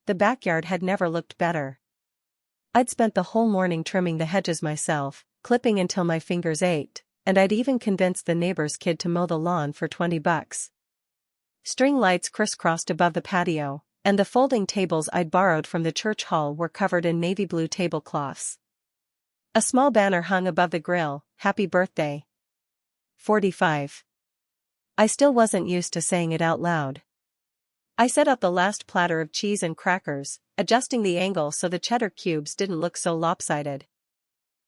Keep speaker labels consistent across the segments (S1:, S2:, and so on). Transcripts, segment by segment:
S1: the backyard had never looked better. I'd spent the whole morning trimming the hedges myself, clipping until my fingers ached, and I'd even convinced the neighbor's kid to mow the lawn for $20. String lights crisscrossed above the patio, and the folding tables I'd borrowed from the church hall were covered in navy blue tablecloths. A small banner hung above the grill, "Happy Birthday. 45. I still wasn't used to saying it out loud. I set out the last platter of cheese and crackers, adjusting the angle so the cheddar cubes didn't look so lopsided.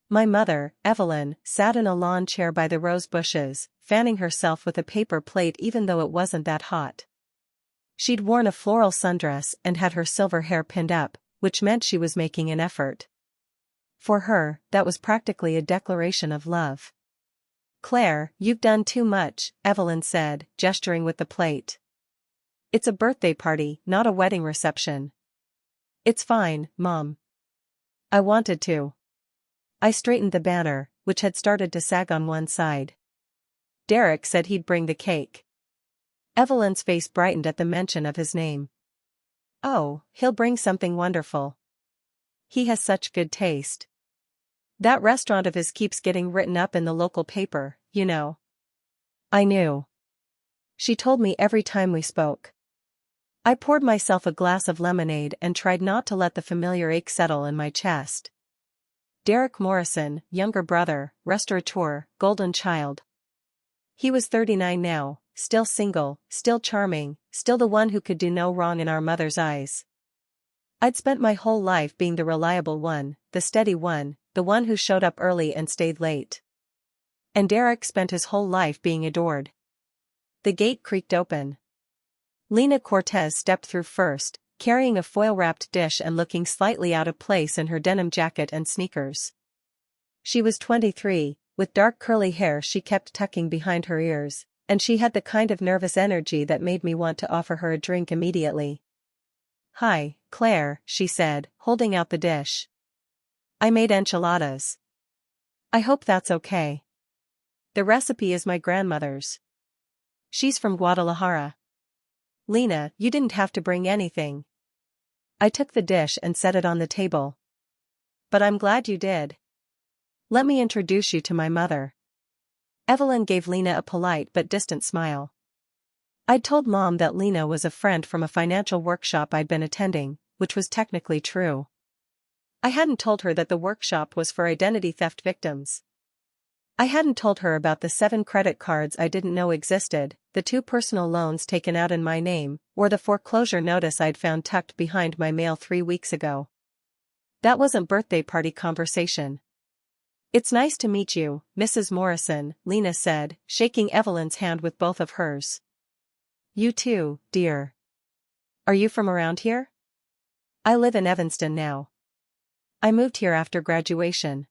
S1: My mother, Evelyn, sat in a lawn chair by the rose bushes, fanning herself with a paper plate even though it wasn't that hot. She'd worn a floral sundress and had her silver hair pinned up, which meant she was making an effort. For her, that was practically a declaration of love. "Claire, you've done too much," Evelyn said, gesturing with the plate. "It's a birthday party, not a wedding reception." "It's fine, Mom. I wanted to." I straightened the banner, which had started to sag on one side. "Derek said he'd bring the cake." Evelyn's face brightened at the mention of his name. "Oh, he'll bring something wonderful. He has such good taste. That restaurant of his keeps getting written up in the local paper, you know." I knew. She told me every time we spoke. I poured myself a glass of lemonade and tried not to let the familiar ache settle in my chest. Derek Morrison, younger brother, restaurateur, golden child. He was 39 now, still single, still charming, still the one who could do no wrong in our mother's eyes. I'd spent my whole life being the reliable one, the steady one, the one who showed up early and stayed late. And Derek spent his whole life being adored. The gate creaked open. Lena Cortez stepped through first, carrying a foil-wrapped dish and looking slightly out of place in her denim jacket and sneakers. She was 23, with dark curly hair she kept tucking behind her ears, and she had the kind of nervous energy that made me want to offer her a drink immediately. "Hi, Claire," she said, holding out the dish. "I made enchiladas. I hope that's okay. The recipe is my grandmother's. She's from Guadalajara." "Lena, you didn't have to bring anything." I took the dish and set it on the table. "But I'm glad you did. Let me introduce you to my mother." Evelyn gave Lena a polite but distant smile. I'd told Mom that Lena was a friend from a financial workshop I'd been attending, which was technically true. I hadn't told her that the workshop was for identity theft victims. I hadn't told her about the 7 credit cards I didn't know existed, the 2 personal loans taken out in my name, or the foreclosure notice I'd found tucked behind my mail 3 weeks ago. That wasn't birthday party conversation. "It's nice to meet you, Mrs. Morrison," Lena said, shaking Evelyn's hand with both of hers. "You too, dear. Are you from around here?" "I live in Evanston now. I moved here after graduation.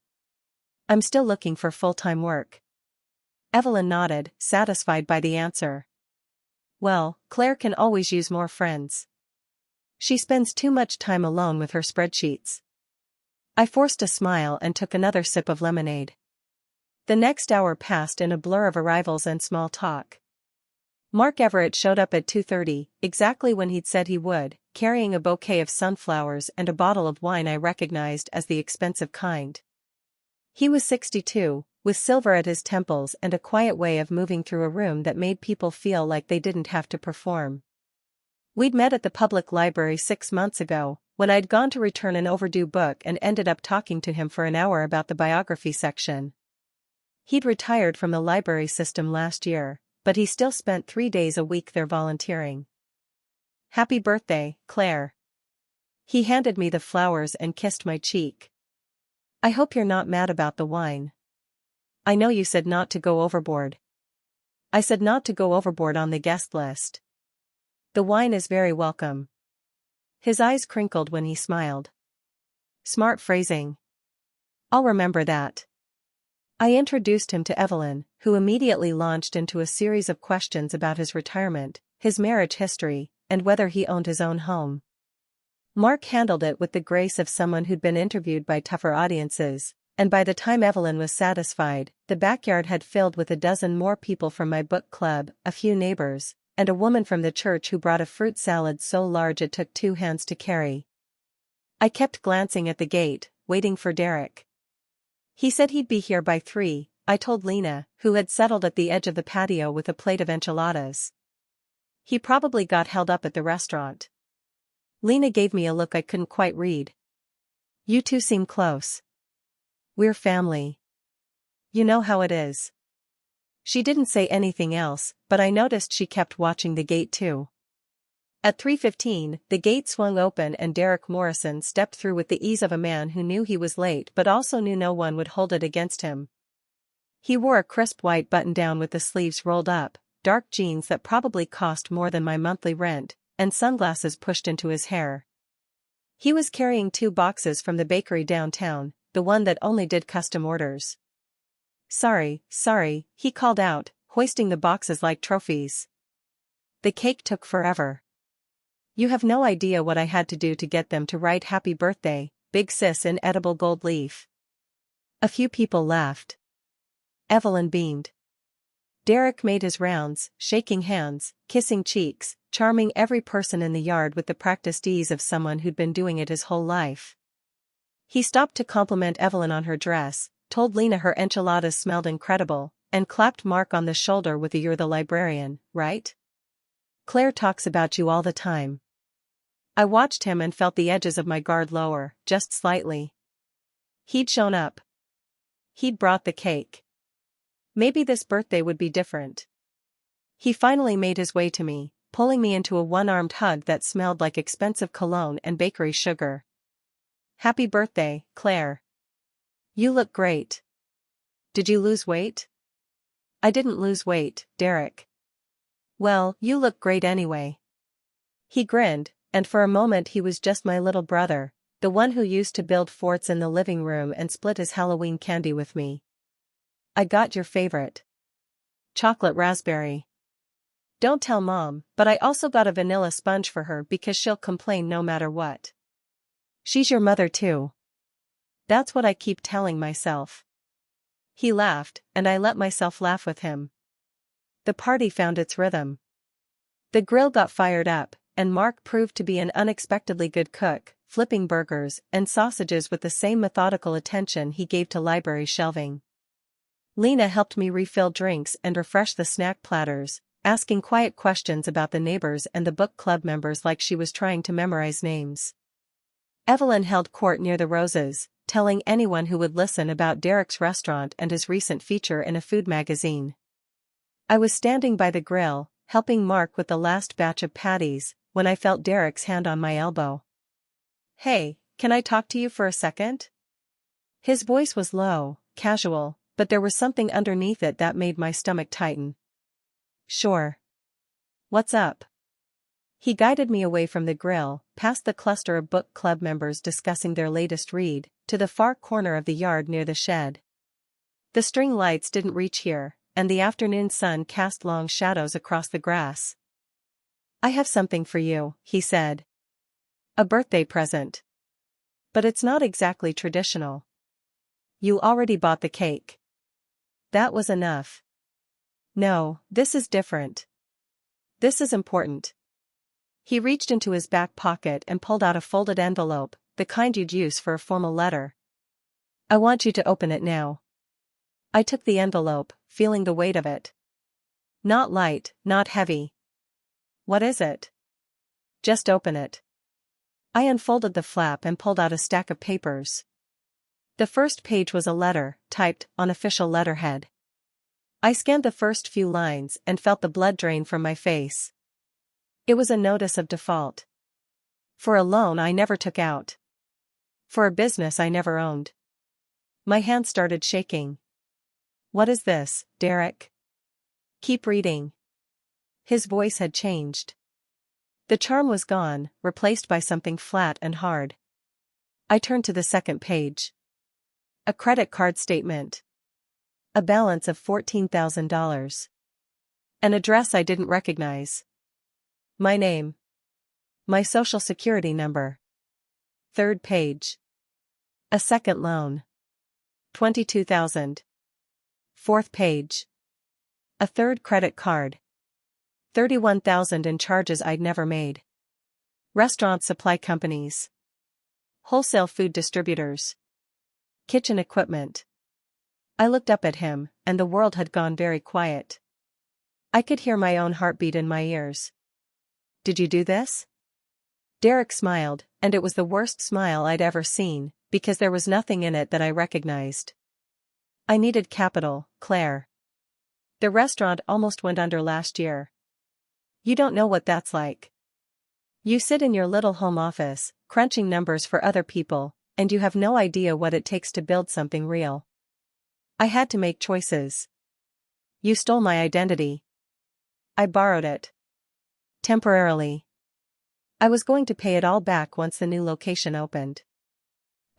S1: I'm still looking for full-time work." Evelyn nodded, satisfied by the answer. "Well, Claire can always use more friends. She spends too much time alone with her spreadsheets." I forced a smile and took another sip of lemonade. The next hour passed in a blur of arrivals and small talk. Mark Everett showed up at 2:30, exactly when he'd said he would, carrying a bouquet of sunflowers and a bottle of wine I recognized as the expensive kind. He was 62, with silver at his temples and a quiet way of moving through a room that made people feel like they didn't have to perform. We'd met at the public library 6 months ago, when I'd gone to return an overdue book and ended up talking to him for an hour about the biography section. He'd retired from the library system last year, but he still spent 3 days a week there volunteering. "Happy birthday, Claire." He handed me the flowers and kissed my cheek. "I hope you're not mad about the wine. I know you said not to go overboard." "I said not to go overboard on the guest list. The wine is very welcome." His eyes crinkled when he smiled. "Smart phrasing. I'll remember that." I introduced him to Evelyn, who immediately launched into a series of questions about his retirement, his marriage history, and whether he owned his own home. Mark handled it with the grace of someone who'd been interviewed by tougher audiences, and by the time Evelyn was satisfied, the backyard had filled with a dozen more people from my book club, a few neighbors, and a woman from the church who brought a fruit salad so large it took 2 hands to carry. I kept glancing at the gate, waiting for Derek. He said he'd be here by 3, I told Lena, who had settled at the edge of the patio with a plate of enchiladas. He probably got held up at the restaurant. Lena gave me a look I couldn't quite read. You two seem close. We're family. You know how it is. She didn't say anything else, but I noticed she kept watching the gate too. At 3:15, the gate swung open and Derek Morrison stepped through with the ease of a man who knew he was late but also knew no one would hold it against him. He wore a crisp white button-down with the sleeves rolled up, dark jeans that probably cost more than my monthly rent, and sunglasses pushed into his hair. He was carrying 2 boxes from the bakery downtown, the one that only did custom orders. Sorry, he called out, hoisting the boxes like trophies. The cake took forever. You have no idea what I had to do to get them to write happy birthday, big sis in edible gold leaf. A few people laughed. Evelyn beamed. Derek made his rounds, shaking hands, kissing cheeks, charming every person in the yard with the practiced ease of someone who'd been doing it his whole life. He stopped to compliment Evelyn on her dress, told Lena her enchiladas smelled incredible, and clapped Mark on the shoulder with a "You're the librarian, right? Claire talks about you all the time." I watched him and felt the edges of my guard lower, just slightly. He'd shown up. He'd brought the cake. Maybe this birthday would be different. He finally made his way to me, pulling me into a one-armed hug that smelled like expensive cologne and bakery sugar. Happy birthday, Claire. You look great. Did you lose weight? I didn't lose weight, Derek. Well, you look great anyway. He grinned, and for a moment he was just my little brother, the one who used to build forts in the living room and split his Halloween candy with me. I got your favorite. Chocolate raspberry. Don't tell Mom, but I also got a vanilla sponge for her because she'll complain no matter what. She's your mother too. That's what I keep telling myself. He laughed, and I let myself laugh with him. The party found its rhythm. The grill got fired up, and Mark proved to be an unexpectedly good cook, flipping burgers and sausages with the same methodical attention he gave to library shelving. Lena helped me refill drinks and refresh the snack platters, asking quiet questions about the neighbors and the book club members like she was trying to memorize names. Evelyn held court near the roses, telling anyone who would listen about Derek's restaurant and his recent feature in a food magazine. I was standing by the grill, helping Mark with the last batch of patties, when I felt Derek's hand on my elbow. Hey, can I talk to you for a second? His voice was low, casual, but there was something underneath it that made my stomach tighten. Sure. What's up? He guided me away from the grill, past the cluster of book club members discussing their latest read, to the far corner of the yard near the shed. The string lights didn't reach here, and the afternoon sun cast long shadows across the grass. I have something for you, he said. A birthday present. But it's not exactly traditional. You already bought the cake. That was enough. No, this is different. This is important. He reached into his back pocket and pulled out a folded envelope, the kind you'd use for a formal letter. I want you to open it now. I took the envelope, feeling the weight of it. Not light, not heavy. What is it? Just open it. I unfolded the flap and pulled out a stack of papers. The first page was a letter, typed on official letterhead. I scanned the first few lines and felt the blood drain from my face. It was a notice of default. For a loan I never took out. For a business I never owned. My hand started shaking. What is this, Derek? Keep reading. His voice had changed. The charm was gone, replaced by something flat and hard. I turned to the second page. A credit card statement. A balance of $14,000. An address I didn't recognize. My name. My social security number. Third page. A second loan. $22,000. Fourth page. A third credit card. 31,000 in charges I'd never made. Restaurant supply companies. Wholesale food distributors. Kitchen equipment. I looked up at him, and the world had gone very quiet. I could hear my own heartbeat in my ears. Did you do this? Derek smiled, and it was the worst smile I'd ever seen, because there was nothing in it that I recognized. I needed capital, Claire. The restaurant almost went under last year. You don't know what that's like. You sit in your little home office, crunching numbers for other people, and you have no idea what it takes to build something real. I had to make choices. You stole my identity. I borrowed it. Temporarily. I was going to pay it all back once the new location opened.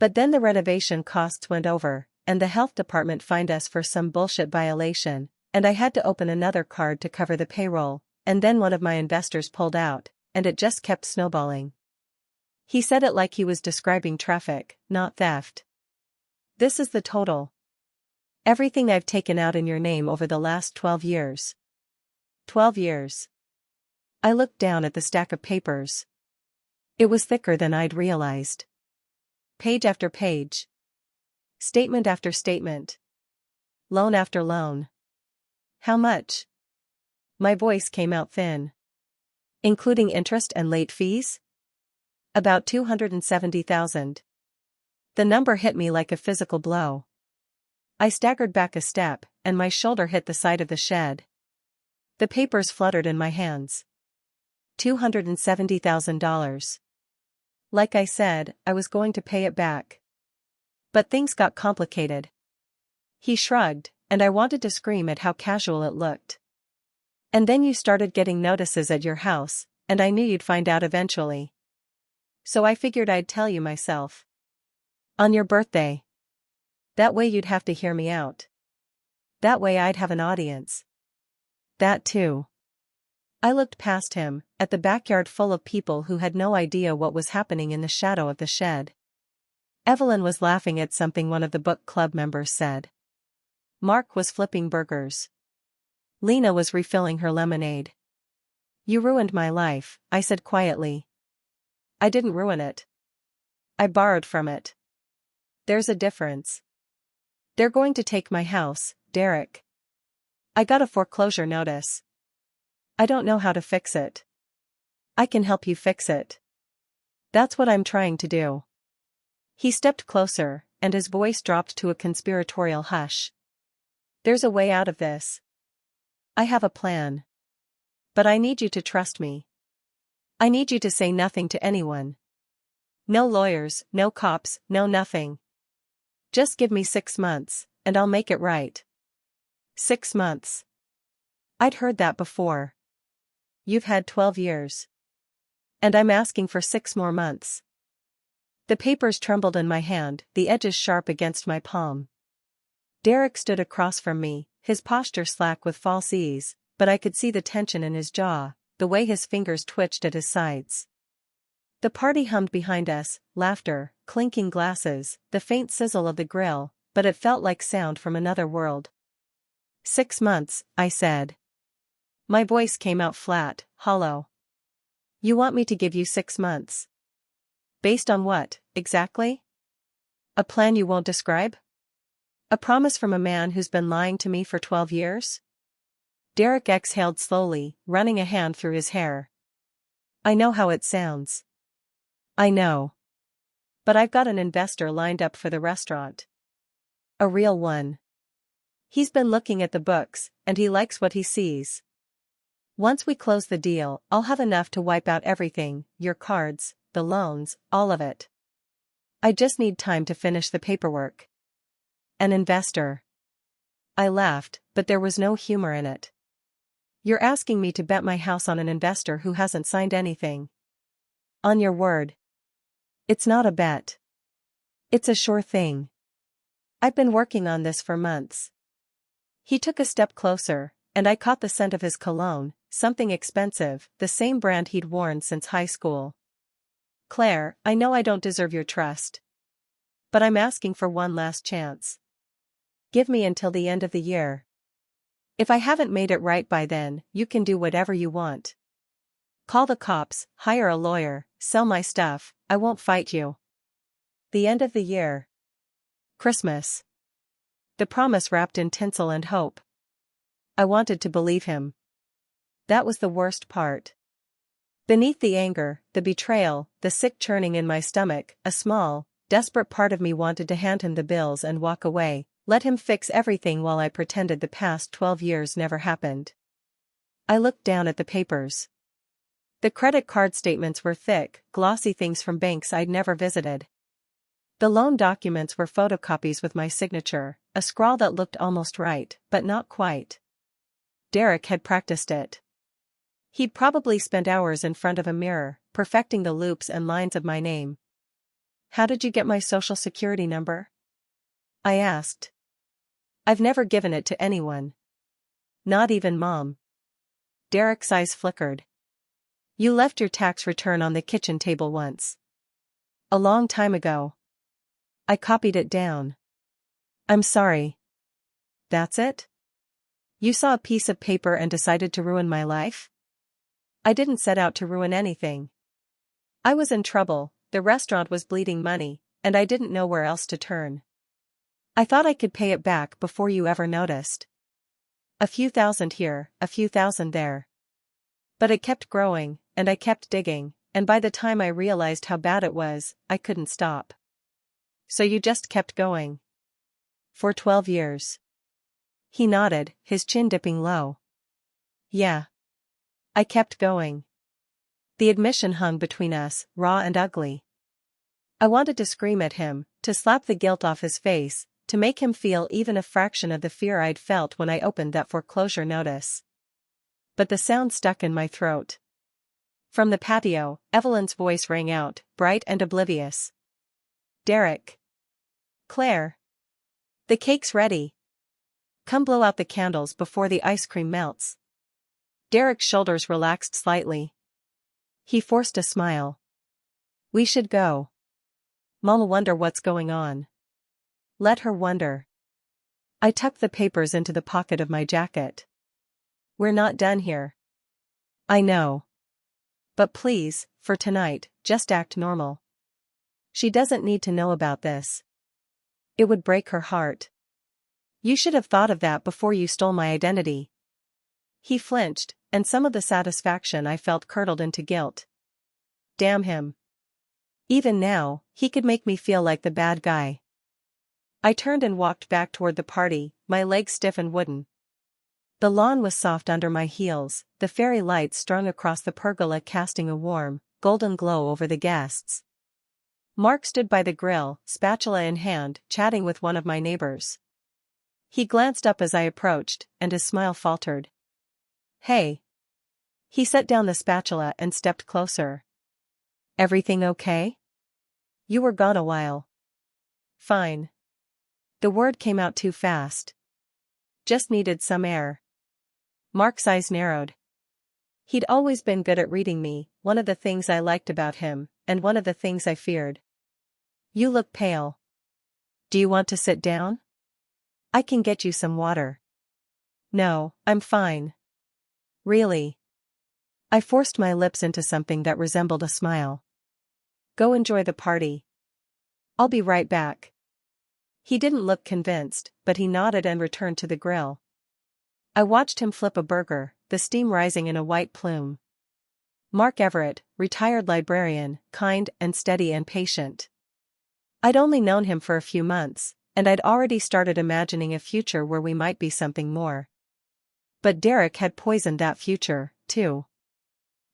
S1: But then the renovation costs went over, and the health department fined us for some bullshit violation, and I had to open another card to cover the payroll, and then one of my investors pulled out, and it just kept snowballing. He said it like he was describing traffic, not theft. This is the total. Everything I've taken out in your name over the last 12 years. 12 years. I looked down at the stack of papers. It was thicker than I'd realized. Page after page. Statement after statement. Loan after loan. How much? My voice came out thin. Including interest and late fees? About 270,000. The number hit me like a physical blow. I staggered back a step, and my shoulder hit the side of the shed. The papers fluttered in my hands. $270,000. Like I said, I was going to pay it back. But things got complicated. He shrugged, and I wanted to scream at how casual it looked. And then you started getting notices at your house, and I knew you'd find out eventually. So I figured I'd tell you myself. On your birthday. That way you'd have to hear me out. That way I'd have an audience. That too. I looked past him, at the backyard full of people who had no idea what was happening in the shadow of the shed. Evelyn was laughing at something one of the book club members said. Mark was flipping burgers. Lena was refilling her lemonade. You ruined my life, I said quietly. I didn't ruin it. I borrowed from it. There's a difference. They're going to take my house, Derek. I got a foreclosure notice. I don't know how to fix it. I can help you fix it. That's what I'm trying to do. He stepped closer, and his voice dropped to a conspiratorial hush. There's a way out of this. I have a plan. But I need you to trust me. I need you to say nothing to anyone. No lawyers, no cops, no nothing. Just give me 6 months, and I'll make it right. 6 months. I'd heard that before. You've had 12 years. And I'm asking for 6 more months. The papers trembled in my hand, the edges sharp against my palm. Derek stood across from me, his posture slack with false ease, but I could see the tension in his jaw, the way his fingers twitched at his sides. The party hummed behind us, laughter, clinking glasses, the faint sizzle of the grill, but it felt like sound from another world. 6 months, I said. My voice came out flat, hollow. You want me to give you 6 months? Based on what, exactly? A plan you won't describe? A promise from a man who's been lying to me for 12 years? Derek exhaled slowly, running a hand through his hair. I know how it sounds. I know. But I've got an investor lined up for the restaurant. A real one. He's been looking at the books, and he likes what he sees. Once we close the deal, I'll have enough to wipe out everything, your cards, the loans, all of it. I just need time to finish the paperwork. An investor. I laughed, but there was no humor in it. You're asking me to bet my house on an investor who hasn't signed anything. On your word. It's not a bet. It's a sure thing. I've been working on this for months. He took a step closer, and I caught the scent of his cologne, something expensive, the same brand he'd worn since high school. Claire, I know I don't deserve your trust. But I'm asking for one last chance. Give me until the end of the year. If I haven't made it right by then, you can do whatever you want. Call the cops, hire a lawyer, sell my stuff, I won't fight you. The end of the year. Christmas. The promise wrapped in tinsel and hope. I wanted to believe him. That was the worst part. Beneath the anger, the betrayal, the sick churning in my stomach, a small, desperate part of me wanted to hand him the bills and walk away, let him fix everything while I pretended the past 12 years never happened. I looked down at the papers. The credit card statements were thick, glossy things from banks I'd never visited. The loan documents were photocopies with my signature, a scrawl that looked almost right, but not quite. Derek had practiced it. He'd probably spent hours in front of a mirror, perfecting the loops and lines of my name. How did you get my social security number? I asked. I've never given it to anyone. Not even Mom. Derek's eyes flickered. You left your tax return on the kitchen table once. A long time ago. I copied it down. I'm sorry. That's it? You saw a piece of paper and decided to ruin my life? I didn't set out to ruin anything. I was in trouble, the restaurant was bleeding money, and I didn't know where else to turn. I thought I could pay it back before you ever noticed. A few thousand here, a few thousand there. But it kept growing, and I kept digging, and by the time I realized how bad it was, I couldn't stop. So you just kept going. For 12 years. He nodded, his chin dipping low. Yeah. I kept going. The admission hung between us, raw and ugly. I wanted to scream at him, to slap the guilt off his face, to make him feel even a fraction of the fear I'd felt when I opened that foreclosure notice. But the sound stuck in my throat. From the patio, Evelyn's voice rang out, bright and oblivious. Derek. Claire. The cake's ready. Come blow out the candles before the ice cream melts. Derek's shoulders relaxed slightly. He forced a smile. We should go. Mom'll wonder what's going on. Let her wonder. I tucked the papers into the pocket of my jacket. We're not done here. I know. But please, for tonight, just act normal. She doesn't need to know about this. It would break her heart. You should have thought of that before you stole my identity. He flinched, and some of the satisfaction I felt curdled into guilt. Damn him. Even now, he could make me feel like the bad guy. I turned and walked back toward the party, my legs stiff and wooden. The lawn was soft under my heels, the fairy lights strung across the pergola casting a warm, golden glow over the guests. Mark stood by the grill, spatula in hand, chatting with one of my neighbors. He glanced up as I approached, and his smile faltered. Hey. He set down the spatula and stepped closer. Everything okay? You were gone a while. Fine. The word came out too fast. Just needed some air. Mark's eyes narrowed. He'd always been good at reading me, one of the things I liked about him, and one of the things I feared. You look pale. Do you want to sit down? I can get you some water. No, I'm fine. Really? I forced my lips into something that resembled a smile. Go enjoy the party. I'll be right back. He didn't look convinced, but he nodded and returned to the grill. I watched him flip a burger, the steam rising in a white plume. Mark Everett, retired librarian, kind and steady and patient. I'd only known him for a few months, and I'd already started imagining a future where we might be something more. But Derek had poisoned that future, too.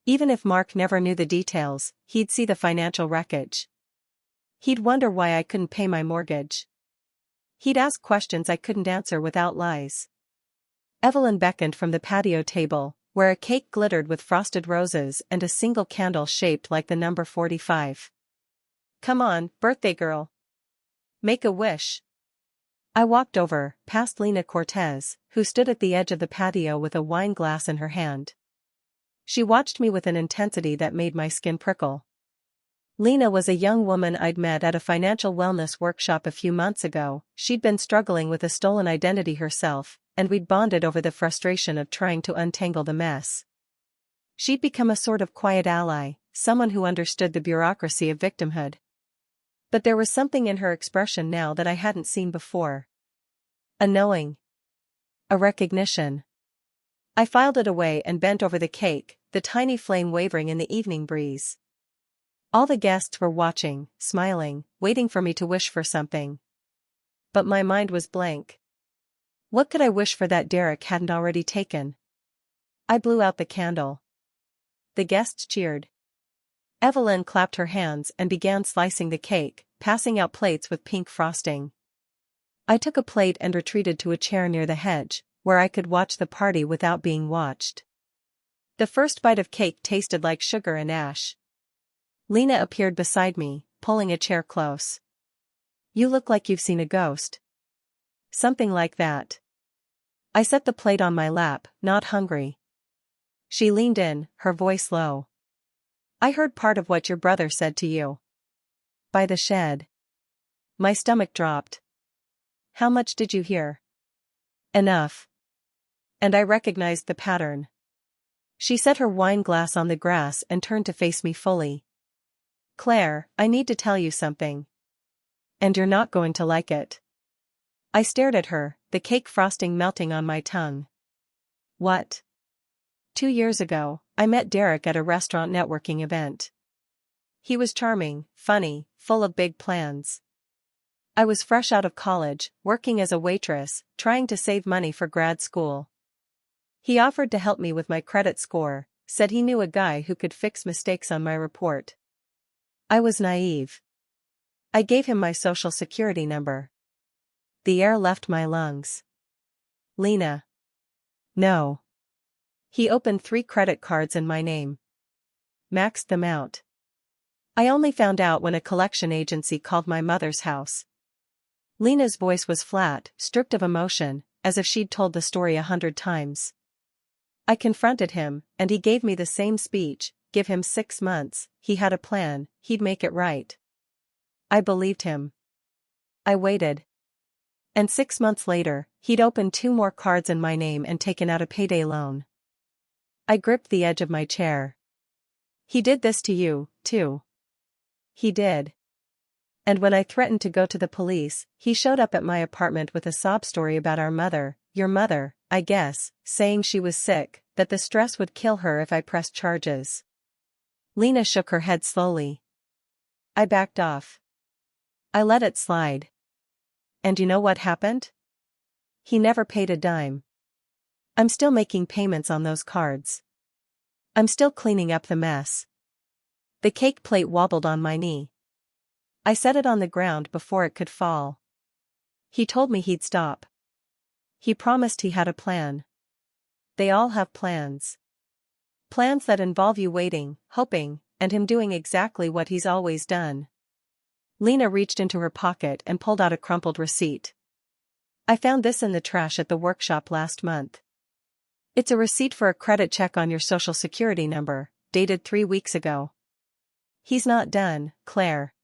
S1: Even if Mark never knew the details, he'd see the financial wreckage. He'd wonder why I couldn't pay my mortgage. He'd ask questions I couldn't answer without lies. Evelyn beckoned from the patio table, where a cake glittered with frosted roses and a single candle shaped like the number 45. Come on, birthday girl. Make a wish. I walked over, past Lena Cortez, who stood at the edge of the patio with a wine glass in her hand. She watched me with an intensity that made my skin prickle. Lena was a young woman I'd met at a financial wellness workshop a few months ago. She'd been struggling with a stolen identity herself, and we'd bonded over the frustration of trying to untangle the mess. She'd become a sort of quiet ally, someone who understood the bureaucracy of victimhood. But there was something in her expression now that I hadn't seen before. A knowing. A recognition. I filed it away and bent over the cake, the tiny flame wavering in the evening breeze. All the guests were watching, smiling, waiting for me to wish for something. But my mind was blank. What could I wish for that Derek hadn't already taken? I blew out the candle. The guests cheered. Evelyn clapped her hands and began slicing the cake, passing out plates with pink frosting. I took a plate and retreated to a chair near the hedge, where I could watch the party without being watched. The first bite of cake tasted like sugar and ash. Lena appeared beside me, pulling a chair close. "You look like you've seen a ghost." "Something like that." I set the plate on my lap, not hungry. She leaned in, her voice low. "I heard part of what your brother said to you." "By the shed." My stomach dropped. "How much did you hear?" "Enough." And I recognized the pattern. She set her wine glass on the grass and turned to face me fully. "Claire, I need to tell you something. And you're not going to like it." I stared at her, the cake frosting melting on my tongue. "What?" 2 years ago, I met Derek at a restaurant networking event. He was charming, funny, full of big plans. I was fresh out of college, working as a waitress, trying to save money for grad school. He offered to help me with my credit score, said he knew a guy who could fix mistakes on my report. I was naive. I gave him my social security number. The air left my lungs. "Lena." "No." He opened 3 credit cards in my name. Maxed them out. "I only found out when a collection agency called my mother's house." Lena's voice was flat, stripped of emotion, as if she'd told the story 100 times. I confronted him, and he gave me the same speech: give him 6 months, he had a plan, he'd make it right. I believed him. I waited. And 6 months later, he'd opened 2 more cards in my name and taken out a payday loan. I gripped the edge of my chair. "He did this to you, too." "He did." And when I threatened to go to the police, he showed up at my apartment with a sob story about our mother, your mother, I guess, saying she was sick, that the stress would kill her if I pressed charges. Lena shook her head slowly. I backed off. I let it slide. And you know what happened? He never paid a dime. I'm still making payments on those cards. I'm still cleaning up the mess. The cake plate wobbled on my knee. I set it on the ground before it could fall. He told me he'd stop. He promised he had a plan. They all have plans. Plans that involve you waiting, hoping, and him doing exactly what he's always done. Lena reached into her pocket and pulled out a crumpled receipt. "I found this in the trash at the workshop last month. It's a receipt for a credit check on your social security number, dated 3 weeks ago. He's not done, Claire.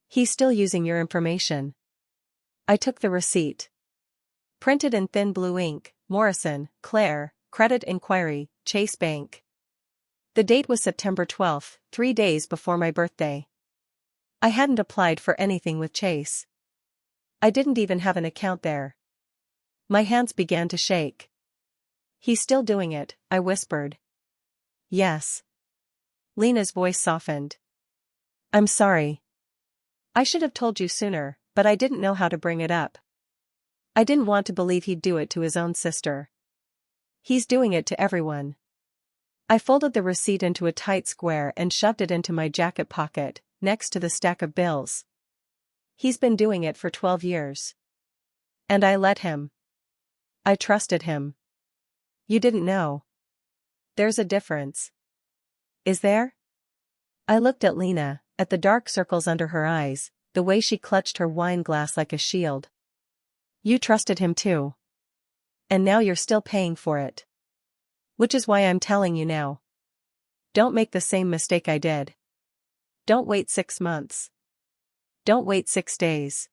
S1: He's still using your information." I took the receipt. Printed in thin blue ink, Morrison, Claire, Credit Inquiry, Chase Bank. The date was September 12th, 3 days before my birthday. I hadn't applied for anything with Chase. I didn't even have an account there. My hands began to shake. "He's still doing it," I whispered. "Yes." Lena's voice softened. "I'm sorry. I should have told you sooner, but I didn't know how to bring it up. I didn't want to believe he'd do it to his own sister. He's doing it to everyone." I folded the receipt into a tight square and shoved it into my jacket pocket, next to the stack of bills. "He's been doing it for 12 years. And I let him. I trusted him." "You didn't know." "There's a difference." "Is there?" I looked at Lena, at the dark circles under her eyes, the way she clutched her wine glass like a shield. "You trusted him too. And now you're still paying for it. Which is why I'm telling you now. Don't make the same mistake I did. Don't wait 6 months. Don't wait 6 days.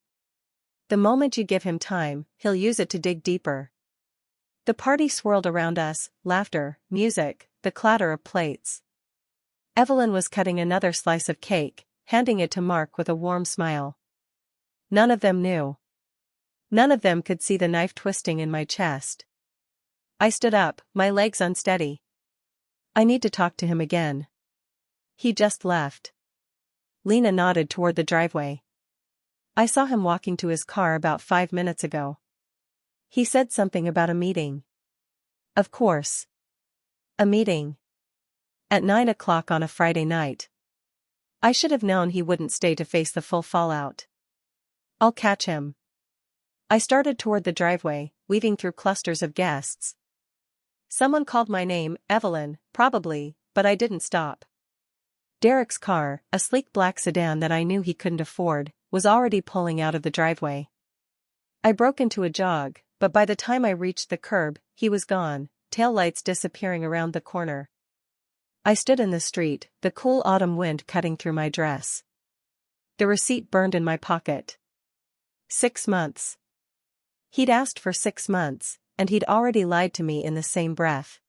S1: The moment you give him time, he'll use it to dig deeper. The party swirled around us, laughter, music, the clatter of plates. Evelyn was cutting another slice of cake, handing it to Mark with a warm smile. None of them knew. None of them could see the knife twisting in my chest. I stood up, my legs unsteady. I need to talk to him again. He just left. Lena nodded toward the driveway. I saw him walking to his car about 5 minutes ago. He said something about a meeting. Of course. A meeting. At 9 o'clock on a Friday night. I should have known he wouldn't stay to face the full fallout. I'll catch him. I started toward the driveway, weaving through clusters of guests. Someone called my name, Evelyn, probably, but I didn't stop. Derek's car, a sleek black sedan that I knew he couldn't afford, was already pulling out of the driveway. I broke into a jog, but by the time I reached the curb, he was gone, taillights disappearing around the corner. I stood in the street, the cool autumn wind cutting through my dress. The receipt burned in my pocket. 6 months. He'd asked for 6 months, and he'd already lied to me in the same breath.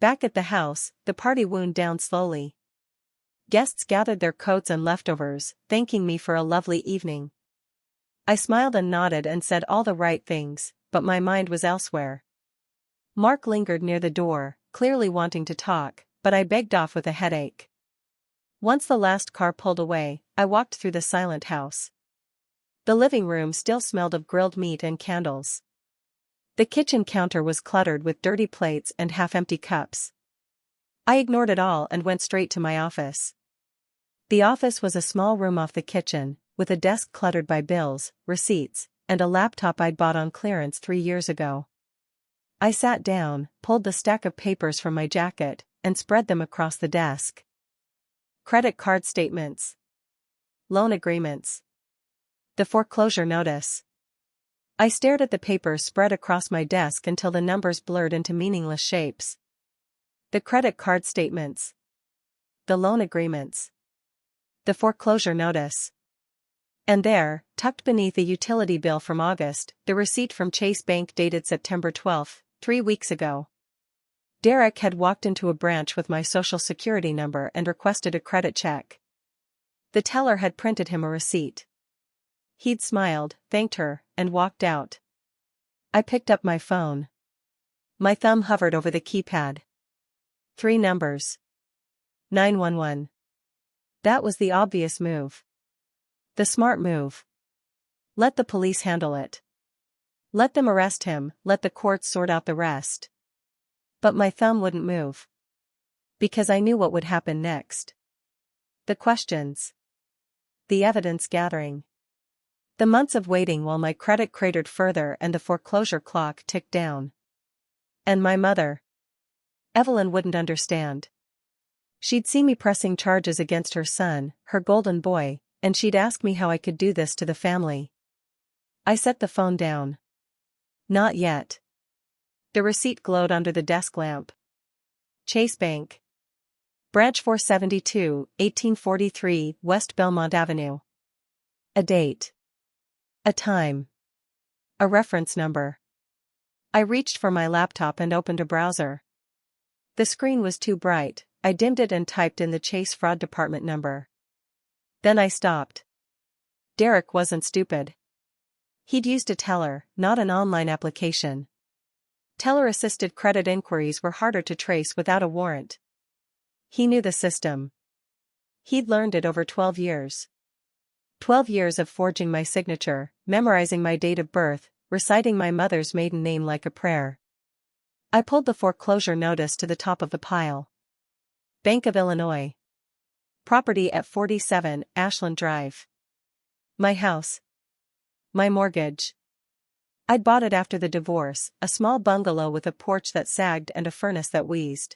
S1: Back at the house, the party wound down slowly. Guests gathered their coats and leftovers, thanking me for a lovely evening. I smiled and nodded and said all the right things, but my mind was elsewhere. Mark lingered near the door, clearly wanting to talk, but I begged off with a headache. Once the last car pulled away, I walked through the silent house. The living room still smelled of grilled meat and candles. The kitchen counter was cluttered with dirty plates and half-empty cups. I ignored it all and went straight to my office. The office was a small room off the kitchen, with a desk cluttered by bills, receipts, and a laptop I'd bought on clearance 3 years ago. I sat down, pulled the stack of papers from my jacket, and spread them across the desk. Credit card statements. Loan agreements. The foreclosure notice. I stared at the papers spread across my desk until the numbers blurred into meaningless shapes. The credit card statements. The loan agreements. The foreclosure notice. And there, tucked beneath a utility bill from August, the receipt from Chase Bank dated September 12, 3 weeks ago. Derek had walked into a branch with my social security number and requested a credit check. The teller had printed him a receipt. He'd smiled, thanked her, and walked out. I picked up my phone. My thumb hovered over the keypad. 3 numbers. 911. That was the obvious move. The smart move. Let the police handle it. Let them arrest him, let the courts sort out the rest. But my thumb wouldn't move. Because I knew what would happen next. The questions. The evidence gathering. The months of waiting while my credit cratered further and the foreclosure clock ticked down. And my mother. Evelyn wouldn't understand. She'd see me pressing charges against her son, her golden boy, and she'd ask me how I could do this to the family. I set the phone down. Not yet. The receipt glowed under the desk lamp. Chase Bank. Branch 472, 1843, West Belmont Avenue. A date. A time. A reference number. I reached for my laptop and opened a browser. The screen was too bright, I dimmed it and typed in the Chase Fraud Department number. Then I stopped. Derek wasn't stupid. He'd used a teller, not an online application. Teller-assisted credit inquiries were harder to trace without a warrant. He knew the system. He'd learned it over 12 years. 12 years of forging my signature, memorizing my date of birth, reciting my mother's maiden name like a prayer. I pulled the foreclosure notice to the top of the pile. Bank of Illinois. Property at 47 Ashland Drive. My house. My mortgage. I'd bought it after the divorce, a small bungalow with a porch that sagged and a furnace that wheezed.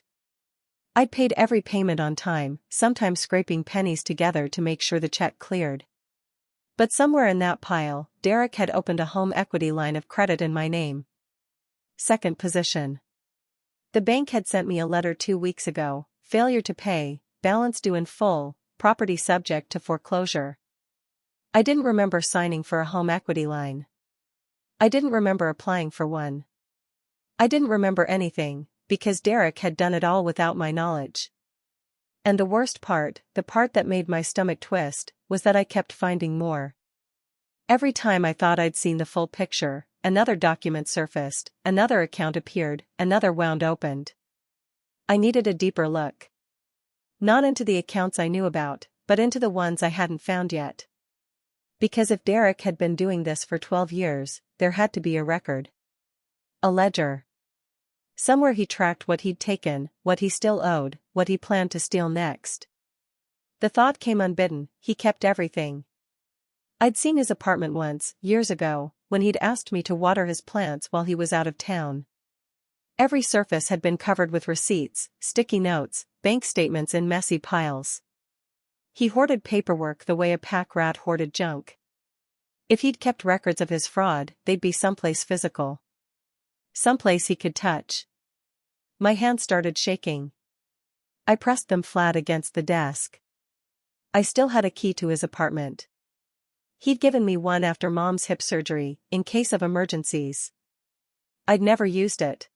S1: I'd paid every payment on time, sometimes scraping pennies together to make sure the check cleared. But somewhere in that pile, Derek had opened a home equity line of credit in my name. Second position. The bank had sent me a letter 2 weeks ago, failure to pay, balance due in full, property subject to foreclosure. I didn't remember signing for a home equity line. I didn't remember applying for one. I didn't remember anything, because Derek had done it all without my knowledge. And the worst part, the part that made my stomach twist, was that I kept finding more. Every time I thought I'd seen the full picture, another document surfaced, another account appeared, another wound opened. I needed a deeper look. Not into the accounts I knew about, but into the ones I hadn't found yet. Because if Derek had been doing this for 12 years, there had to be a record. A ledger. Somewhere he tracked what he'd taken, what he still owed, what he planned to steal next. The thought came unbidden, he kept everything. I'd seen his apartment once, years ago, when he'd asked me to water his plants while he was out of town. Every surface had been covered with receipts, sticky notes, bank statements in messy piles. He hoarded paperwork the way a pack rat hoarded junk. If he'd kept records of his fraud, they'd be someplace physical. Someplace he could touch. My hands started shaking. I pressed them flat against the desk. I still had a key to his apartment. He'd given me one after Mom's hip surgery, in case of emergencies. I'd never used it.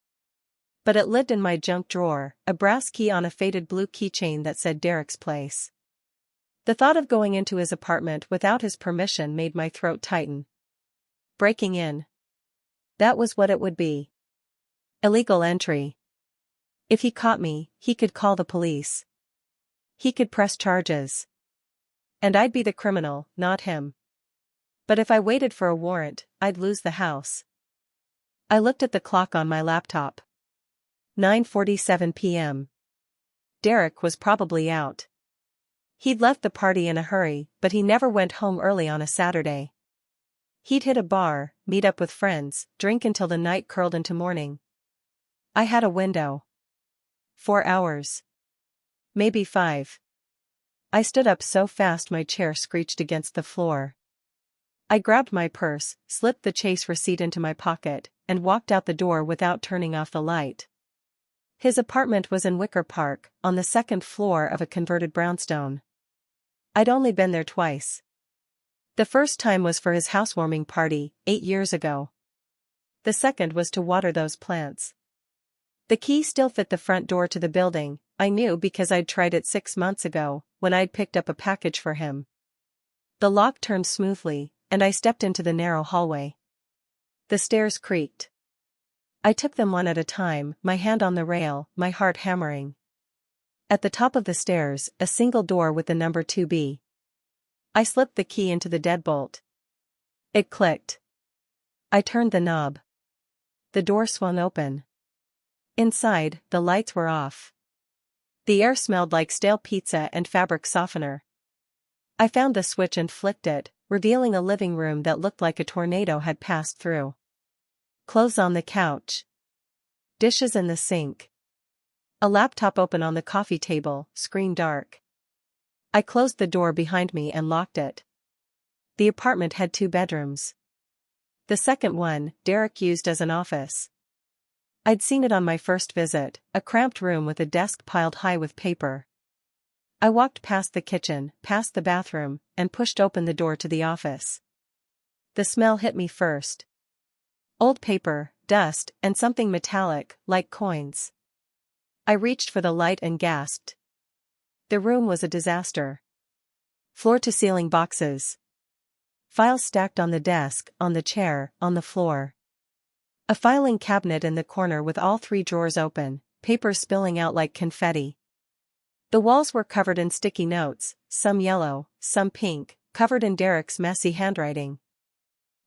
S1: But it lived in my junk drawer, a brass key on a faded blue keychain that said Derek's place. The thought of going into his apartment without his permission made my throat tighten. Breaking in. That was what it would be. Illegal entry. If he caught me, he could call the police. He could press charges. And I'd be the criminal, not him. But if I waited for a warrant, I'd lose the house. I looked at the clock on my laptop. 9:47 p.m. Derek was probably out. He'd left the party in a hurry, but he never went home early on a Saturday. He'd hit a bar, meet up with friends, drink until the night curled into morning. I had a window. 4 hours. Maybe 5. I stood up so fast my chair screeched against the floor. I grabbed my purse, slipped the Chase receipt into my pocket, and walked out the door without turning off the light. His apartment was in Wicker Park, on the second floor of a converted brownstone. I'd only been there twice. The first time was for his housewarming party, 8 years ago. The second was to water those plants. The key still fit the front door to the building, I knew because I'd tried it 6 months ago, when I'd picked up a package for him. The lock turned smoothly, and I stepped into the narrow hallway. The stairs creaked. I took them one at a time, my hand on the rail, my heart hammering. At the top of the stairs, a single door with the number 2B. I slipped the key into the deadbolt. It clicked. I turned the knob. The door swung open. Inside, the lights were off. The air smelled like stale pizza and fabric softener. I found the switch and flicked it, revealing a living room that looked like a tornado had passed through. Clothes on the couch. Dishes in the sink. A laptop open on the coffee table, screen dark. I closed the door behind me and locked it. The apartment had 2 bedrooms. The second one, Derek used as an office. I'd seen it on my first visit, a cramped room with a desk piled high with paper. I walked past the kitchen, past the bathroom, and pushed open the door to the office. The smell hit me first. Old paper, dust, and something metallic, like coins. I reached for the light and gasped. The room was a disaster. Floor-to-ceiling boxes. Files stacked on the desk, on the chair, on the floor. A filing cabinet in the corner with all 3 drawers open, papers spilling out like confetti. The walls were covered in sticky notes, some yellow, some pink, covered in Derek's messy handwriting.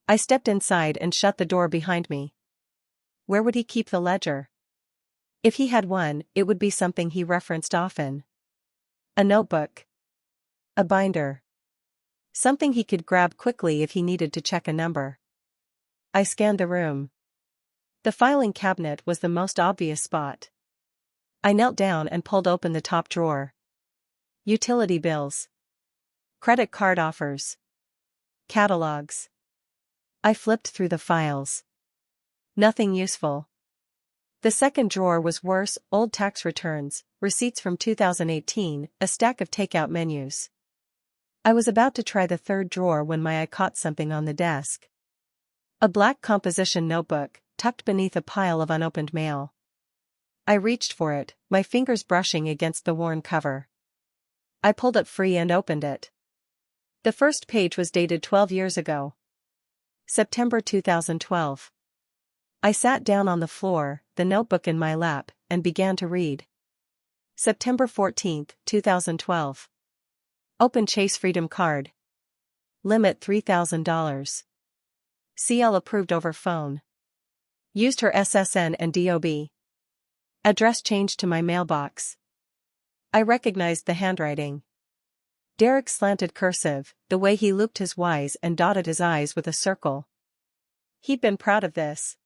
S1: I stepped inside and shut the door behind me. Where would he keep the ledger? If he had one, it would be something he referenced often. A notebook. A binder. Something he could grab quickly if he needed to check a number. I scanned the room. The filing cabinet was the most obvious spot. I knelt down and pulled open the top drawer. Utility bills. Credit card offers. Catalogs. I flipped through the files. Nothing useful. The second drawer was worse: old tax returns, receipts from 2018, a stack of takeout menus. I was about to try the third drawer when my eye caught something on the desk. A black composition notebook, tucked beneath a pile of unopened mail. I reached for it, my fingers brushing against the worn cover. I pulled it free and opened it. The first page was dated 12 years ago. September 2012. I sat down on the floor, the notebook in my lap, and began to read. September 14, 2012. Open Chase Freedom Card. Limit $3,000. CL approved over phone. Used her SSN and DOB. Address changed to my mailbox. I recognized the handwriting. Derek's slanted cursive, the way he looped his Y's and dotted his I's with a circle. He'd been proud of this.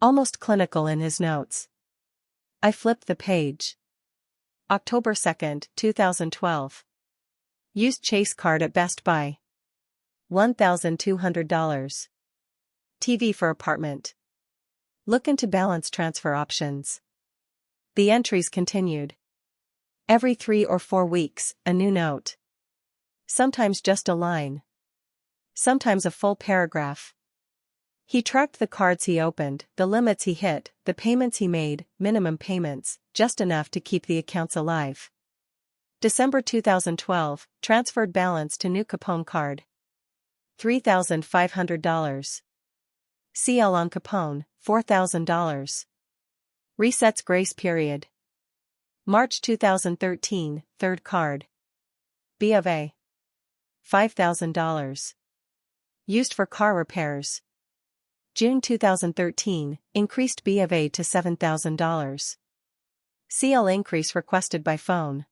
S1: Almost clinical in his notes. I flipped the page. October 2, 2012. Used Chase card at Best Buy. $1,200. TV for apartment. Look into balance transfer options. The entries continued. Every 3 or 4 weeks, a new note. Sometimes just a line. Sometimes a full paragraph. He tracked the cards he opened, the limits he hit, the payments he made, minimum payments, just enough to keep the accounts alive. December 2012, transferred balance to new Capone card. $3,500. CL on Capone, $4,000. Resets grace period. March 2013, third card. B of A. $5,000. Used for car repairs. June 2013, increased B of A to $7,000. CL increase requested by phone.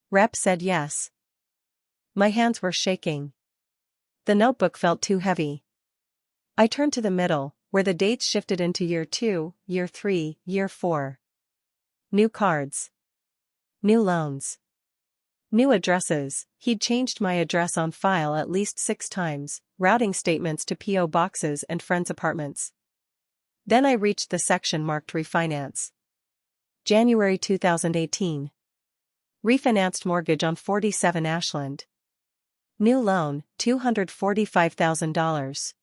S1: Rep said yes. My hands were shaking. The notebook felt too heavy. I turned to the middle, where the dates shifted into year 2, year 3, year 4. New cards. New loans. New addresses. He'd changed my address on file at least 6 times, routing statements to P.O. boxes and friends' apartments. Then I reached the section marked Refinance. January 2018. Refinanced mortgage on 47 Ashland. New loan, $245,000.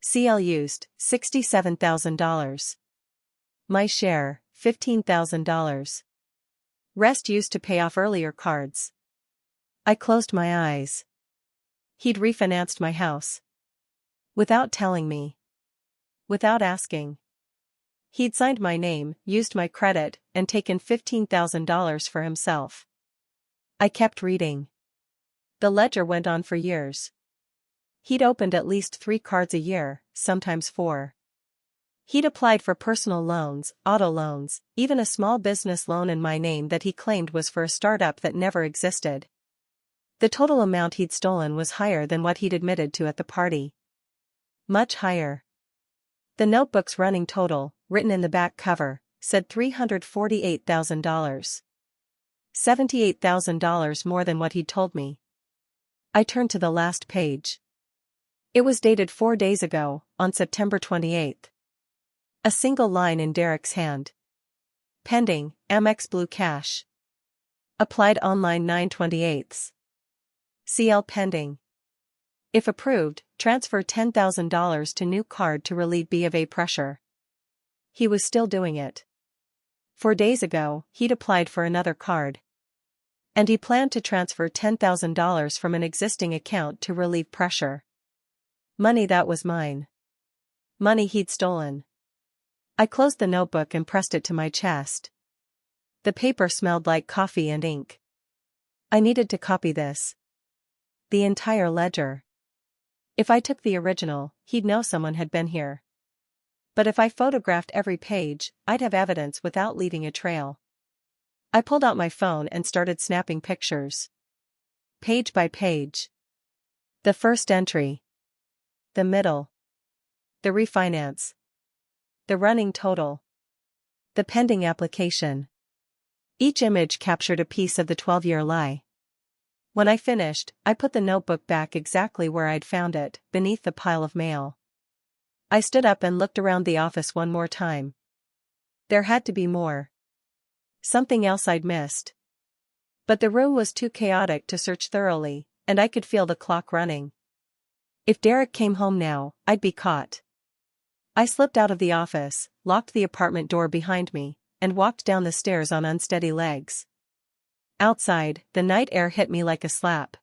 S1: CL used, $67,000. My share, $15,000. Rest used to pay off earlier cards. I closed my eyes. He'd refinanced my house. Without telling me. Without asking. He'd signed my name, used my credit, and taken $15,000 for himself. I kept reading. The ledger went on for years. He'd opened at least 3 cards a year, sometimes 4. He'd applied for personal loans, auto loans, even a small business loan in my name that he claimed was for a startup that never existed. The total amount he'd stolen was higher than what he'd admitted to at the party. Much higher. The notebook's running total, written in the back cover, said $348,000. $78,000 more than what he'd told me. I turned to the last page. It was dated 4 days ago, on September 28. A single line in Derek's hand. Pending, Amex Blue Cash. Applied online 9/28. CL pending. If approved, transfer $10,000 to new card to relieve B of A pressure. He was still doing it. 4 days ago, he'd applied for another card. And he planned to transfer $10,000 from an existing account to relieve pressure. Money that was mine. Money he'd stolen. I closed the notebook and pressed it to my chest. The paper smelled like coffee and ink. I needed to copy this. The entire ledger. If I took the original, he'd know someone had been here. But if I photographed every page, I'd have evidence without leaving a trail. I pulled out my phone and started snapping pictures. Page by page. The first entry. The middle. The refinance. The running total. The pending application. Each image captured a piece of the 12-year lie. When I finished, I put the notebook back exactly where I'd found it, beneath the pile of mail. I stood up and looked around the office one more time. There had to be more. Something else I'd missed. But the room was too chaotic to search thoroughly, and I could feel the clock running. If Derek came home now, I'd be caught. I slipped out of the office, locked the apartment door behind me, and walked down the stairs on unsteady legs. Outside, the night air hit me like a slap.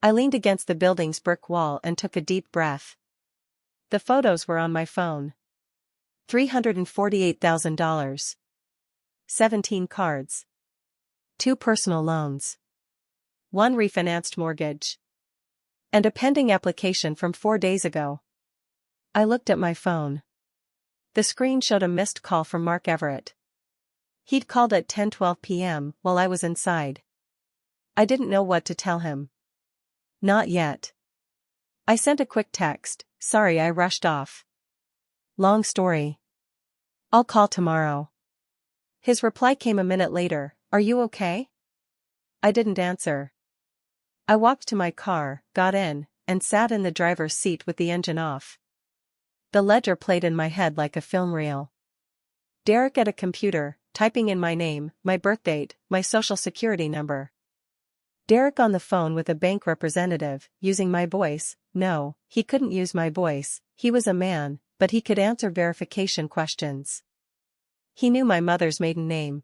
S1: I leaned against the building's brick wall and took a deep breath. The photos were on my phone. $348,000. 17 cards. 2 personal loans. 1 refinanced mortgage. And a pending application from 4 days ago. I looked at my phone. The screen showed a missed call from Mark Everett. He'd called at 10:12 p.m. while I was inside. I didn't know what to tell him. Not yet. I sent a quick text, "Sorry I rushed off. Long story. I'll call tomorrow." His reply came a minute later, "Are you okay?" I didn't answer. I walked to my car, got in, and sat in the driver's seat with the engine off. The ledger played in my head like a film reel. Derek at a computer, typing in my name, my birthdate, my social security number. Derek on the phone with a bank representative, using my voice. No, he couldn't use my voice, he was a man, but he could answer verification questions. He knew my mother's maiden name.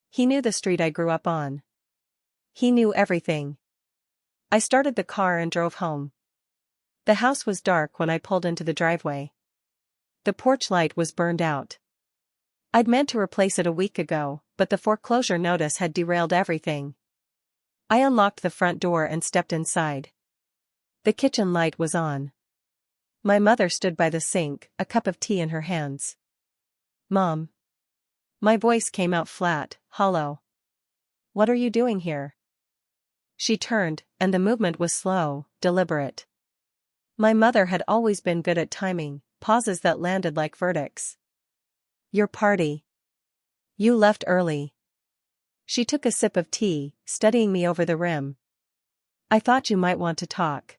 S1: He knew the street I grew up on. He knew everything. I started the car and drove home. The house was dark when I pulled into the driveway. The porch light was burned out. I'd meant to replace it a week ago, but the foreclosure notice had derailed everything. I unlocked the front door and stepped inside. The kitchen light was on. My mother stood by the sink, a cup of tea in her hands. "Mom." My voice came out flat, hollow. "What are you doing here?" She turned, and the movement was slow, deliberate. My mother had always been good at timing, pauses that landed like verdicts. "Your party. You left early." She took a sip of tea, studying me over the rim. "I thought you might want to talk."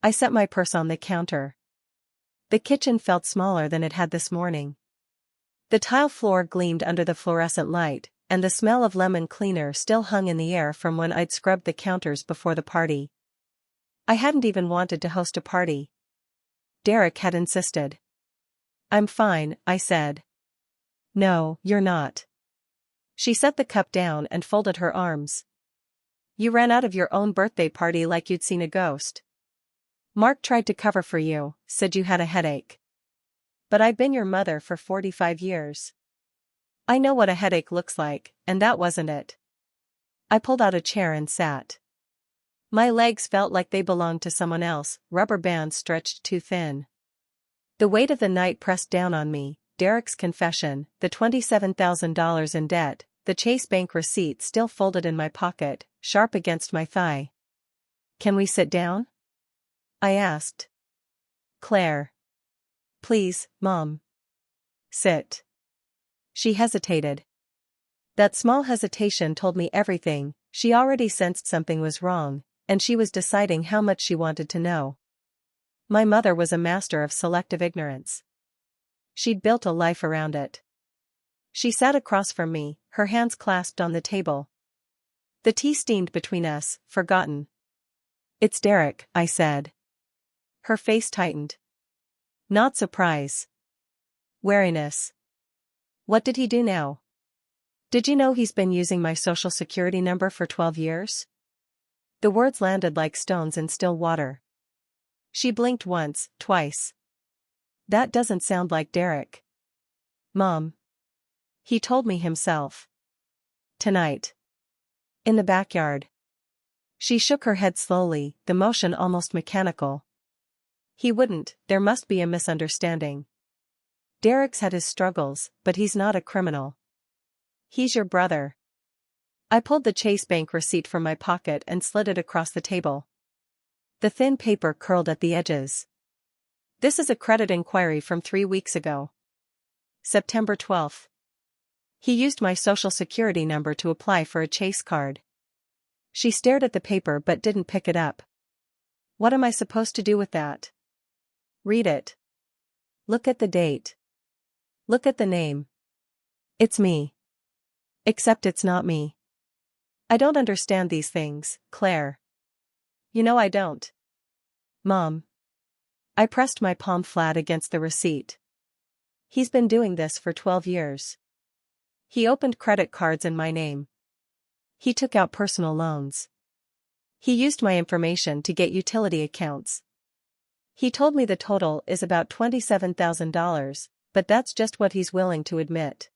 S1: I set my purse on the counter. The kitchen felt smaller than it had this morning. The tile floor gleamed under the fluorescent light, and the smell of lemon cleaner still hung in the air from when I'd scrubbed the counters before the party. I hadn't even wanted to host a party. Derek had insisted. "I'm fine," I said. "No, you're not." She set the cup down and folded her arms. "You ran out of your own birthday party like you'd seen a ghost. Mark tried to cover for you, said you had a headache. But I've been your mother for 45 years. I know what a headache looks like, and that wasn't it." I pulled out a chair and sat. My legs felt like they belonged to someone else, rubber bands stretched too thin. The weight of the night pressed down on me, Derek's confession, the $27,000 in debt, the Chase Bank receipt still folded in my pocket, sharp against my thigh. "Can we sit down?" I asked. "Claire." "Please, Mom." "Sit." She hesitated. That small hesitation told me everything. She already sensed something was wrong, and she was deciding how much she wanted to know. My mother was a master of selective ignorance. She'd built a life around it. She sat across from me, her hands clasped on the table. The tea steamed between us, forgotten. "It's Derek," I said. Her face tightened. Not surprise. Wariness. "What did he do now?" "Did you know he's been using my social security number for 12 years? The words landed like stones in still water. She blinked once, twice. "That doesn't sound like Derek." "Mom. He told me himself. Tonight. In the backyard." She shook her head slowly, the motion almost mechanical. "He wouldn't, there must be a misunderstanding. Derek's had his struggles, but he's not a criminal. He's your brother." I pulled the Chase Bank receipt from my pocket and slid it across the table. The thin paper curled at the edges. "This is a credit inquiry from 3 weeks ago. September 12th. He used my social security number to apply for a Chase card." She stared at the paper but didn't pick it up. "What am I supposed to do with that?" "Read it. Look at the date. Look at the name." It's me. Except it's not me. I don't understand these things, Claire. You know I don't. Mom. I pressed my palm flat against the receipt. He's been doing this for 12 years. He opened credit cards in my name. He took out personal loans. He used my information to get utility accounts. He told me the total is about $27,000, but that's just what he's willing to admit.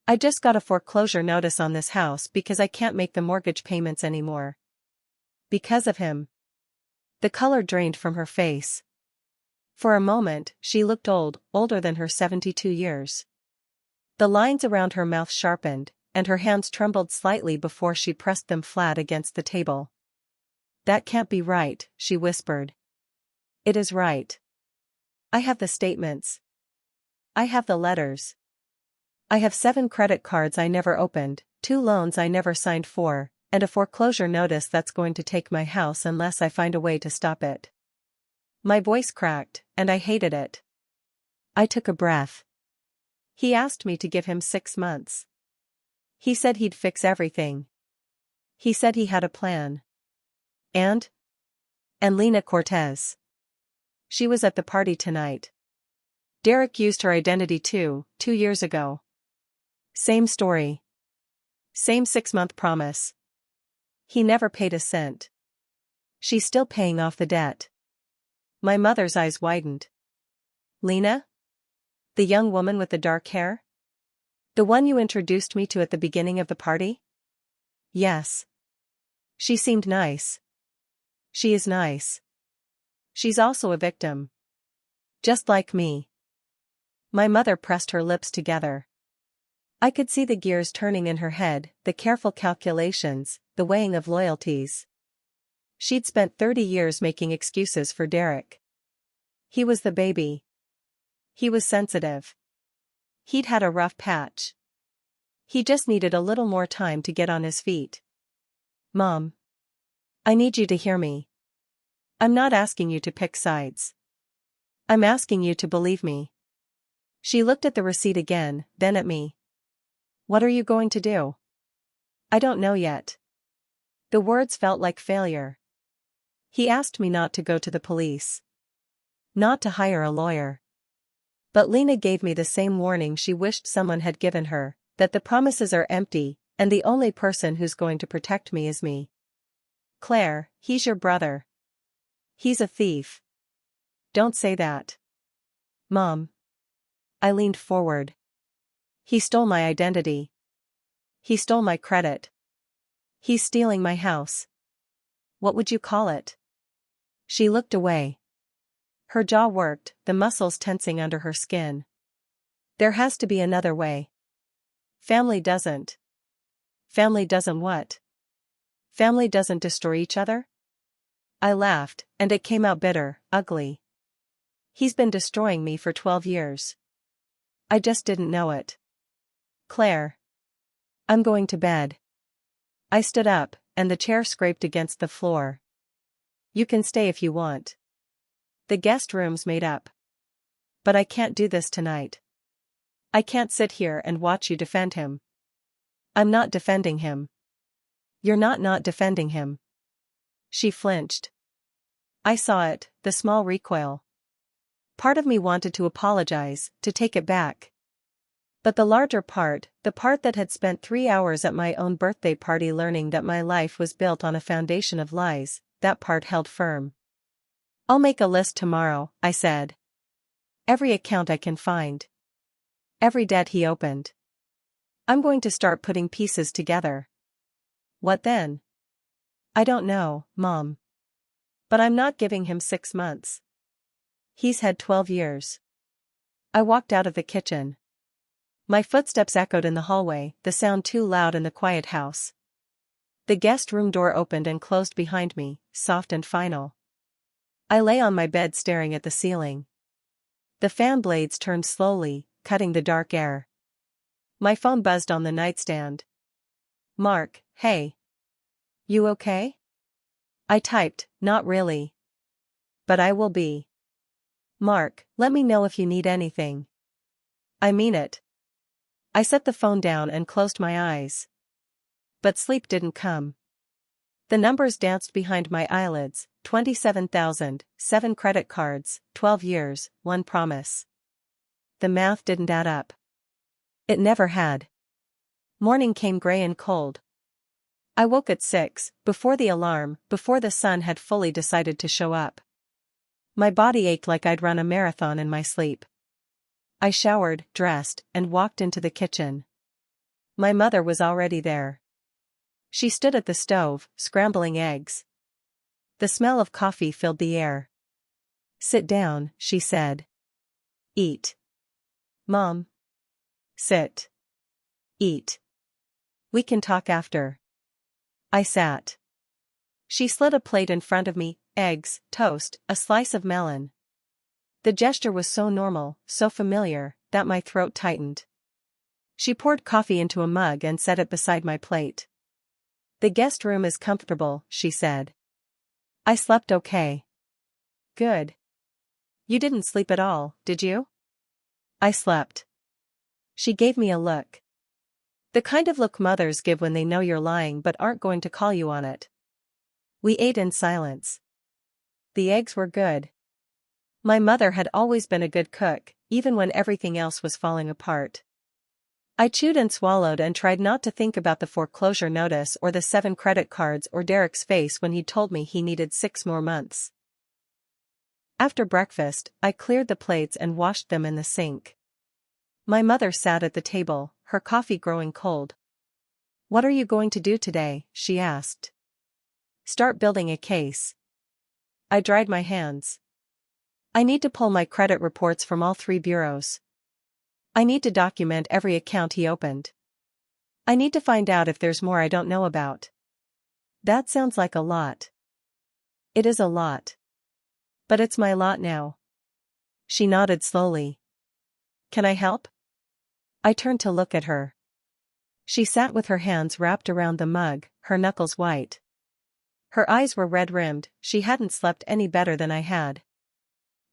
S1: I just got a foreclosure notice on this house because I can't make the mortgage payments anymore. Because of him. The color drained from her face. For a moment, she looked older than her 72 years. The lines around her mouth sharpened, and her hands trembled slightly before she pressed them flat against the table. That can't be right, she whispered. It is right. I have the statements. I have the letters. I have 7 credit cards I never opened, 2 loans I never signed for, and a foreclosure notice that's going to take my house unless I find a way to stop it. My voice cracked, and I hated it. I took a breath. He asked me to give him 6 months. He said he'd fix everything. He said he had a plan. And Lena Cortez. She was at the party tonight. Derek used her identity too, 2 years ago. Same story. Same 6-month promise. He never paid a cent. She's still paying off the debt. My mother's eyes widened. Lena? The young woman with the dark hair? The one you introduced me to at the beginning of the party? Yes. She seemed nice. She is nice. She's also a victim. Just like me. My mother pressed her lips together. I could see the gears turning in her head, the careful calculations, the weighing of loyalties. She'd spent 30 years making excuses for Derek. He was the baby. He was sensitive. He'd had a rough patch. He just needed a little more time to get on his feet. Mom. I need you to hear me. I'm not asking you to pick sides. I'm asking you to believe me. She looked at the receipt again, then at me. What are you going to do? I don't know yet. The words felt like failure. He asked me not to go to the police. Not to hire a lawyer. But Lena gave me the same warning she wished someone had given her, that the promises are empty, and the only person who's going to protect me is me. Claire, he's your brother. He's a thief. Don't say that. Mom. I leaned forward. He stole my identity. He stole my credit. He's stealing my house. What would you call it? She looked away. Her jaw worked, the muscles tensing under her skin. There has to be another way. Family doesn't. Family doesn't what? Family doesn't destroy each other? I laughed, and it came out bitter, ugly. He's been destroying me for 12 years. I just didn't know it. Claire. I'm going to bed. I stood up, and the chair scraped against the floor. You can stay if you want. The guest room's made up. But I can't do this tonight. I can't sit here and watch you defend him. I'm not defending him. You're not defending him. She flinched. I saw it, the small recoil. Part of me wanted to apologize, to take it back. But the larger part, the part that had spent 3 hours at my own birthday party learning that my life was built on a foundation of lies, that part held firm. I'll make a list tomorrow, I said. Every account I can find. Every debt he opened. I'm going to start putting pieces together. What then? I don't know, Mom. But I'm not giving him 6 months. He's had 12 years. I walked out of the kitchen. My footsteps echoed in the hallway, the sound too loud in the quiet house. The guest room door opened and closed behind me, soft and final. I lay on my bed staring at the ceiling. The fan blades turned slowly, cutting the dark air. My phone buzzed on the nightstand. Mark, hey. You okay? I typed, not really. But I will be. Mark, let me know if you need anything. I mean it. I set the phone down and closed my eyes. But sleep didn't come. The numbers danced behind my eyelids: 27,000, 7 credit cards, 12 years, 1 promise. The math didn't add up. It never had. Morning came gray and cold. I woke at 6, before the alarm, before the sun had fully decided to show up. My body ached like I'd run a marathon in my sleep. I showered, dressed, and walked into the kitchen. My mother was already there. She stood at the stove, scrambling eggs. The smell of coffee filled the air. "Sit down," she said. "Eat." "Mom." "Sit. Eat. We can talk after." I sat. She slid a plate in front of me: eggs, toast, a slice of melon. The gesture was so normal, so familiar, that my throat tightened. She poured coffee into a mug and set it beside my plate. "The guest room is comfortable," she said. "I slept okay." "Good. You didn't sleep at all, did you?" "I slept." She gave me a look. The kind of look mothers give when they know you're lying but aren't going to call you on it. We ate in silence. The eggs were good. My mother had always been a good cook, even when everything else was falling apart. I chewed and swallowed and tried not to think about the foreclosure notice or the 7 credit cards or Derek's face when he told me he needed 6 more months. After breakfast, I cleared the plates and washed them in the sink. My mother sat at the table, her coffee growing cold. "What are you going to do today?" she asked. "Start building a case." I dried my hands. "I need to pull my credit reports from all 3 bureaus. I need to document every account he opened. I need to find out if there's more I don't know about." "That sounds like a lot." "It is a lot. But it's my lot now." She nodded slowly. "Can I help?" I turned to look at her. She sat with her hands wrapped around the mug, her knuckles white. Her eyes were red-rimmed. She hadn't slept any better than I had.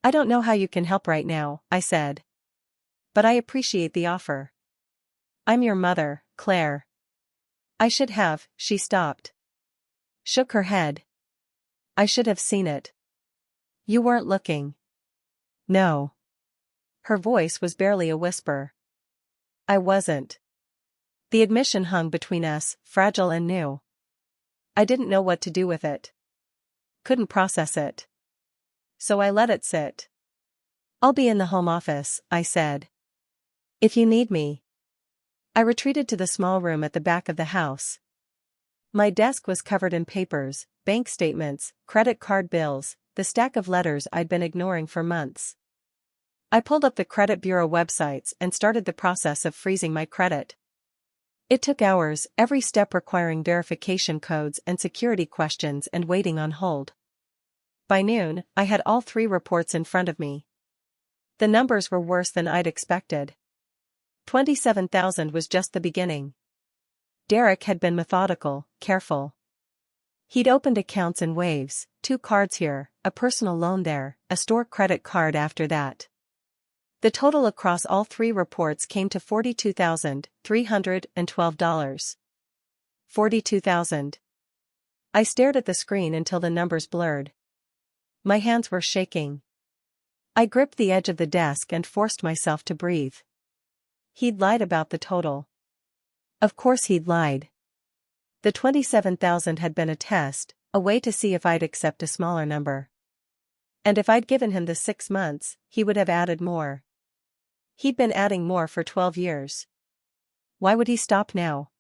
S1: "I don't know how you can help right now," I said. "But I appreciate the offer." "I'm your mother, Claire." "I should have." She stopped. Shook her head. "I should have seen it." "You weren't looking." "No." Her voice was barely a whisper. "I wasn't." The admission hung between us, fragile and new. I didn't know what to do with it. Couldn't process it. So I let it sit. "I'll be in the home office," I said. "If you need me." I retreated to the small room at the back of the house. My desk was covered in papers, bank statements, credit card bills, the stack of letters I'd been ignoring for months. I pulled up the credit bureau websites and started the process of freezing my credit. It took hours, every step requiring verification codes and security questions and waiting on hold. By noon, I had all 3 reports in front of me. The numbers were worse than I'd expected. 27,000 was just the beginning. Derek had been methodical, careful. He'd opened accounts in waves: 2 cards here, a personal loan there, a store credit card after that. The total across all 3 reports came to $42,312. 42,000. I stared at the screen until the numbers blurred. My hands were shaking. I gripped the edge of the desk and forced myself to breathe. He'd lied about the total. Of course he'd lied. The 27,000 had been a test, a way to see if I'd accept a smaller number. And if I'd given him the 6 months, he would have added more. He'd been adding more for 12 years. Why would he stop now?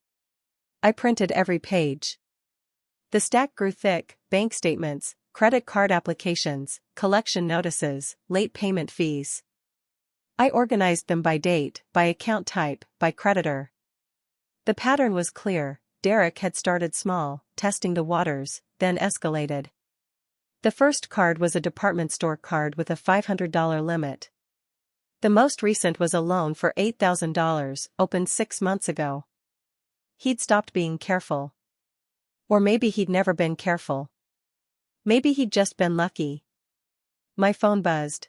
S1: I printed every page. The stack grew thick: bank statements, credit card applications, collection notices, late payment fees. I organized them by date, by account type, by creditor. The pattern was clear. Derek had started small, testing the waters, then escalated. The first card was a department store card with a $500 limit. The most recent was a loan for $8,000, opened 6 months ago. He'd stopped being careful. Or maybe he'd never been careful. Maybe he'd just been lucky. My phone buzzed.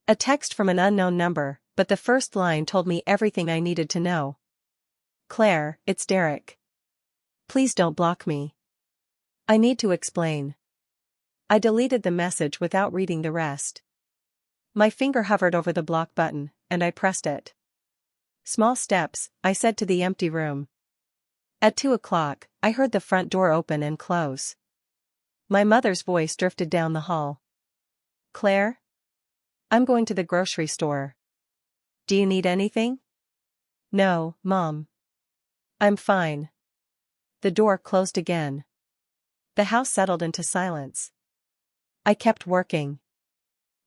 S1: A text from an unknown number: but the first line told me everything I needed to know. "Claire, it's Derek. Please don't block me. I need to explain." I deleted the message without reading the rest. My finger hovered over the block button, and I pressed it. "Small steps," I said to the empty room. At 2 o'clock, I heard the front door open and close. My mother's voice drifted down the hall. "Claire? I'm going to the grocery store. Do you need anything?" "No, Mom. I'm fine." The door closed again. The house settled into silence. I kept working.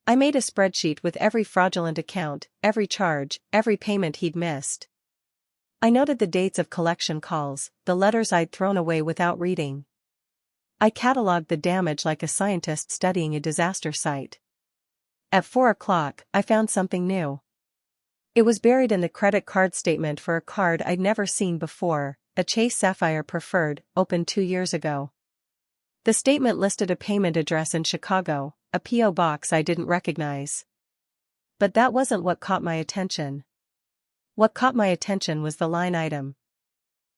S1: I made a spreadsheet with every fraudulent account, every charge, every payment he'd missed. I noted the dates of collection calls, the letters I'd thrown away without reading. I cataloged the damage like a scientist studying a disaster site. At 4 o'clock, I found something new. It was buried in the credit card statement for a card I'd never seen before, a Chase Sapphire Preferred, opened 2 years ago. The statement listed a payment address in Chicago, a P.O. box I didn't recognize. But that wasn't what caught my attention. What caught my attention was the line item.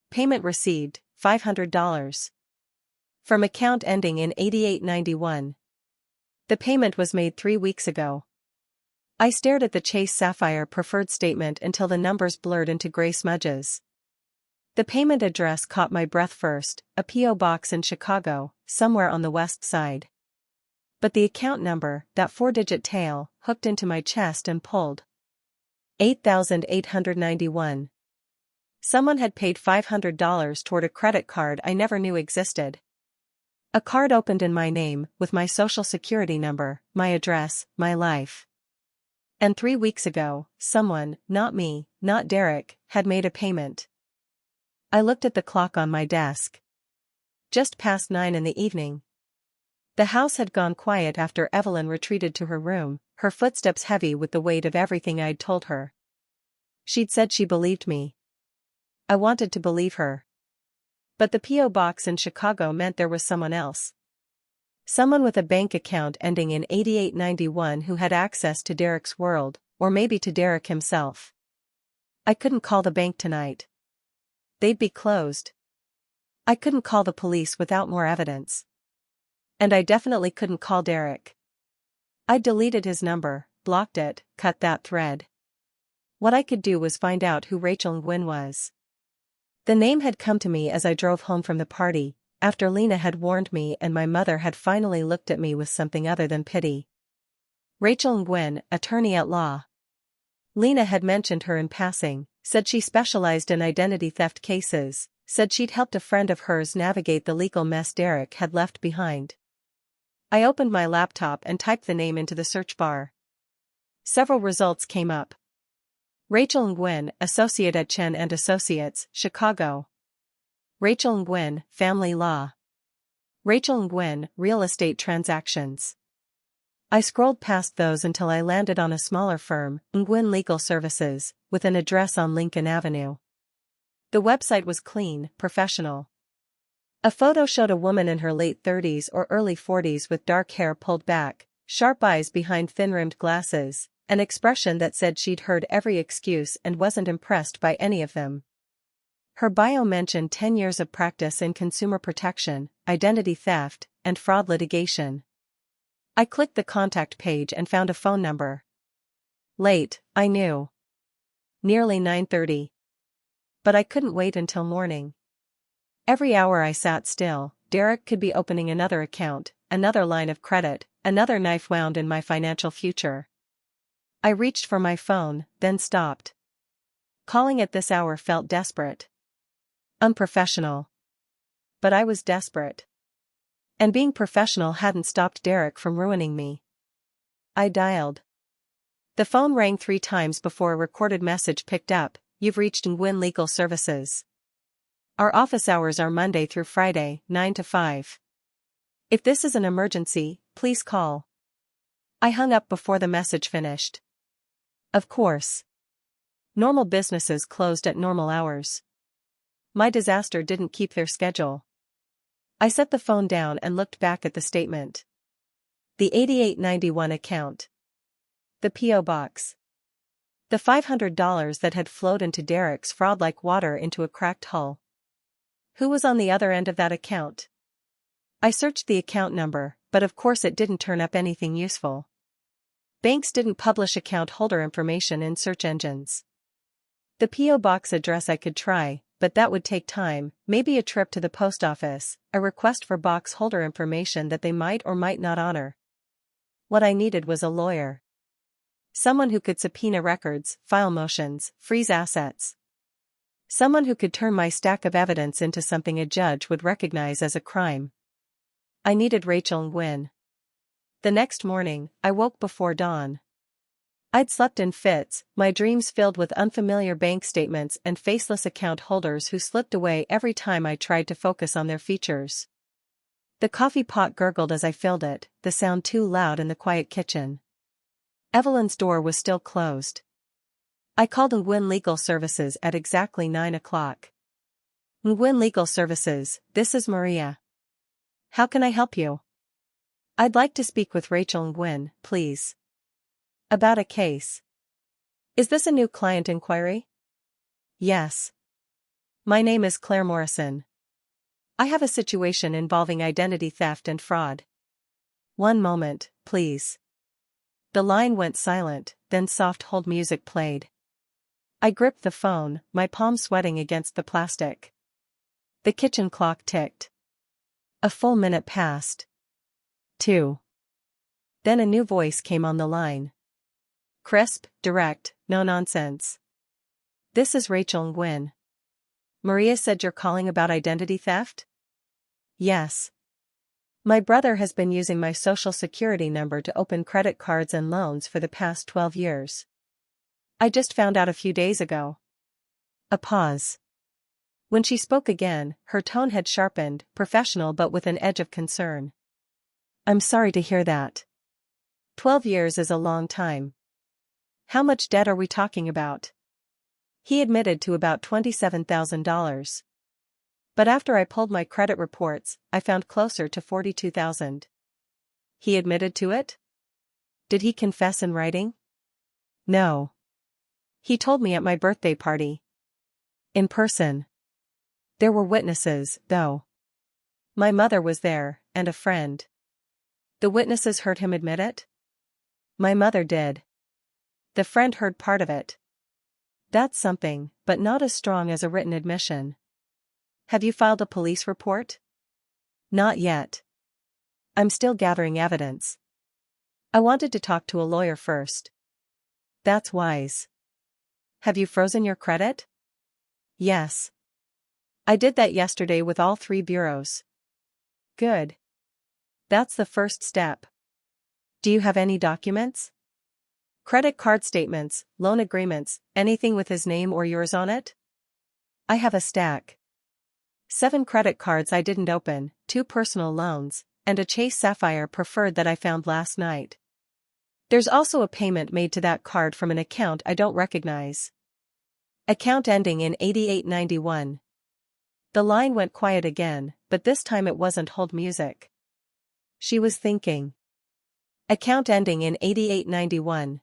S1: Payment received, $500. From account ending in 8891. The payment was made 3 weeks ago. I stared at the Chase Sapphire Preferred statement until the numbers blurred into gray smudges. The payment address caught my breath first, a P.O. box in Chicago, somewhere on the west side. But the account number, that 4-digit tail, hooked into my chest and pulled. 8,891. Someone had paid $500 toward a credit card I never knew existed. A card opened in my name, with my social security number, my address, my life. And 3 weeks ago, someone, not me, not Derek, had made a payment. I looked at the clock on my desk. Just past 9 in the evening. The house had gone quiet after Evelyn retreated to her room, her footsteps heavy with the weight of everything I'd told her. She'd said she believed me. I wanted to believe her. But the P.O. box in Chicago meant there was someone else. Someone with a bank account ending in 8891 who had access to Derek's world, or maybe to Derek himself. I couldn't call the bank tonight. They'd be closed. I couldn't call the police without more evidence. And I definitely couldn't call Derek. I deleted his number, blocked it, cut that thread. What I could do was find out who Rachel Nguyen was. The name had come to me as I drove home from the party, after Lena had warned me and my mother had finally looked at me with something other than pity. Rachel Nguyen, attorney at law. Lena had mentioned her in passing, said she specialized in identity theft cases, said she'd helped a friend of hers navigate the legal mess Derek had left behind. I opened my laptop and typed the name into the search bar. Several results came up. Rachel Nguyen, associate at Chen and Associates, Chicago. Rachel Nguyen, family law. Rachel Nguyen, real estate transactions. I scrolled past those until I landed on a smaller firm, Nguyen Legal Services, with an address on Lincoln Avenue. The website was clean, professional. A photo showed a woman in her late 30s or early 40s with dark hair pulled back, sharp eyes behind thin-rimmed glasses, an expression that said she'd heard every excuse and wasn't impressed by any of them. Her bio mentioned 10 years of practice in consumer protection, identity theft, and fraud litigation. I clicked the contact page and found a phone number. Late, I knew. Nearly 9:30. But I couldn't wait until morning. Every hour I sat still, Derek could be opening another account, another line of credit, another knife wound in my financial future. I reached for my phone, then stopped. Calling at this hour felt desperate. Unprofessional. But I was desperate. And being professional hadn't stopped Derek from ruining me. I dialed. The phone rang 3 times before a recorded message picked up. "You've reached Nguyen Legal Services. Our office hours are Monday through Friday, 9 to 5. If this is an emergency, please call." I hung up before the message finished. Of course. Normal businesses closed at normal hours. My disaster didn't keep their schedule. I set the phone down and looked back at the statement. The 8891 account. The P.O. box. The $500 that had flowed into Derek's fraud like water into a cracked hull. Who was on the other end of that account? I searched the account number, but of course it didn't turn up anything useful. Banks didn't publish account holder information in search engines. The P.O. box address I could try, but that would take time, maybe a trip to the post office, a request for box holder information that they might or might not honor. What I needed was a lawyer. Someone who could subpoena records, file motions, freeze assets. Someone who could turn my stack of evidence into something a judge would recognize as a crime. I needed Rachel Nguyen. The next morning, I woke before dawn. I'd slept in fits, my dreams filled with unfamiliar bank statements and faceless account holders who slipped away every time I tried to focus on their features. The coffee pot gurgled as I filled it, the sound too loud in the quiet kitchen. Evelyn's door was still closed. I called Nguyen Legal Services at exactly 9 o'clock. Nguyen Legal Services, this is Maria. How can I help you? I'd like to speak with Rachel Nguyen, please. About a case. Is this a new client inquiry? Yes. My name is Claire Morrison. I have a situation involving identity theft and fraud. One moment, please. The line went silent, then soft hold music played. I gripped the phone, my palm sweating against the plastic. The kitchen clock ticked. A full minute passed. 2. Then a new voice came on the line. Crisp, direct, no nonsense. This is Rachel Nguyen. Maria said you're calling about identity theft? Yes. My brother has been using my social security number to open credit cards and loans for the past 12 years. I just found out a few days ago. A pause. When she spoke again, her tone had sharpened, professional but with an edge of concern. I'm sorry to hear that. 12 years is a long time. How much debt are we talking about? He admitted to about $27,000. But after I pulled my credit reports, I found closer to $42,000. He admitted to it? Did he confess in writing? No. He told me at my birthday party. In person. There were witnesses, though. My mother was there, and a friend. The witnesses heard him admit it? My mother did. The friend heard part of it. That's something, but not as strong as a written admission. Have you filed a police report? Not yet. I'm still gathering evidence. I wanted to talk to a lawyer first. That's wise. Have you frozen your credit? Yes. I did that yesterday with all 3 bureaus. Good. That's the first step. Do you have any documents? Credit card statements, loan agreements, anything with his name or yours on it? I have a stack. 7 credit cards I didn't open, 2 personal loans, and a Chase Sapphire Preferred that I found last night. There's also a payment made to that card from an account I don't recognize. Account ending in 8891. The line went quiet again, but this time it wasn't hold music. She was thinking. Account ending in 8891.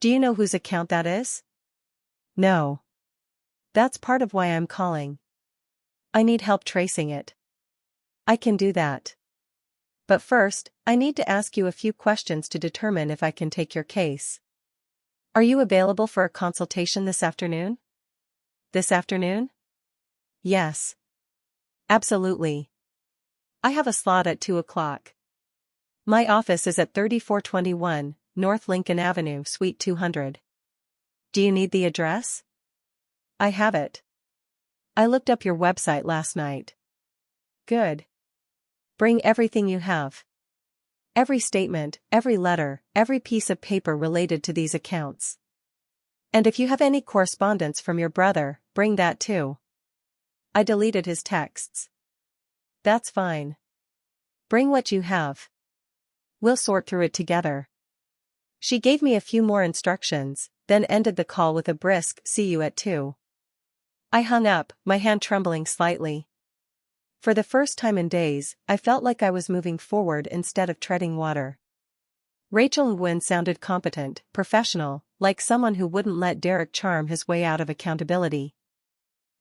S1: Do you know whose account that is? No. That's part of why I'm calling. I need help tracing it. I can do that. But first, I need to ask you a few questions to determine if I can take your case. Are you available for a consultation this afternoon? This afternoon? Yes. Absolutely. I have a slot at 2 o'clock. My office is at 3421, North Lincoln Avenue, Suite 200. Do you need the address? I have it. I looked up your website last night. Good. Bring everything you have. Every statement, every letter, every piece of paper related to these accounts. And if you have any correspondence from your brother, bring that too. I deleted his texts. That's fine. Bring what you have. We'll sort through it together. She gave me a few more instructions, then ended the call with a brisk "See you at 2." I hung up, my hand trembling slightly. For the first time in days, I felt like I was moving forward instead of treading water. Rachel Nguyen sounded competent, professional, like someone who wouldn't let Derek charm his way out of accountability.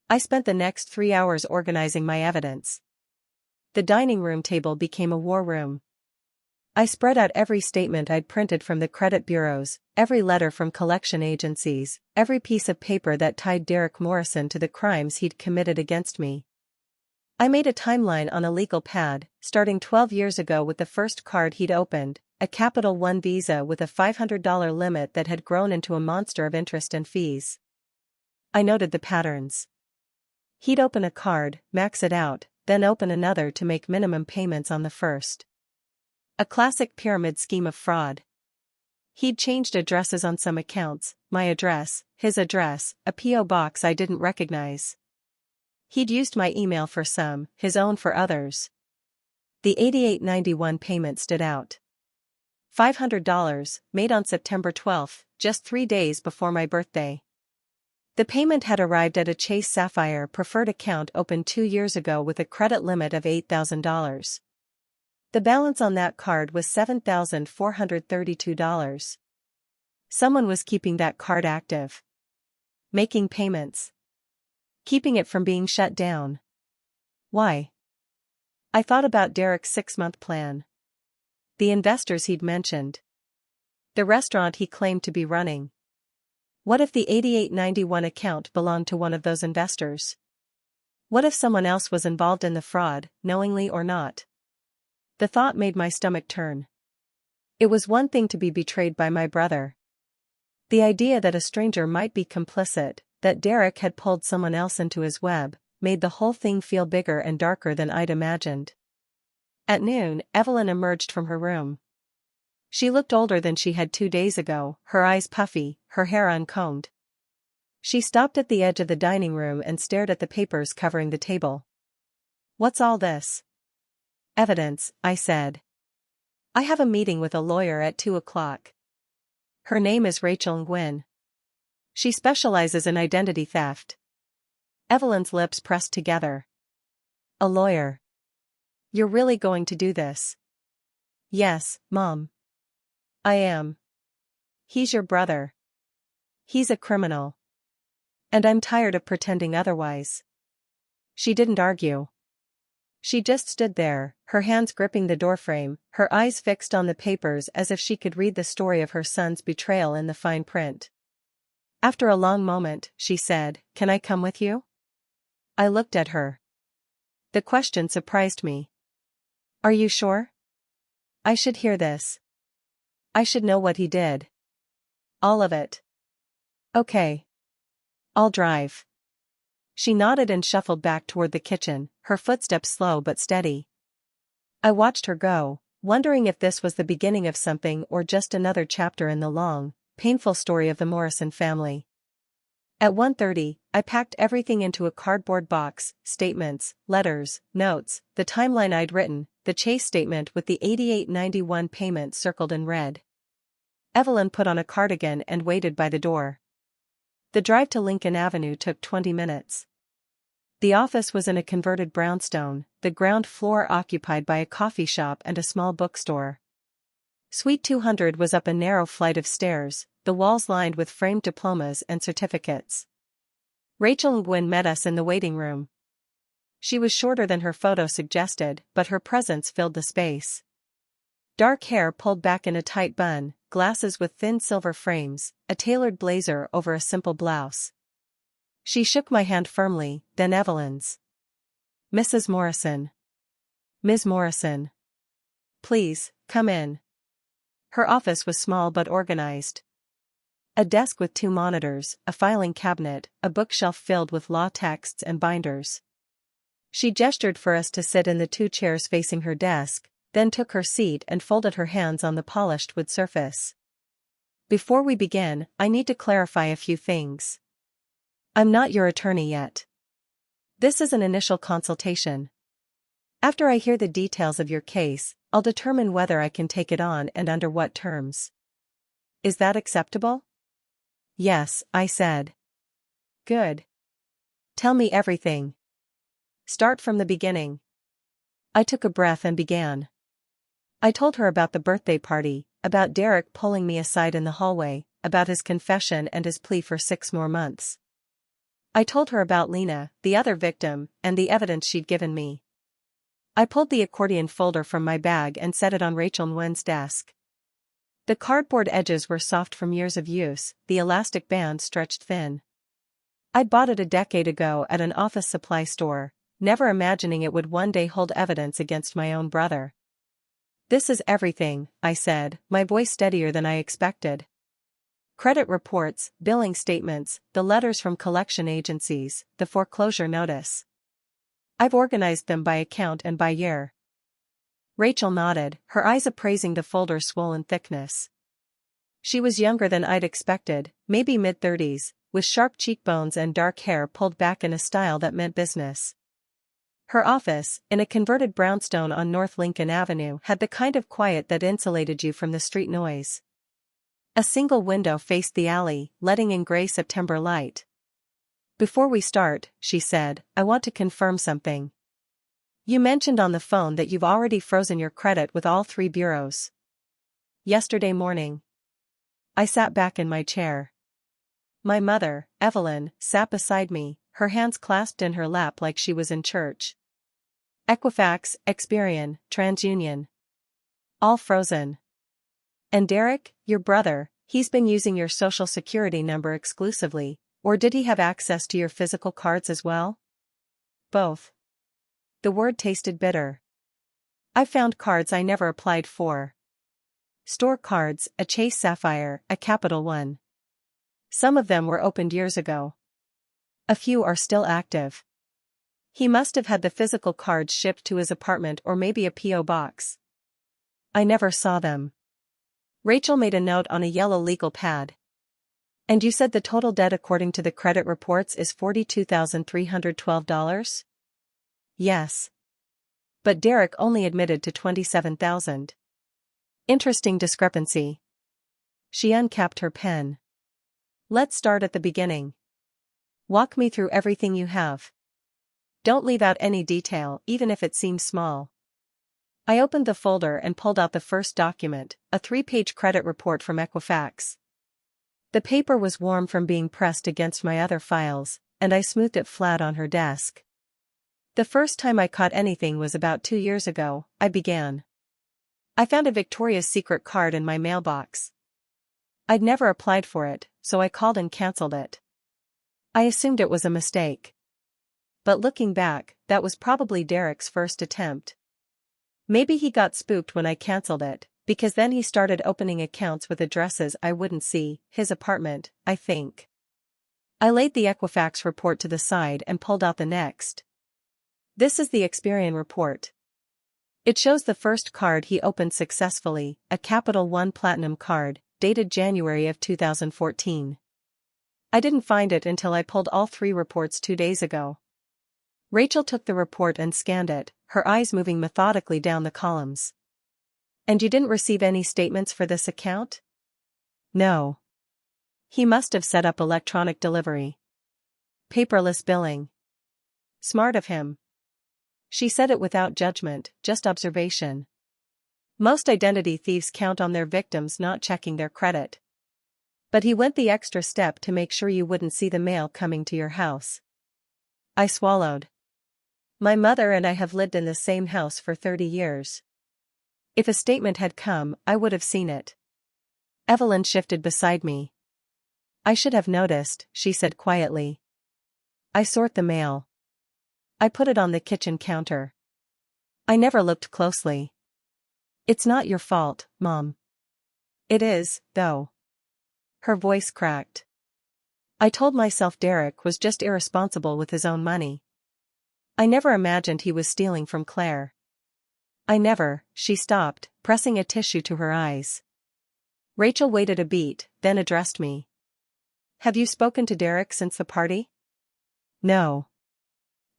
S1: I spent the next 3 hours organizing my evidence. The dining room table became a war room. I spread out every statement I'd printed from the credit bureaus, every letter from collection agencies, every piece of paper that tied Derek Morrison to the crimes he'd committed against me. I made a timeline on a legal pad, starting 12 years ago with the first card he'd opened, a Capital One Visa with a $500 limit that had grown into a monster of interest and fees. I noted the patterns. He'd open a card, max it out, then open another to make minimum payments on the first. A classic pyramid scheme of fraud. He'd changed addresses on some accounts, my address, his address, a P.O. box I didn't recognize. He'd used my email for some, his own for others. The $88.91 payment stood out. $500, made on September 12, just 3 days before my birthday. The payment had arrived at a Chase Sapphire preferred account opened 2 years ago with a credit limit of $8,000. The balance on that card was $7,432. Someone was keeping that card active. Making payments. Keeping it from being shut down. Why? I thought about Derek's 6-month plan. The investors he'd mentioned. The restaurant he claimed to be running. What if the $88.91 account belonged to one of those investors? What if someone else was involved in the fraud, knowingly or not? The thought made my stomach turn. It was one thing to be betrayed by my brother. The idea that a stranger might be complicit, that Derek had pulled someone else into his web, made the whole thing feel bigger and darker than I'd imagined. At noon, Evelyn emerged from her room. She looked older than she had 2 days ago, her eyes puffy, her hair uncombed. She stopped at the edge of the dining room and stared at the papers covering the table. "What's all this?" "Evidence," I said. "I have a meeting with a lawyer at 2 o'clock. Her name is Rachel Nguyen. She specializes in identity theft." Evelyn's lips pressed together. "A lawyer? You're really going to do this?" "Yes, Mom. I am. He's your brother. He's a criminal. And I'm tired of pretending otherwise." She didn't argue. She just stood there, her hands gripping the doorframe, her eyes fixed on the papers as if she could read the story of her son's betrayal in the fine print. After a long moment, she said, "Can I come with you?" I looked at her. The question surprised me. "Are you sure? I should hear this. I should know what he did. All of it." "Okay. I'll drive." She nodded and shuffled back toward the kitchen, her footsteps slow but steady. I watched her go, wondering if this was the beginning of something or just another chapter in the long, painful story of the Morrison family. At 1:30, I packed everything into a cardboard box: statements, letters, notes, the timeline I'd written, the Chase statement with the $88.91 payment circled in red. Evelyn put on a cardigan and waited by the door. The drive to Lincoln Avenue took 20 minutes. The office was in a converted brownstone, the ground floor occupied by a coffee shop and a small bookstore. Suite 200 was up a narrow flight of stairs, the walls lined with framed diplomas and certificates. Rachel Nguyen met us in the waiting room. She was shorter than her photo suggested, but her presence filled the space. Dark hair pulled back in a tight bun, glasses with thin silver frames, a tailored blazer over a simple blouse. She shook my hand firmly, then Evelyn's. "Mrs. Morrison." "Ms. Morrison. Please, come in." Her office was small but organized. A desk with 2 monitors, a filing cabinet, a bookshelf filled with law texts and binders. She gestured for us to sit in the 2 chairs facing her desk, then took her seat and folded her hands on the polished wood surface. "Before we begin, I need to clarify a few things. I'm not your attorney yet. This is an initial consultation. After I hear the details of your case, I'll determine whether I can take it on and under what terms. Is that acceptable?" "Yes," I said. "Good. Tell me everything. Start from the beginning." I took a breath and began. I told her about the birthday party, about Derek pulling me aside in the hallway, about his confession and his plea for 6 more months. I told her about Lena, the other victim, and the evidence she'd given me. I pulled the accordion folder from my bag and set it on Rachel Nguyen's desk. The cardboard edges were soft from years of use, the elastic band stretched thin. I'd bought it a decade ago at an office supply store, never imagining it would one day hold evidence against my own brother. "This is everything," I said, my voice steadier than I expected. "Credit reports, billing statements, the letters from collection agencies, the foreclosure notice. I've organized them by account and by year." Rachel nodded, her eyes appraising the folder's swollen thickness. She was younger than I'd expected, maybe mid-30s, with sharp cheekbones and dark hair pulled back in a style that meant business. Her office, in a converted brownstone on North Lincoln Avenue, had the kind of quiet that insulated you from the street noise. A single window faced the alley, letting in gray September light. "Before we start," she said, "I want to confirm something. You mentioned on the phone that you've already frozen your credit with all 3 bureaus." "Yesterday morning." I sat back in my chair. My mother, Evelyn, sat beside me, her hands clasped in her lap like she was in church. "Equifax, Experian, TransUnion. All frozen. And Derek, your brother, he's been using your social security number exclusively, or did he have access to your physical cards as well?" "Both." The word tasted bitter. "I found cards I never applied for. Store cards, a Chase Sapphire, a Capital One. Some of them were opened years ago. A few are still active. He must have had the physical cards shipped to his apartment or maybe a P.O. box. I never saw them." Rachel made a note on a yellow legal pad. "And you said the total debt according to the credit reports is $42,312? "Yes. But Derek only admitted to $27,000. Interesting discrepancy." She uncapped her pen. "Let's start at the beginning. Walk me through everything you have. Don't leave out any detail, even if it seems small." I opened the folder and pulled out the first document, a 3-page credit report from Equifax. The paper was warm from being pressed against my other files, and I smoothed it flat on her desk. "The first time I caught anything was about 2 years ago," I began. "I found a Victoria's Secret card in my mailbox. I'd never applied for it, so I called and canceled it. I assumed it was a mistake. But looking back, that was probably Derek's first attempt. Maybe he got spooked when I canceled it, because then he started opening accounts with addresses I wouldn't see, his apartment, I think." I laid the Equifax report to the side and pulled out the next. "This is the Experian report. It shows the first card he opened successfully, a Capital One Platinum card, dated January of 2014. I didn't find it until I pulled all 3 reports 2 days ago." Rachel took the report and scanned it, her eyes moving methodically down the columns. "And you didn't receive any statements for this account?" "No. He must have set up electronic delivery. Paperless billing. Smart of him." She said it without judgment, just observation. Most identity thieves count on their victims not checking their credit. But he went the extra step to make sure you wouldn't see the mail coming to your house. I swallowed. My mother and I have lived in the same house for 30 years. If a statement had come, I would have seen it. Evelyn shifted beside me. "I should have noticed," she said quietly. "I sort the mail. I put it on the kitchen counter. I never looked closely." "It's not your fault, Mom." "It is, though." Her voice cracked. "I told myself Derek was just irresponsible with his own money. I never imagined he was stealing from Claire. I never." She stopped, pressing a tissue to her eyes. Rachel waited a beat, then addressed me. "Have you spoken to Derek since the party?" "No.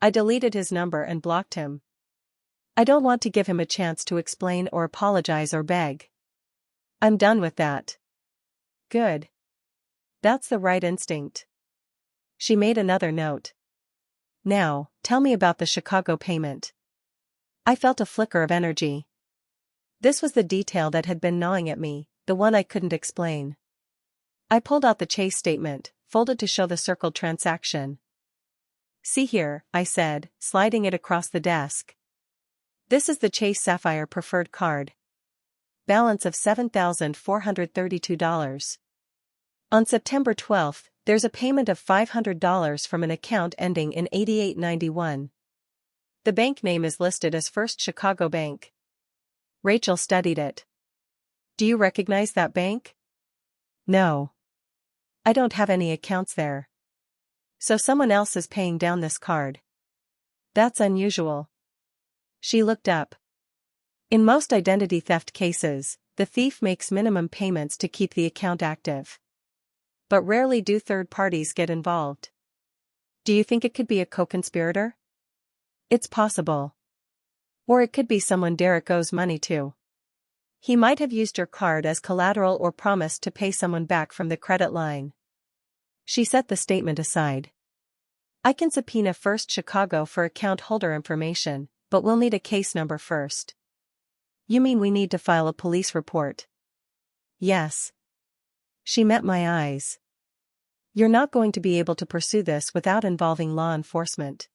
S1: I deleted his number and blocked him. I don't want to give him a chance to explain or apologize or beg. I'm done with that." "Good. That's the right instinct." She made another note. "Now, tell me about the Chicago payment." I felt a flicker of energy. This was the detail that had been gnawing at me, the one I couldn't explain. I pulled out the Chase statement, folded to show the circled transaction. "See here," I said, sliding it across the desk. "This is the Chase Sapphire Preferred card. Balance of $7,432. On September 12th, there's a payment of $500 from an account ending in 8891. The bank name is listed as First Chicago Bank." Rachel studied it. "Do you recognize that bank?" "No. I don't have any accounts there." "So someone else is paying down this card." "That's unusual." She looked up. "In most identity theft cases, the thief makes minimum payments to keep the account active. But rarely do third parties get involved." "Do you think it could be a co-conspirator?" "It's possible. Or it could be someone Derek owes money to. He might have used your card as collateral or promised to pay someone back from the credit line." She set the statement aside. "I can subpoena First Chicago for account holder information, but we'll need a case number first." "You mean we need to file a police report?" "Yes." She met my eyes. "You're not going to be able to pursue this without involving law enforcement.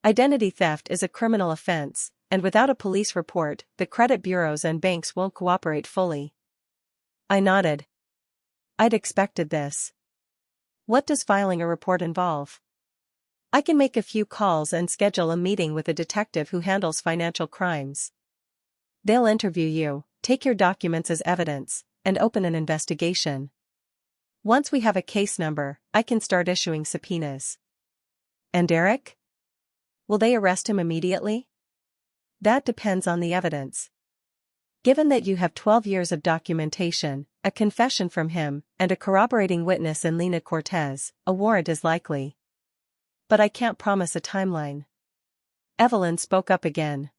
S1: Identity theft is a criminal offense, and without a police report, the credit bureaus and banks won't cooperate fully." I nodded. I'd expected this. "What does filing a report involve?" "I can make a few calls and schedule a meeting with a detective who handles financial crimes. They'll interview you, take your documents as evidence, and open an investigation. Once we have a case number, I can start issuing subpoenas." "And Derek? Will they arrest him immediately?" "That depends on the evidence. Given that you have 12 years of documentation, a confession from him, and a corroborating witness in Lena Cortez, a warrant is likely. But I can't promise a timeline." Evelyn spoke up again.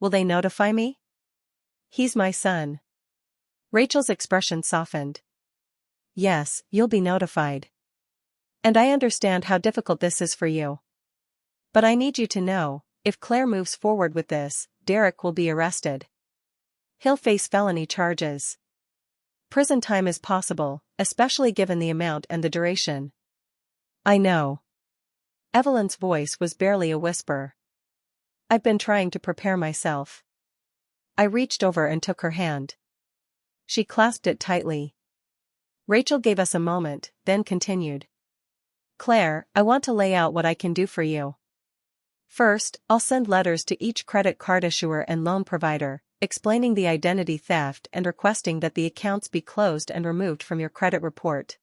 S1: "Will they notify me?" "He's my son." Rachel's expression softened. "Yes, you'll be notified. And I understand how difficult this is for you. But I need you to know, if Claire moves forward with this, Derek will be arrested. He'll face felony charges. Prison time is possible, especially given the amount and the duration." "I know." Evelyn's voice was barely a whisper. "I've been trying to prepare myself." I reached over and took her hand. She clasped it tightly. Rachel gave us a moment, then continued. "Claire, I want to lay out what I can do for you. First, I'll send letters to each credit card issuer and loan provider, explaining the identity theft and requesting that the accounts be closed and removed from your credit report.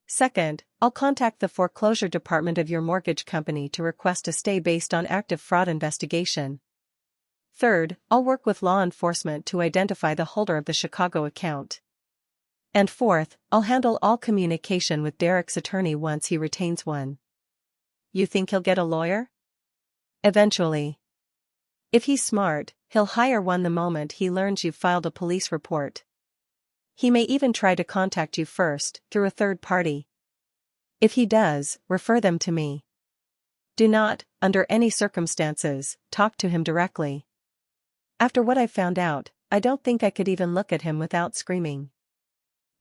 S1: Second, I'll contact the foreclosure department of your mortgage company to request a stay based on active fraud investigation. Third, I'll work with law enforcement to identify the holder of the Chicago account. And fourth, I'll handle all communication with Derek's attorney once he retains one." "You think he'll get a lawyer?" "Eventually. If he's smart, he'll hire one the moment he learns you've filed a police report. He may even try to contact you first, through a third party. If he does, refer them to me. Do not, under any circumstances, talk to him directly. After what I've found out, I don't think I could even look at him without screaming."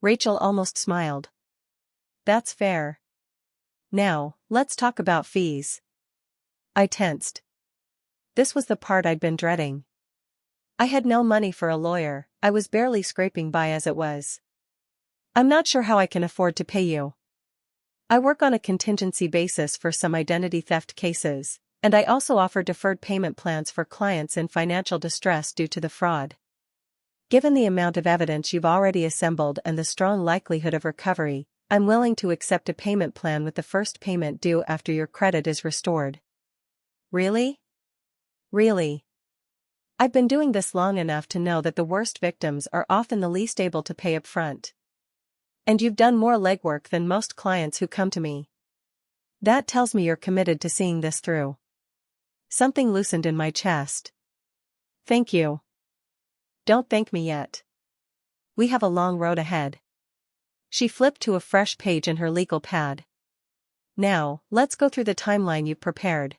S1: Rachel almost smiled. "That's fair. Now, let's talk about fees." I tensed. This was the part I'd been dreading. I had no money for a lawyer, I was barely scraping by as it was. "I'm not sure how I can afford to pay you. I work on a contingency basis for some identity theft cases, and I also offer deferred payment plans for clients in financial distress due to the fraud. Given the amount of evidence you've already assembled and the strong likelihood of recovery, I'm willing to accept a payment plan with the first payment due after your credit is restored." "Really?" "Really. I've been doing this long enough to know that the worst victims are often the least able to pay up front. And you've done more legwork than most clients who come to me. That tells me you're committed to seeing this through." Something loosened in my chest. "Thank you." "Don't thank me yet. We have a long road ahead." She flipped to a fresh page in her legal pad. "Now, let's go through the timeline you've prepared.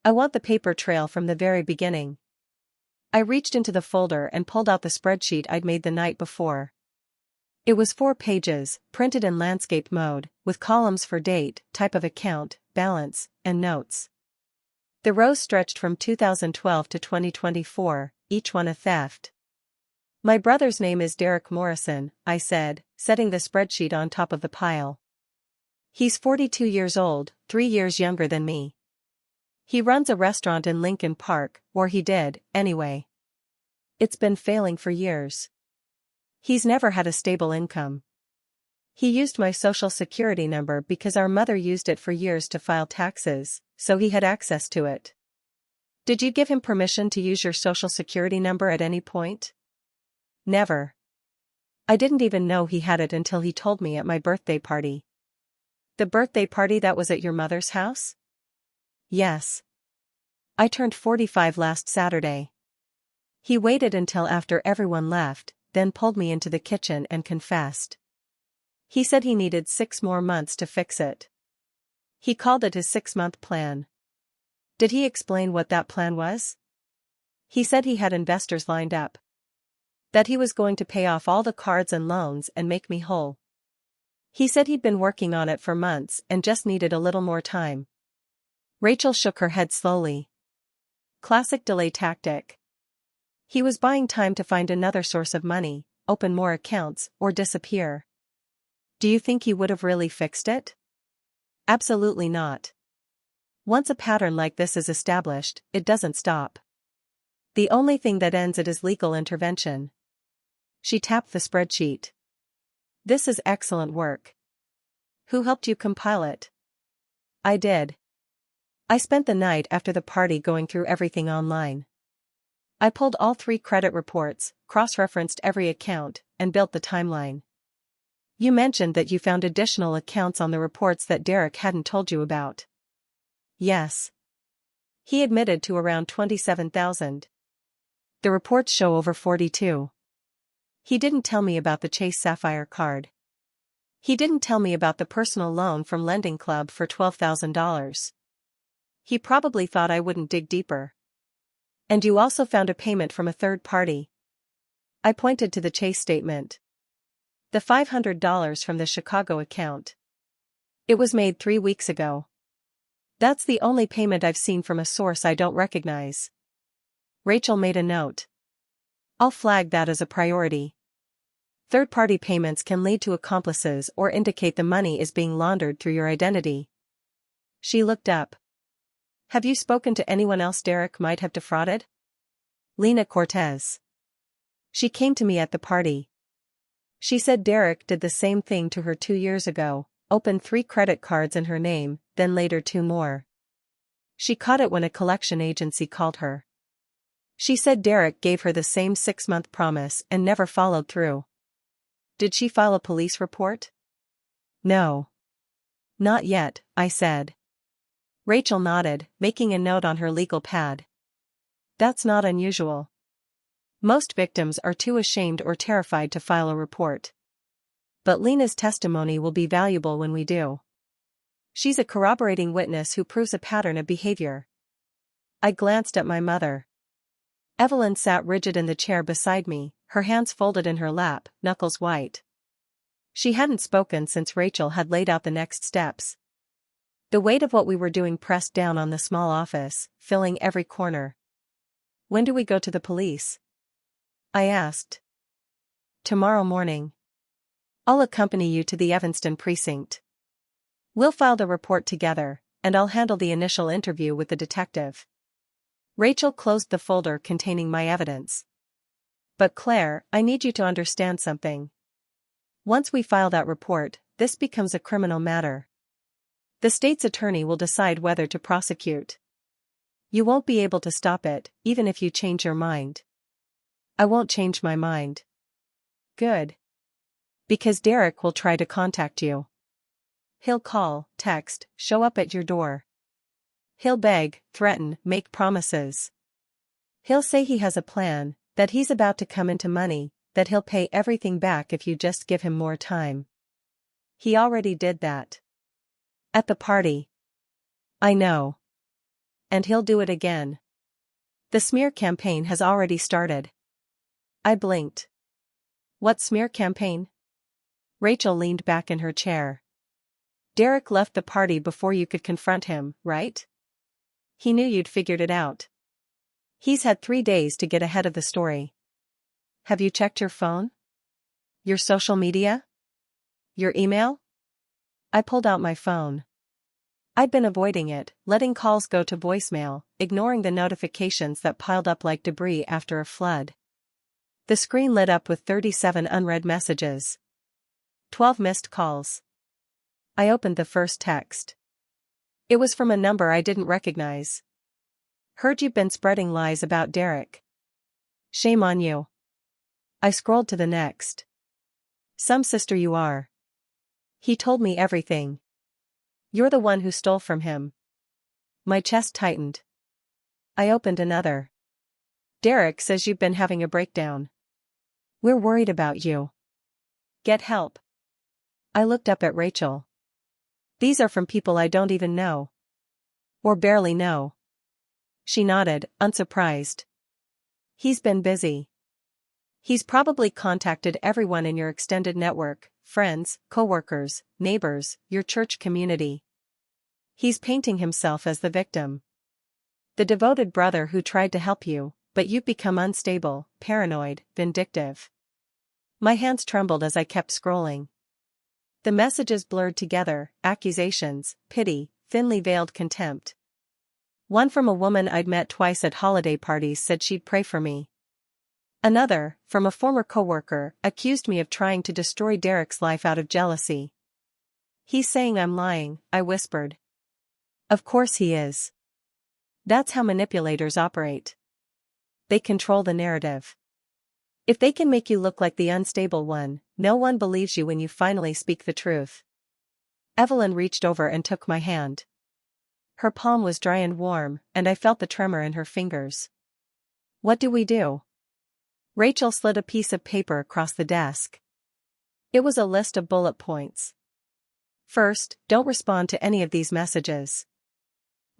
S1: I want the paper trail from the very beginning." I reached into the folder and pulled out the spreadsheet I'd made the night before. It was 4 pages, printed in landscape mode, with columns for date, type of account, balance, and notes. The rows stretched from 2012 to 2024, each one a theft. My brother's name is Derek Morrison, I said, setting the spreadsheet on top of the pile. He's 42 years old, 3 years younger than me. He runs a restaurant in Lincoln Park, or he did, anyway. It's been failing for years. He's never had a stable income. He used my social security number because our mother used it for years to file taxes, so he had access to it. Did you give him permission to use your social security number at any point? Never. I didn't even know he had it until he told me at my birthday party. The birthday party that was at your mother's house? Yes. I turned 45 last Saturday. He waited until after everyone left, then pulled me into the kitchen and confessed. He said he needed 6 more months to fix it. He called it his 6-month plan. Did he explain what that plan was? He said he had investors lined up. That he was going to pay off all the cards and loans and make me whole. He said he'd been working on it for months and just needed a little more time. Rachel shook her head slowly. Classic delay tactic. He was buying time to find another source of money, open more accounts, or disappear. Do you think he would have really fixed it? Absolutely not. Once a pattern like this is established, it doesn't stop. The only thing that ends it is legal intervention. She tapped the spreadsheet. This is excellent work. Who helped you compile it? I did. I spent the night after the party going through everything online. I pulled all 3 credit reports, cross-referenced every account, and built the timeline. You mentioned that you found additional accounts on the reports that Derek hadn't told you about. Yes. He admitted to around 27,000. The reports show over 42. He didn't tell me about the Chase Sapphire card. He didn't tell me about the personal loan from Lending Club for $12,000. He probably thought I wouldn't dig deeper. And you also found a payment from a third party. I pointed to the Chase statement. The $500 from the Chicago account. It was made 3 weeks ago. That's the only payment I've seen from a source I don't recognize. Rachel made a note. I'll flag that as a priority. Third-party payments can lead to accomplices or indicate the money is being laundered through your identity. She looked up. Have you spoken to anyone else Derek might have defrauded? Lena Cortez. She came to me at the party. She said Derek did the same thing to her 2 years ago, opened 3 credit cards in her name, then later 2 more. She caught it when a collection agency called her. She said Derek gave her the same 6-month promise and never followed through. Did she file a police report? No. Not yet, I said. Rachel nodded, making a note on her legal pad. That's not unusual. Most victims are too ashamed or terrified to file a report. But Lena's testimony will be valuable when we do. She's a corroborating witness who proves a pattern of behavior. I glanced at my mother. Evelyn sat rigid in the chair beside me, her hands folded in her lap, knuckles white. She hadn't spoken since Rachel had laid out the next steps. The weight of what we were doing pressed down on the small office, filling every corner. When do we go to the police? I asked. Tomorrow morning. I'll accompany you to the Evanston precinct. We'll file the report together, and I'll handle the initial interview with the detective. Rachel closed the folder containing my evidence. But Claire, I need you to understand something. Once we file that report, this becomes a criminal matter. The state's attorney will decide whether to prosecute. You won't be able to stop it, even if you change your mind. I won't change my mind. Good. Because Derek will try to contact you. He'll call, text, show up at your door. He'll beg, threaten, make promises. He'll say he has a plan, that he's about to come into money, that he'll pay everything back if you just give him more time. He already did that. At the party. I know. And he'll do it again. The smear campaign has already started. I blinked. What smear campaign? Rachel leaned back in her chair. Derek left the party before you could confront him, right? He knew you'd figured it out. He's had 3 days to get ahead of the story. Have you checked your phone? Your social media? Your email? I pulled out my phone. I'd been avoiding it, letting calls go to voicemail, ignoring the notifications that piled up like debris after a flood. The screen lit up with 37 unread messages. 12 missed calls. I opened the first text. It was from a number I didn't recognize. Heard you've been spreading lies about Derek. Shame on you. I scrolled to the next. Some sister you are. He told me everything. You're the one who stole from him. My chest tightened. I opened another. Derek says you've been having a breakdown. We're worried about you. Get help. I looked up at Rachel. These are from people I don't even know. Or barely know. She nodded, unsurprised. He's been busy. He's probably contacted everyone in your extended network, friends, coworkers, neighbors, your church community. He's painting himself as the victim. The devoted brother who tried to help you, but you've become unstable, paranoid, vindictive. My hands trembled as I kept scrolling. The messages blurred together, accusations, pity, thinly veiled contempt. One from a woman I'd met twice at holiday parties said she'd pray for me. Another, from a former coworker, accused me of trying to destroy Derek's life out of jealousy. He's saying I'm lying, I whispered. Of course he is. That's how manipulators operate. They control the narrative. If they can make you look like the unstable one, no one believes you when you finally speak the truth. Evelyn reached over and took my hand. Her palm was dry and warm, and I felt the tremor in her fingers. What do we do? Rachel slid a piece of paper across the desk. It was a list of bullet points. First, don't respond to any of these messages.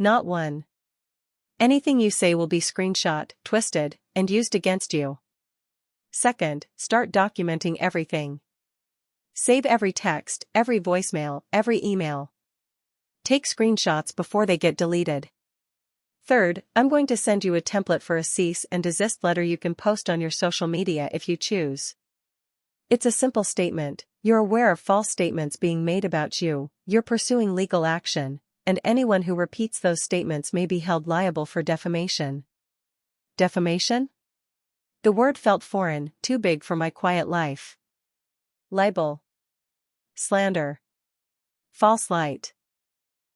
S1: Not one. Anything you say will be screenshot, twisted, and used against you. Second, start documenting everything. Save every text, every voicemail, every email. Take screenshots before they get deleted. Third, I'm going to send you a template for a cease and desist letter you can post on your social media if you choose. It's a simple statement: you're aware of false statements being made about you, you're pursuing legal action, and anyone who repeats those statements may be held liable for defamation. Defamation? The word felt foreign, too big for my quiet life. Libel. Slander. False light.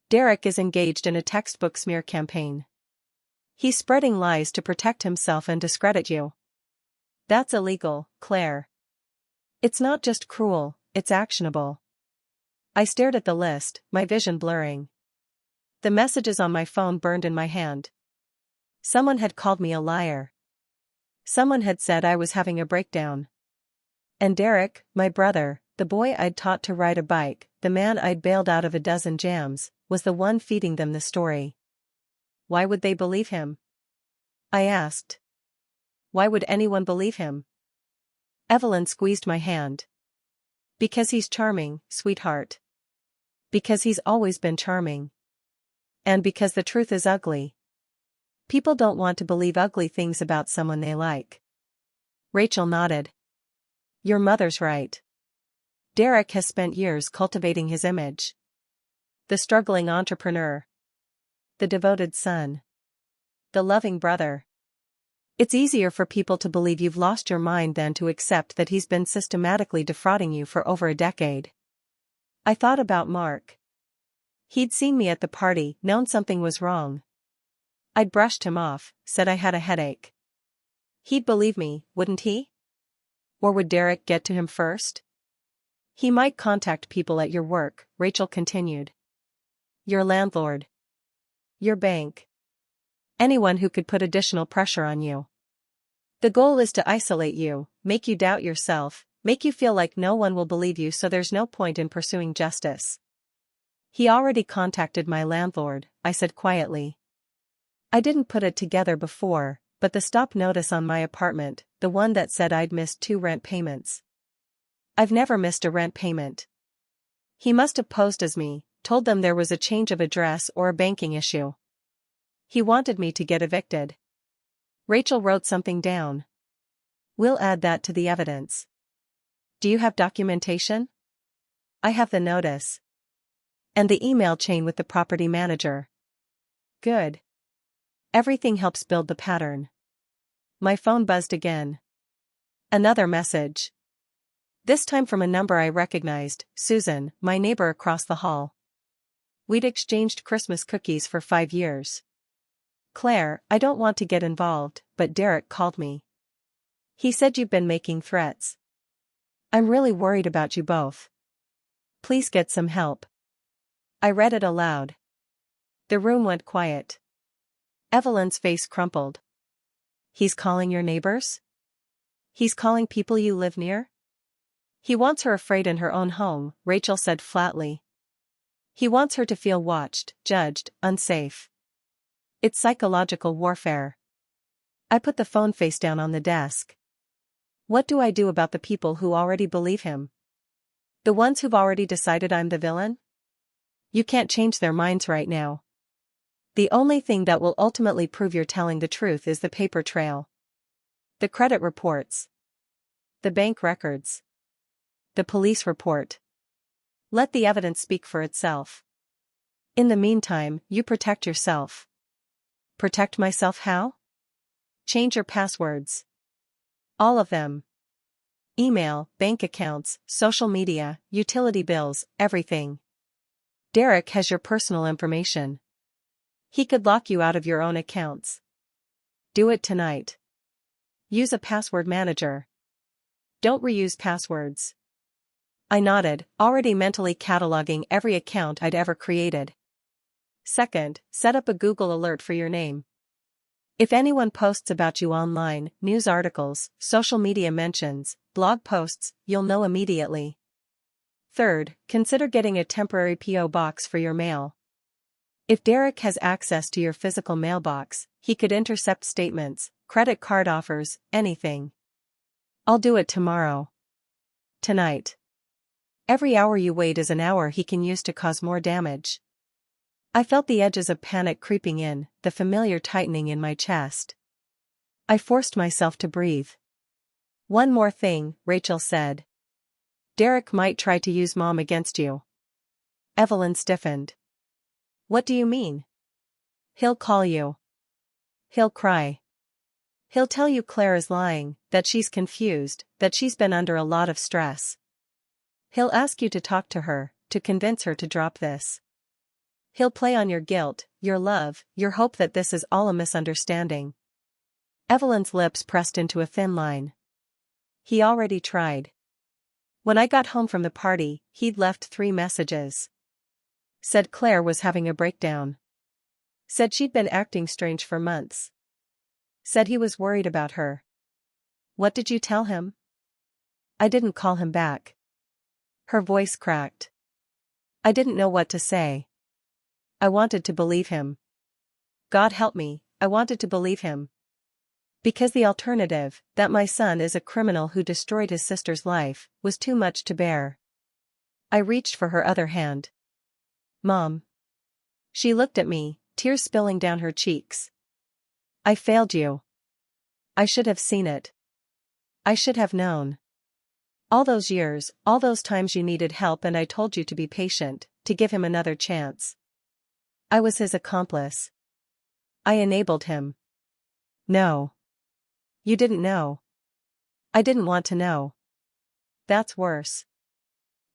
S1: Derek is engaged in a textbook smear campaign. He's spreading lies to protect himself and discredit you. That's illegal, Claire. It's not just cruel, it's actionable. I stared at the list, my vision blurring. The messages on my phone burned in my hand. Someone had called me a liar. Someone had said I was having a breakdown. And Derek, my brother, the boy I'd taught to ride a bike, the man I'd bailed out of a dozen jams, was the one feeding them the story. Why would they believe him? I asked. Why would anyone believe him? Evelyn squeezed my hand. Because he's charming, sweetheart. Because he's always been charming. And because the truth is ugly. People don't want to believe ugly things about someone they like. Rachel nodded. Your mother's right. Derek has spent years cultivating his image. The struggling entrepreneur. The devoted son. The loving brother. It's easier for people to believe you've lost your mind than to accept that he's been systematically defrauding you for over a decade. I thought about Mark. He'd seen me at the party, known something was wrong. I'd brushed him off, said I had a headache. He'd believe me, wouldn't he? Or would Derek get to him first? He might contact people at your work, Rachel continued. Your landlord. Your bank. Anyone who could put additional pressure on you. The goal is to isolate you, make you doubt yourself, make you feel like no one will believe you, so there's no point in pursuing justice. He already contacted my landlord, I said quietly. I didn't put it together before, but the stop notice on my apartment, the one that said I'd missed 2 rent payments. I've never missed a rent payment. He must have posed as me, told them there was a change of address or a banking issue. He wanted me to get evicted. Rachel wrote something down. We'll add that to the evidence. Do you have documentation? I have the notice. And the email chain with the property manager. Good. Everything helps build the pattern. My phone buzzed again. Another message. This time from a number I recognized, Susan, my neighbor across the hall. We'd exchanged Christmas cookies for 5 years. Claire, I don't want to get involved, but Derek called me. He said you've been making threats. I'm really worried about you both. Please get some help. I read it aloud. The room went quiet. Evelyn's face crumpled. He's calling your neighbors? He's calling people you live near? He wants her afraid in her own home, Rachel said flatly. He wants her to feel watched, judged, unsafe. It's psychological warfare. I put the phone face down on the desk. What do I do about the people who already believe him? The ones who've already decided I'm the villain? You can't change their minds right now. The only thing that will ultimately prove you're telling the truth is the paper trail. The credit reports. The bank records. The police report. Let the evidence speak for itself. In the meantime, you protect yourself. Protect myself how? Change your passwords. All of them. Email, bank accounts, social media, utility bills, everything. Derek has your personal information. He could lock you out of your own accounts. Do it tonight. Use a password manager. Don't reuse passwords. I nodded, already mentally cataloging every account I'd ever created. Second, set up a Google alert for your name. If anyone posts about you online, news articles, social media mentions, blog posts, you'll know immediately. Third, consider getting a temporary P.O. box for your mail. If Derek has access to your physical mailbox, he could intercept statements, credit card offers, anything. I'll do it tomorrow. Tonight. Every hour you wait is an hour he can use to cause more damage. I felt the edges of panic creeping in, the familiar tightening in my chest. I forced myself to breathe. One more thing, Rachel said. Derek might try to use Mom against you. Evelyn stiffened. What do you mean? He'll call you. He'll cry. He'll tell you Claire is lying, that she's confused, that she's been under a lot of stress. He'll ask you to talk to her, to convince her to drop this. He'll play on your guilt, your love, your hope that this is all a misunderstanding. Evelyn's lips pressed into a thin line. He already tried. When I got home from the party, he'd left 3 messages. Said Claire was having a breakdown. Said she'd been acting strange for months. Said he was worried about her. What did you tell him? I didn't call him back. Her voice cracked. I didn't know what to say. I wanted to believe him. God help me, I wanted to believe him. Because the alternative, that my son is a criminal who destroyed his sister's life, was too much to bear. I reached for her other hand. Mom. She looked at me, tears spilling down her cheeks. I failed you. I should have seen it. I should have known. All those years, all those times you needed help and I told you to be patient, to give him another chance. I was his accomplice. I enabled him. No. You didn't know. I didn't want to know. That's worse.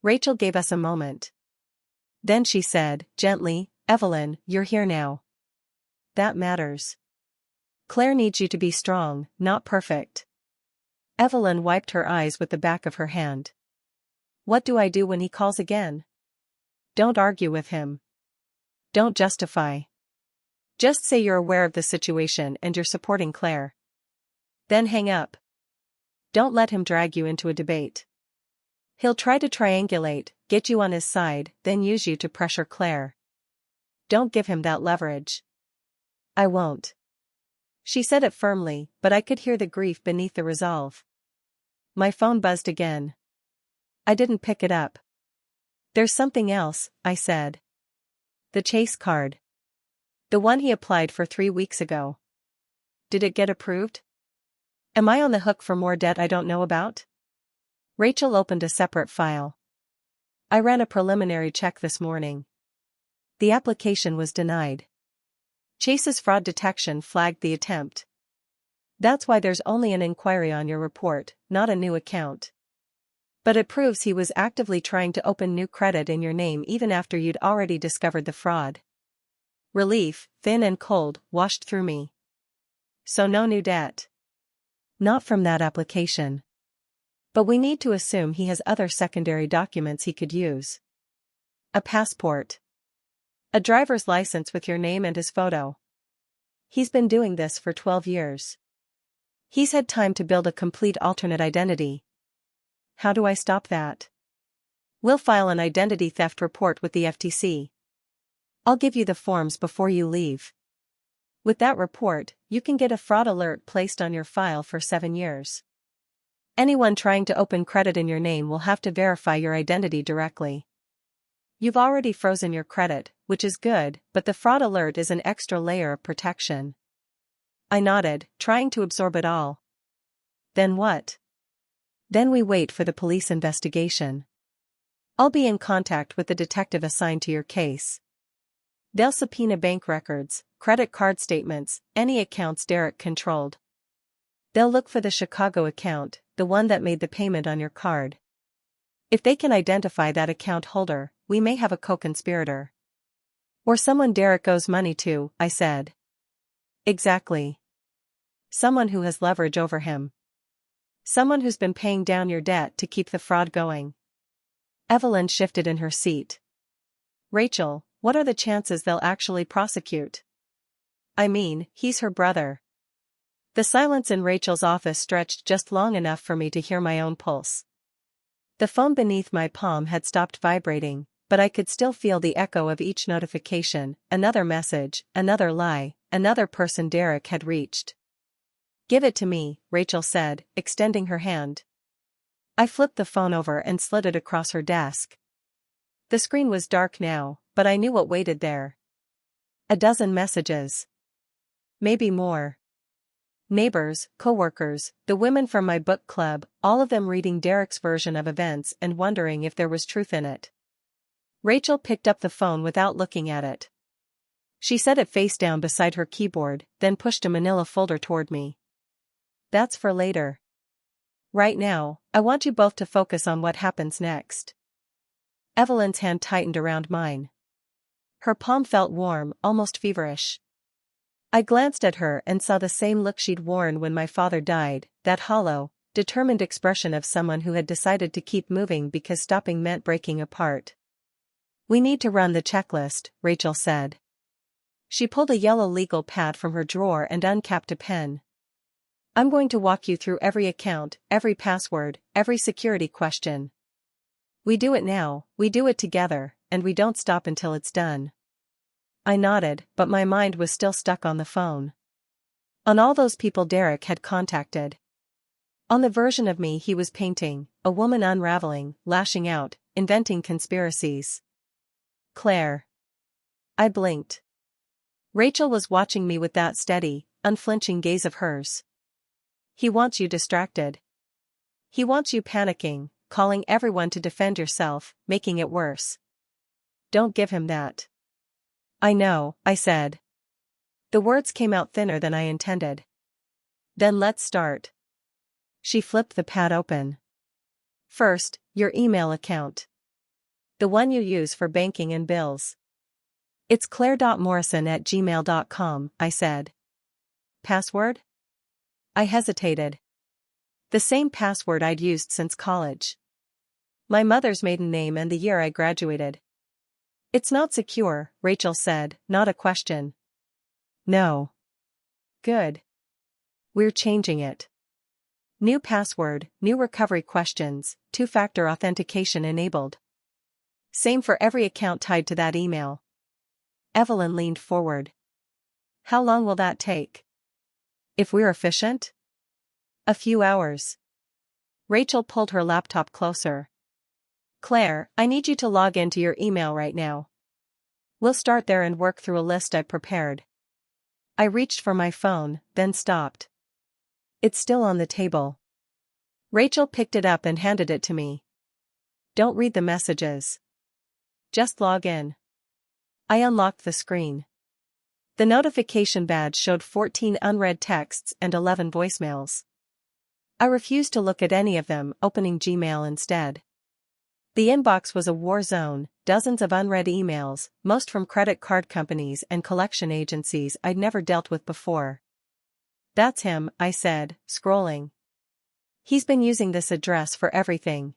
S1: Rachel gave us a moment. Then she said, gently, Evelyn, you're here now. That matters. Claire needs you to be strong, not perfect. Evelyn wiped her eyes with the back of her hand. What do I do when he calls again? Don't argue with him. Don't justify. Just say you're aware of the situation and you're supporting Claire. Then hang up. Don't let him drag you into a debate. He'll try to triangulate, get you on his side, then use you to pressure Claire. Don't give him that leverage. I won't. She said it firmly, but I could hear the grief beneath the resolve. My phone buzzed again. I didn't pick it up. There's something else, I said. The Chase card. The one he applied for 3 weeks ago. Did it get approved? Am I on the hook for more debt I don't know about? Rachel opened a separate file. I ran a preliminary check this morning. The application was denied. Chase's fraud detection flagged the attempt. That's why there's only an inquiry on your report, not a new account. But it proves he was actively trying to open new credit in your name even after you'd already discovered the fraud. Relief, thin and cold, washed through me. So no new debt. Not from that application. But we need to assume he has other secondary documents he could use. A passport. A driver's license with your name and his photo. He's been doing this for 12 years. He's had time to build a complete alternate identity. How do I stop that? We'll file an identity theft report with the FTC. I'll give you the forms before you leave. With that report, you can get a fraud alert placed on your file for 7 years. Anyone trying to open credit in your name will have to verify your identity directly. You've already frozen your credit, which is good, but the fraud alert is an extra layer of protection. I nodded, trying to absorb it all. Then what? Then we wait for the police investigation. I'll be in contact with the detective assigned to your case. They'll subpoena bank records, credit card statements, any accounts Derek controlled. They'll look for the Chicago account, the one that made the payment on your card. If they can identify that account holder, we may have a co-conspirator. Or someone Derek owes money to, I said. Exactly. Someone who has leverage over him. Someone who's been paying down your debt to keep the fraud going. Evelyn shifted in her seat. Rachel, what are the chances they'll actually prosecute? I mean, he's her brother. The silence in Rachel's office stretched just long enough for me to hear my own pulse. The phone beneath my palm had stopped vibrating, but I could still feel the echo of each notification, another message, another lie, another person Derek had reached. Give it to me, Rachel said, extending her hand. I flipped the phone over and slid it across her desk. The screen was dark now, but I knew what waited there. A dozen messages. Maybe more. Neighbors, coworkers, the women from my book club, all of them reading Derek's version of events and wondering if there was truth in it. Rachel picked up the phone without looking at it. She set it face down beside her keyboard, then pushed a manila folder toward me. That's for later. Right now, I want you both to focus on what happens next. Evelyn's hand tightened around mine. Her palm felt warm, almost feverish. I glanced at her and saw the same look she'd worn when my father died, that hollow, determined expression of someone who had decided to keep moving because stopping meant breaking apart. We need to run the checklist, Rachel said. She pulled a yellow legal pad from her drawer and uncapped a pen. I'm going to walk you through every account, every password, every security question. We do it now, we do it together, and we don't stop until it's done. I nodded, but my mind was still stuck on the phone. On all those people Derek had contacted. On the version of me he was painting, a woman unraveling, lashing out, inventing conspiracies. Claire. I blinked. Rachel was watching me with that steady, unflinching gaze of hers. He wants you distracted. He wants you panicking, calling everyone to defend yourself, making it worse. Don't give him that. I know, I said. The words came out thinner than I intended. Then let's start. She flipped the pad open. First, your email account. The one you use for banking and bills. It's claire.morrison@gmail.com, I said. Password? I hesitated. The same password I'd used since college. My mother's maiden name and the year I graduated. It's not secure, Rachel said, not a question. No. Good. We're changing it. New password, new recovery questions, two-factor authentication enabled. Same for every account tied to that email. Evelyn leaned forward. How long will that take? If we're efficient? A few hours. Rachel pulled her laptop closer. Claire, I need you to log into your email right now. We'll start there and work through a list I prepared. I reached for my phone, then stopped. It's still on the table. Rachel picked it up and handed it to me. Don't read the messages. Just log in. I unlocked the screen. The notification badge showed 14 unread texts and 11 voicemails. I refused to look at any of them, opening Gmail instead. The inbox was a war zone, dozens of unread emails, most from credit card companies and collection agencies I'd never dealt with before. That's him, I said, scrolling. He's been using this address for everything.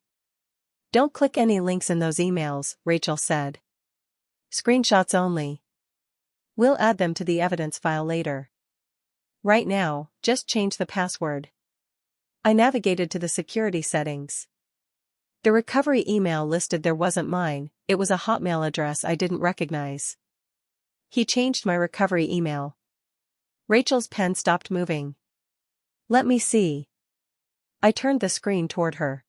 S1: Don't click any links in those emails, Rachel said. Screenshots only. We'll add them to the evidence file later. Right now, just change the password. I navigated to the security settings. The recovery email listed there wasn't mine, it was a Hotmail address I didn't recognize. He changed my recovery email. Rachel's pen stopped moving. Let me see. I turned the screen toward her.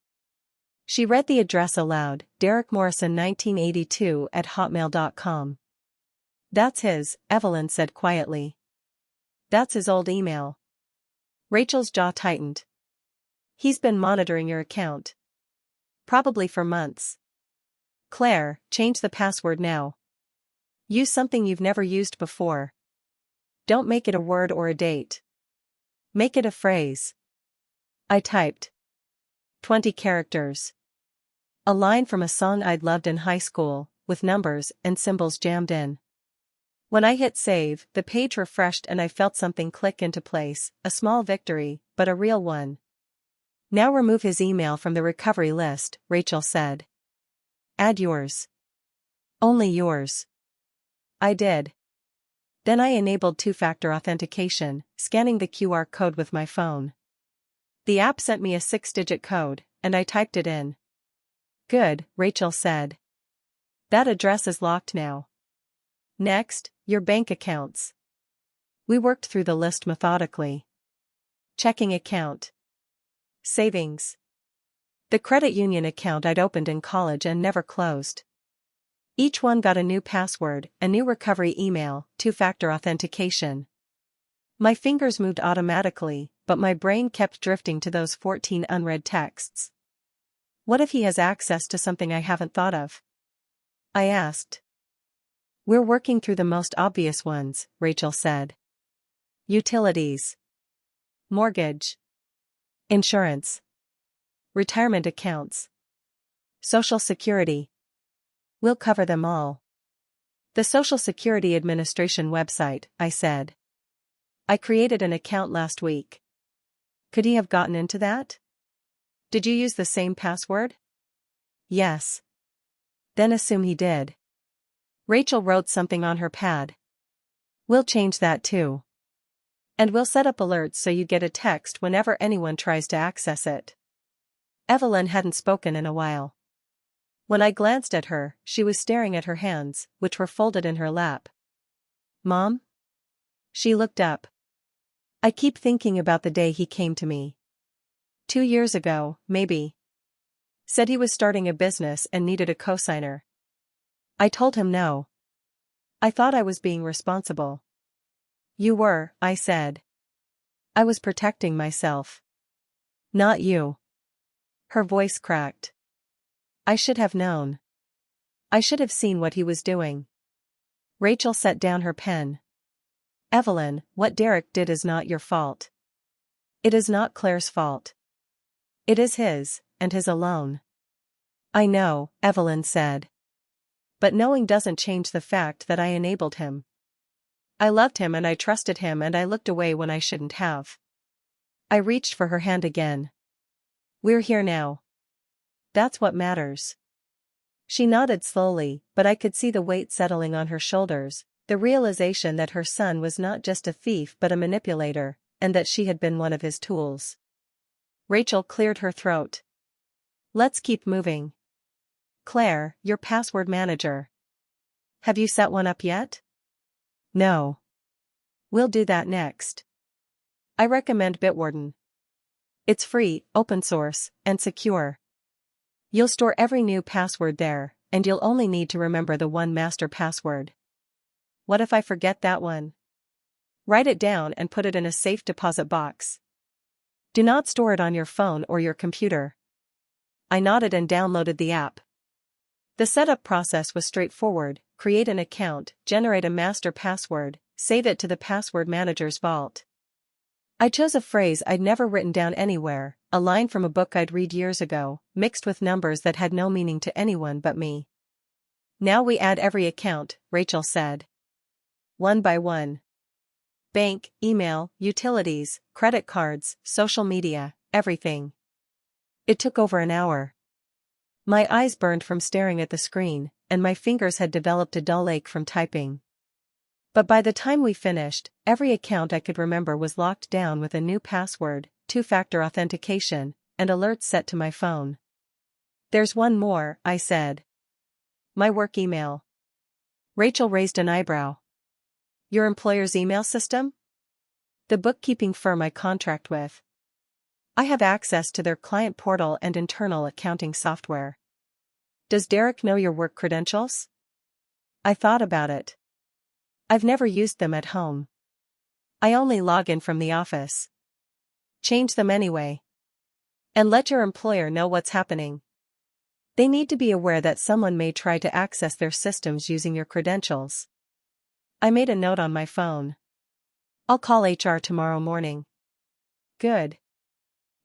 S1: She read the address aloud, Derek Morrison 1982 at hotmail.com. That's his, Evelyn said quietly. That's his old email. Rachel's jaw tightened. He's been monitoring your account. Probably for months. Claire, change the password now. Use something you've never used before. Don't make it a word or a date. Make it a phrase. I typed. 20 characters. A line from a song I'd loved in high school, with numbers and symbols jammed in. When I hit save, the page refreshed and I felt something click into place, a small victory, but a real one. Now remove his email from the recovery list, Rachel said. Add yours. Only yours. I did. Then I enabled two-factor authentication, scanning the QR code with my phone. The app sent me a 6-digit code, and I typed it in. Good, Rachel said. That address is locked now. Next, your bank accounts. We worked through the list methodically. Checking account. Savings. The credit union account I'd opened in college and never closed. Each one got a new password, a new recovery email, two-factor authentication. My fingers moved automatically, but my brain kept drifting to those 14 unread texts. What if he has access to something I haven't thought of? I asked. We're working through the most obvious ones, Rachel said. Utilities. Mortgage. Insurance. Retirement accounts. Social Security. We'll cover them all. The Social Security Administration website, I said. I created an account last week. Could he have gotten into that? Did you use the same password? Yes. Then assume he did. Rachel wrote something on her pad. We'll change that too. And we'll set up alerts so you get a text whenever anyone tries to access it. Evelyn hadn't spoken in a while. When I glanced at her, she was staring at her hands, which were folded in her lap. Mom? She looked up. I keep thinking about the day he came to me. 2 years ago, maybe. Said he was starting a business and needed a cosigner. I told him no. I thought I was being responsible. You were, I said. I was protecting myself. Not you. Her voice cracked. I should have known. I should have seen what he was doing. Rachel set down her pen. Evelyn, what Derek did is not your fault. It is not Claire's fault. It is his, and his alone. I know, Evelyn said. But knowing doesn't change the fact that I enabled him. I loved him and I trusted him and I looked away when I shouldn't have. I reached for her hand again. We're here now. That's what matters. She nodded slowly, but I could see the weight settling on her shoulders, the realization that her son was not just a thief but a manipulator, and that she had been one of his tools. Rachel cleared her throat. Let's keep moving. Claire, your password manager. Have you set one up yet? No. We'll do that next. I recommend Bitwarden. It's free, open source, and secure. You'll store every new password there, and you'll only need to remember the one master password. What if I forget that one? Write it down and put it in a safe deposit box. Do not store it on your phone or your computer. I nodded and downloaded the app. The setup process was straightforward: create an account, generate a master password, save it to the password manager's vault. I chose a phrase I'd never written down anywhere, a line from a book I'd read years ago, mixed with numbers that had no meaning to anyone but me. Now we add every account, Rachel said. One by one. Bank, email, utilities, credit cards, social media, everything. It took over an hour. My eyes burned from staring at the screen, and my fingers had developed a dull ache from typing. But by the time we finished, every account I could remember was locked down with a new password, two-factor authentication, and alerts set to my phone. There's one more, I said. My work email. Rachel raised an eyebrow. Your employer's email system? The bookkeeping firm I contract with. I have access to their client portal and internal accounting software. Does Derek know your work credentials? I thought about it. I've never used them at home. I only log in from the office. Change them anyway. And let your employer know what's happening. They need to be aware that someone may try to access their systems using your credentials. I made a note on my phone. I'll call HR tomorrow morning. Good.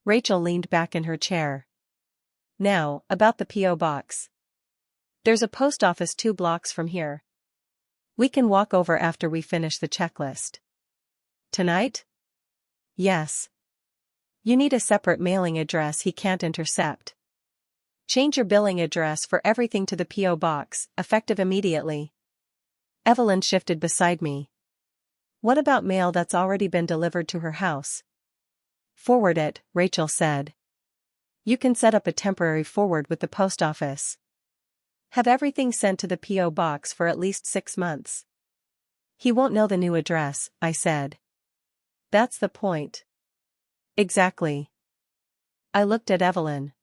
S1: Rachel leaned back in her chair. Now, about the P.O. box. There's a post office 2 blocks from here. We can walk over after we finish the checklist. Tonight? Yes. You need a separate mailing address he can't intercept. Change your billing address for everything to the P.O. box, effective immediately. Evelyn shifted beside me. What about mail that's already been delivered to her house? Forward it, Rachel said. You can set up a temporary forward with the post office. Have everything sent to the P.O. box for at least 6 months. He won't know the new address, I said. That's the point. Exactly. I looked at Evelyn.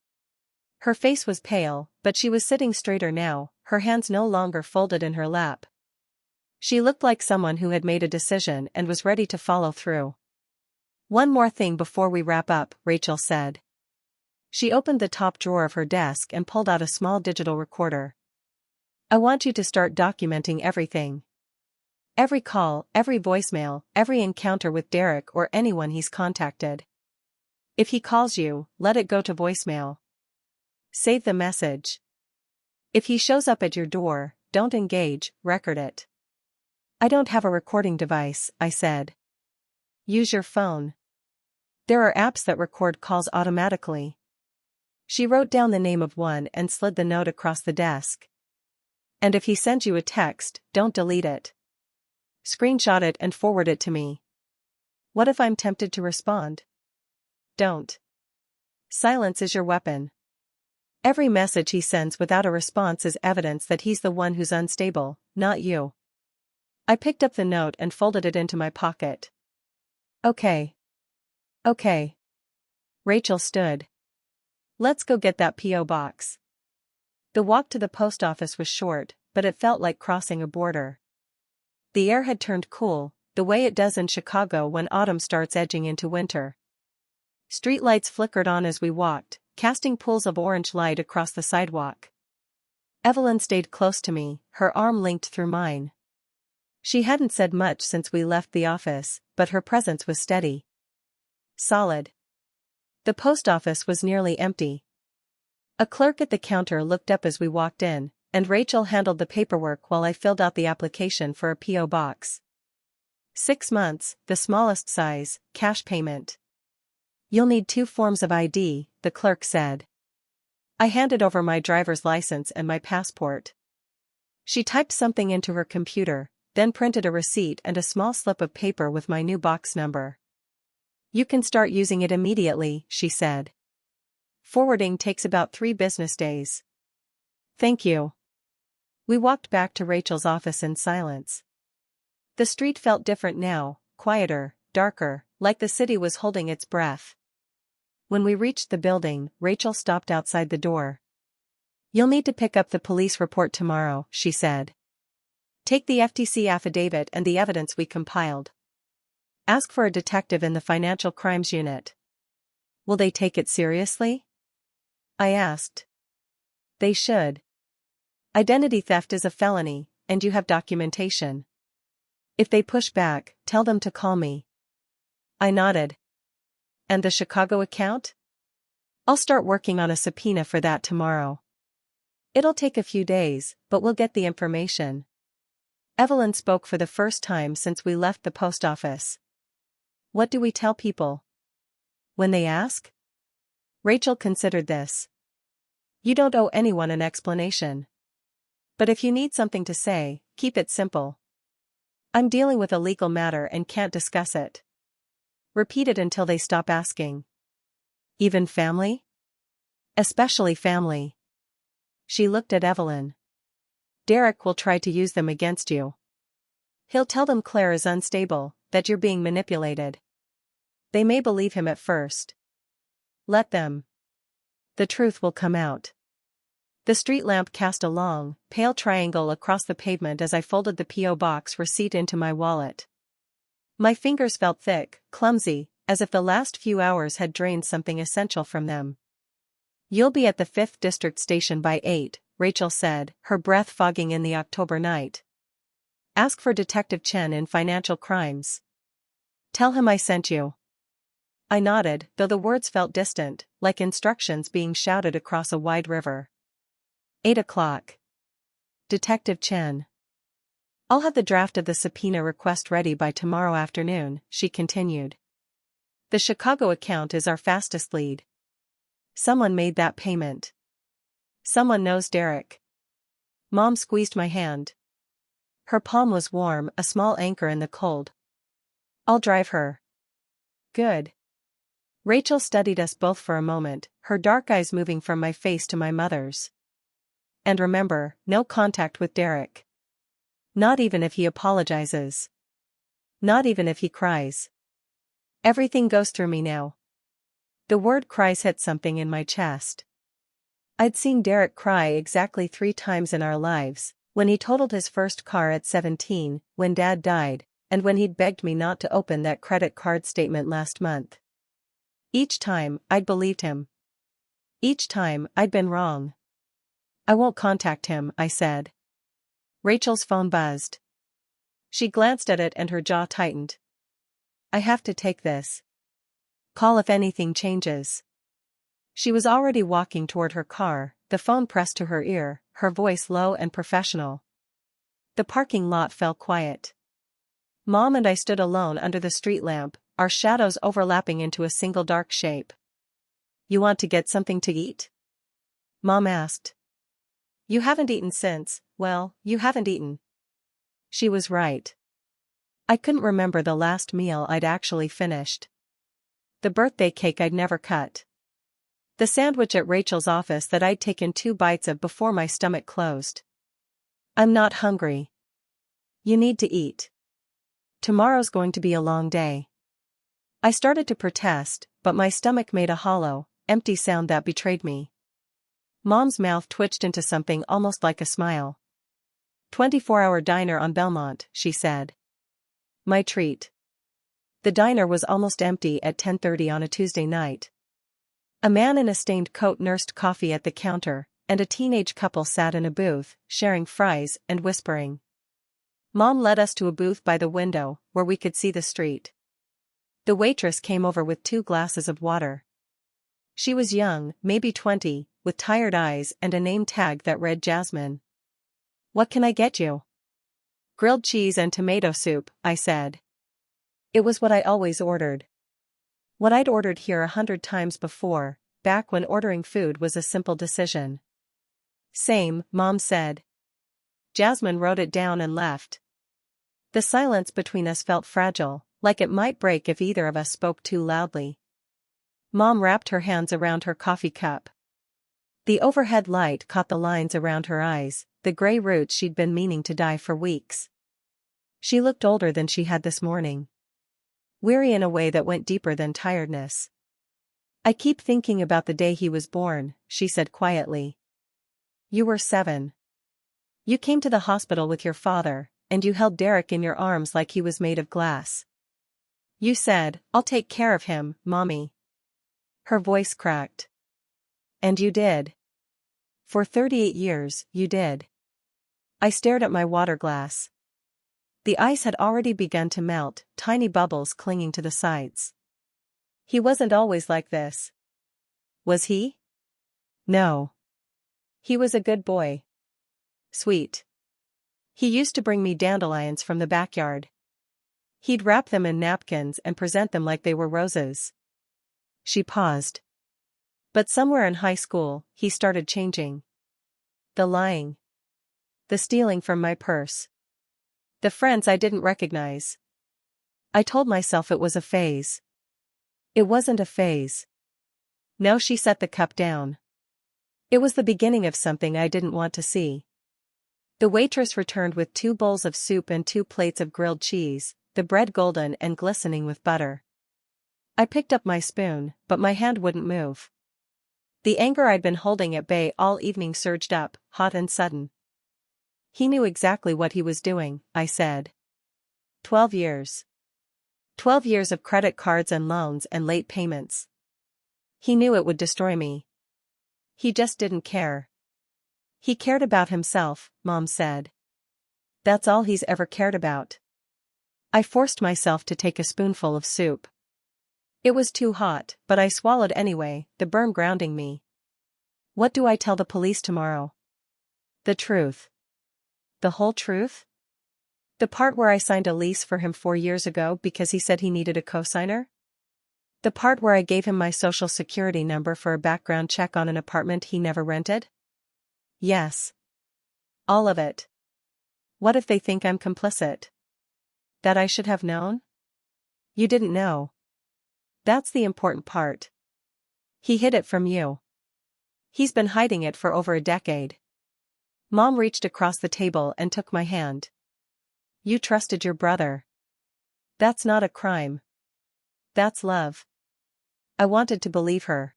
S1: Her face was pale, but she was sitting straighter now, her hands no longer folded in her lap. She looked like someone who had made a decision and was ready to follow through. One more thing before we wrap up, Rachel said. She opened the top drawer of her desk and pulled out a small digital recorder. I want you to start documenting everything. Every call, every voicemail, every encounter with Derek or anyone he's contacted. If he calls you, let it go to voicemail. Save the message. If he shows up at your door, don't engage, record it. I don't have a recording device, I said. Use your phone. There are apps that record calls automatically. She wrote down the name of one and slid the note across the desk. And if he sends you a text, don't delete it. Screenshot it and forward it to me. What if I'm tempted to respond? Don't. Silence is your weapon. Every message he sends without a response is evidence that he's the one who's unstable, not you. I picked up the note and folded it into my pocket. Okay. Okay. Rachel stood. Let's go get that P.O. box. The walk to the post office was short, but it felt like crossing a border. The air had turned cool, the way it does in Chicago when autumn starts edging into winter. Streetlights flickered on as we walked, casting pools of orange light across the sidewalk. Evelyn stayed close to me, her arm linked through mine. She hadn't said much since we left the office, but her presence was steady. Solid. The post office was nearly empty. A clerk at the counter looked up as we walked in, and Rachel handled the paperwork while I filled out the application for a P.O. box. 6 months, the smallest size, cash payment. You'll need 2 forms of ID, the clerk said. I handed over my driver's license and my passport. She typed something into her computer, then printed a receipt and a small slip of paper with my new box number. You can start using it immediately, she said. Forwarding takes about 3 business days. Thank you. We walked back to Rachel's office in silence. The street felt different now, quieter, darker, like the city was holding its breath. When we reached the building, Rachel stopped outside the door. You'll need to pick up the police report tomorrow, she said. Take the FTC affidavit and the evidence we compiled. Ask for a detective in the financial crimes unit. Will they take it seriously? I asked. They should. Identity theft is a felony, and you have documentation. If they push back, tell them to call me. I nodded. And the Chicago account? I'll start working on a subpoena for that tomorrow. It'll take a few days, but we'll get the information. Evelyn spoke for the first time since we left the post office. What do we tell people? When they ask? Rachel considered this. You don't owe anyone an explanation. But if you need something to say, keep it simple. I'm dealing with a legal matter and can't discuss it. Repeat it until they stop asking. Even family? Especially family. She looked at Evelyn. Derek will try to use them against you. He'll tell them Claire is unstable, that you're being manipulated. They may believe him at first. Let them. The truth will come out. The street lamp cast a long, pale triangle across the pavement as I folded the P.O. box receipt into my wallet. My fingers felt thick, clumsy, as if the last few hours had drained something essential from them. You'll be at the 5th District station by 8, Rachel said, her breath fogging in the October night. Ask for Detective Chen in financial crimes. Tell him I sent you. I nodded, though the words felt distant, like instructions being shouted across a wide river. 8 o'clock. Detective Chen. I'll have the draft of the subpoena request ready by tomorrow afternoon, she continued. The Chicago account is our fastest lead. Someone made that payment. Someone knows Derek. Mom squeezed my hand. Her palm was warm, a small anchor in the cold. I'll drive her. Good. Rachel studied us both for a moment, her dark eyes moving from my face to my mother's. And remember, no contact with Derek. Not even if he apologizes. Not even if he cries. Everything goes through me now. The word cries hit something in my chest. I'd seen Derek cry exactly 3 times in our lives, when he totaled his first car at 17, when Dad died, and when he'd begged me not to open that credit card statement last month. Each time, I'd believed him. Each time, I'd been wrong. I won't contact him, I said. Rachel's phone buzzed. She glanced at it and her jaw tightened. I have to take this. Call if anything changes. She was already walking toward her car, the phone pressed to her ear, her voice low and professional. The parking lot fell quiet. Mom and I stood alone under the street lamp, our shadows overlapping into a single dark shape. You want to get something to eat? Mom asked. You haven't eaten since, well, you haven't eaten. She was right. I couldn't remember the last meal I'd actually finished. The birthday cake I'd never cut. The sandwich at Rachel's office that I'd taken 2 bites of before my stomach closed. I'm not hungry. You need to eat. Tomorrow's going to be a long day. I started to protest, but my stomach made a hollow, empty sound that betrayed me. Mom's mouth twitched into something almost like a smile. 24-hour diner on Belmont, she said. My treat. The diner was almost empty at 10:30 on a Tuesday night. A man in a stained coat nursed coffee at the counter, and a teenage couple sat in a booth, sharing fries and whispering. Mom led us to a booth by the window, where we could see the street. The waitress came over with 2 glasses of water. She was young, maybe 20, with tired eyes and a name tag that read Jasmine. What can I get you? Grilled cheese and tomato soup, I said. It was what I always ordered. What I'd ordered here 100 times before, back when ordering food was a simple decision. Same, Mom said. Jasmine wrote it down and left. The silence between us felt fragile, like it might break if either of us spoke too loudly. Mom wrapped her hands around her coffee cup. The overhead light caught the lines around her eyes, the gray roots she'd been meaning to dye for weeks. She looked older than she had this morning. Weary in a way that went deeper than tiredness. I keep thinking about the day he was born, she said quietly. You were 7. You came to the hospital with your father, and you held Derek in your arms like he was made of glass. You said, "I'll take care of him, Mommy." Her voice cracked. And you did. For 38 years, you did. I stared at my water glass. The ice had already begun to melt, tiny bubbles clinging to the sides. He wasn't always like this. Was he? No. He was a good boy. Sweet. He used to bring me dandelions from the backyard. He'd wrap them in napkins and present them like they were roses. She paused. But somewhere in high school, he started changing. The lying. The stealing from my purse. The friends I didn't recognize. I told myself it was a phase. It wasn't a phase. No, she set the cup down. It was the beginning of something I didn't want to see. The waitress returned with 2 bowls of soup and 2 plates of grilled cheese, the bread golden and glistening with butter. I picked up my spoon, but my hand wouldn't move. The anger I'd been holding at bay all evening surged up, hot and sudden. He knew exactly what he was doing, I said. 12 years. 12 years of credit cards and loans and late payments. He knew it would destroy me. He just didn't care. He cared about himself, Mom said. That's all he's ever cared about. I forced myself to take a spoonful of soup. It was too hot, but I swallowed anyway, the burn grounding me. What do I tell the police tomorrow? The truth. The whole truth? The part where I signed a lease for him 4 years ago because he said he needed a cosigner? The part where I gave him my social security number for a background check on an apartment he never rented? Yes. All of it. What if they think I'm complicit? That I should have known? You didn't know. That's the important part. He hid it from you. He's been hiding it for over a decade. Mom reached across the table and took my hand. You trusted your brother. That's not a crime. That's love. I wanted to believe her.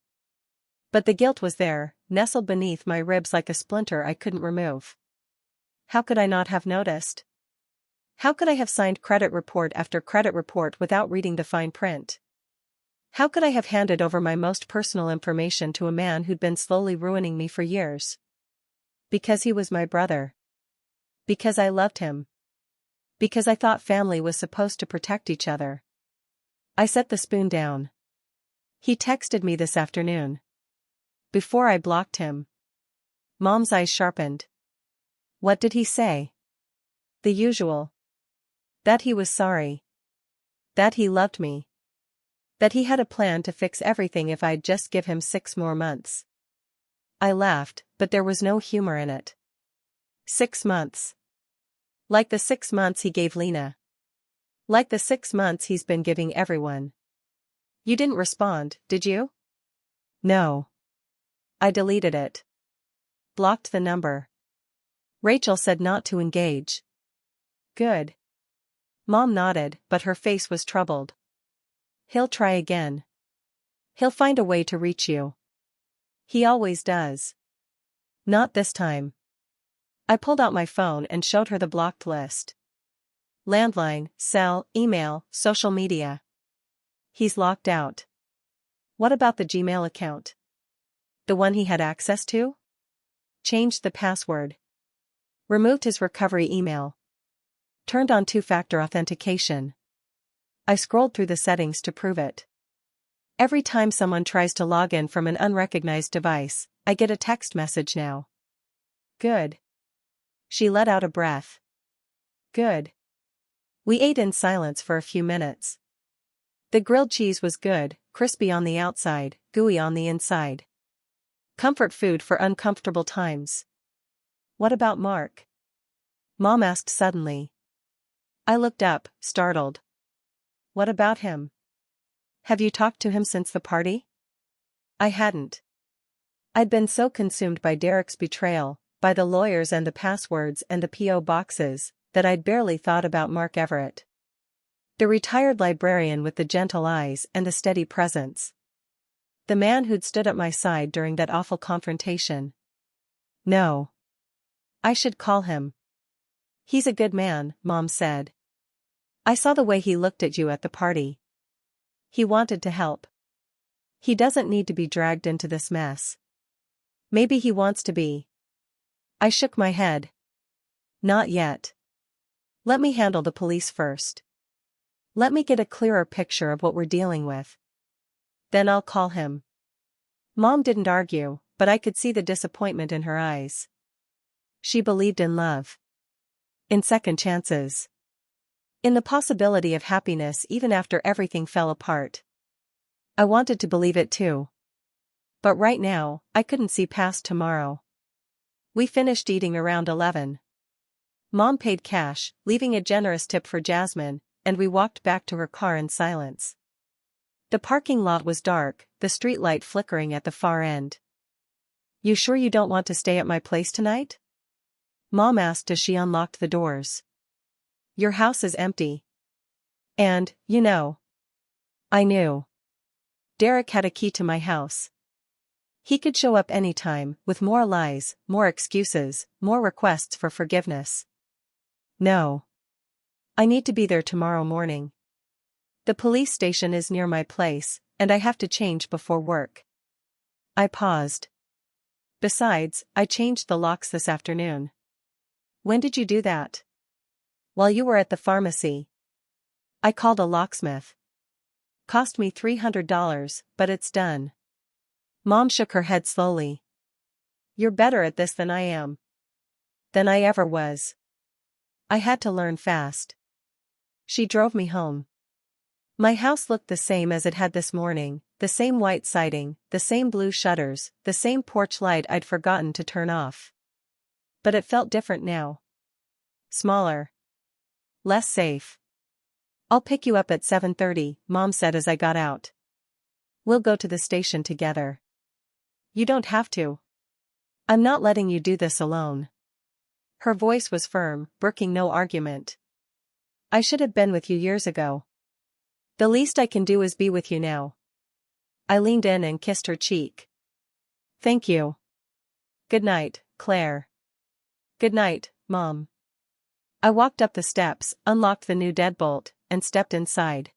S1: But the guilt was there, nestled beneath my ribs like a splinter I couldn't remove. How could I not have noticed? How could I have signed credit report after credit report without reading the fine print? How could I have handed over my most personal information to a man who'd been slowly ruining me for years? Because he was my brother. Because I loved him. Because I thought family was supposed to protect each other. I set the spoon down. He texted me this afternoon. Before I blocked him. Mom's eyes sharpened. What did he say? The usual. That he was sorry. That he loved me. That he had a plan to fix everything if I'd just give him 6 more months. I laughed, but there was no humor in it. 6 months. Like the 6 months he gave Lena. Like the 6 months he's been giving everyone. You didn't respond, did you? No. I deleted it. Blocked the number. Rachel said not to engage. Good. Mom nodded, but her face was troubled. He'll try again. He'll find a way to reach you. He always does. Not this time. I pulled out my phone and showed her the blocked list. Landline, cell, email, social media. He's locked out. What about the Gmail account? The one he had access to? Changed the password. Removed his recovery email. Turned on 2-factor authentication. I scrolled through the settings to prove it. Every time someone tries to log in from an unrecognized device, I get a text message now. Good. She let out a breath. Good. We ate in silence for a few minutes. The grilled cheese was good, crispy on the outside, gooey on the inside. Comfort food for uncomfortable times. What about Mark? Mom asked suddenly. I looked up, startled. What about him? Have you talked to him since the party? I hadn't. I'd been so consumed by Derek's betrayal, by the lawyers and the passwords and the P.O. boxes, that I'd barely thought about Mark Everett. The retired librarian with the gentle eyes and the steady presence. The man who'd stood at my side during that awful confrontation. No. I should call him. He's a good man, Mom said. I saw the way he looked at you at the party. He wanted to help. He doesn't need to be dragged into this mess. Maybe he wants to be. I shook my head. Not yet. Let me handle the police first. Let me get a clearer picture of what we're dealing with. Then I'll call him. Mom didn't argue, but I could see the disappointment in her eyes. She believed in love. In second chances. In the possibility of happiness even after everything fell apart. I wanted to believe it too. But right now, I couldn't see past tomorrow. We finished eating around 11. Mom paid cash, leaving a generous tip for Jasmine, and we walked back to her car in silence. The parking lot was dark, the streetlight flickering at the far end. You sure you don't want to stay at my place tonight? Mom asked as she unlocked the doors. Your house is empty. And, you know. I knew. Derek had a key to my house. He could show up anytime, with more lies, more excuses, more requests for forgiveness. No. I need to be there tomorrow morning. The police station is near my place, and I have to change before work. I paused. Besides, I changed the locks this afternoon. When did you do that? While you were at the pharmacy. I called a locksmith. Cost me $300, but it's done. Mom shook her head slowly. You're better at this than I am. Than I ever was. I had to learn fast. She drove me home. My house looked the same as it had this morning, the same white siding, the same blue shutters, the same porch light I'd forgotten to turn off. But it felt different now. Smaller. Less safe. I'll pick you up at 7:30, Mom said as I got out. We'll go to the station together. You don't have to. I'm not letting you do this alone. Her voice was firm, brooking no argument. I should have been with you years ago. The least I can do is be with you now. I leaned in and kissed her cheek. Thank you. Good night, Claire. Good night, Mom. I walked up the steps, unlocked the new deadbolt, and stepped inside.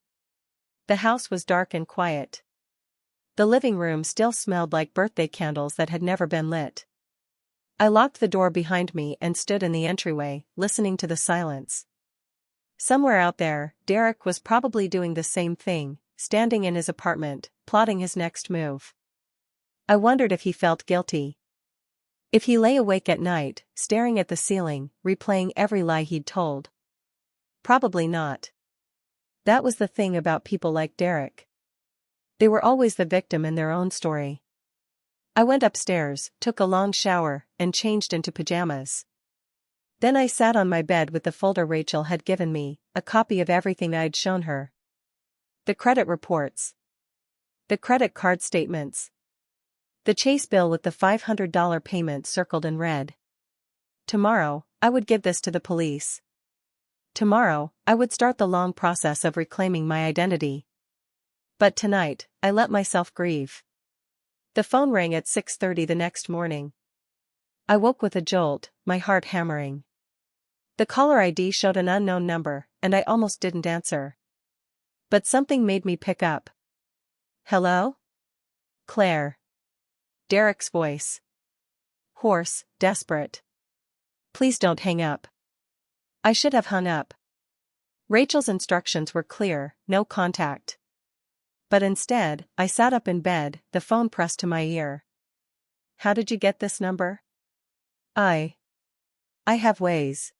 S1: The house was dark and quiet. The living room still smelled like birthday candles that had never been lit. I locked the door behind me and stood in the entryway, listening to the silence. Somewhere out there, Derek was probably doing the same thing, standing in his apartment, plotting his next move. I wondered if he felt guilty. If he lay awake at night, staring at the ceiling, replaying every lie he'd told. Probably not. That was the thing about people like Derek. They were always the victim in their own story. I went upstairs, took a long shower, and changed into pajamas. Then I sat on my bed with the folder Rachel had given me, a copy of everything I'd shown her. The credit reports. The credit card statements. The Chase bill with the $500 payment circled in red. Tomorrow, I would give this to the police. Tomorrow, I would start the long process of reclaiming my identity. But tonight, I let myself grieve. The phone rang at 6:30 the next morning. I woke with a jolt, my heart hammering. The caller ID showed an unknown number, and I almost didn't answer. But something made me pick up. Hello? Claire. Derek's voice. Hoarse, desperate. Please don't hang up. I should have hung up. Rachel's instructions were clear, no contact. But instead, I sat up in bed, the phone pressed to my ear. How did you get this number? I have ways.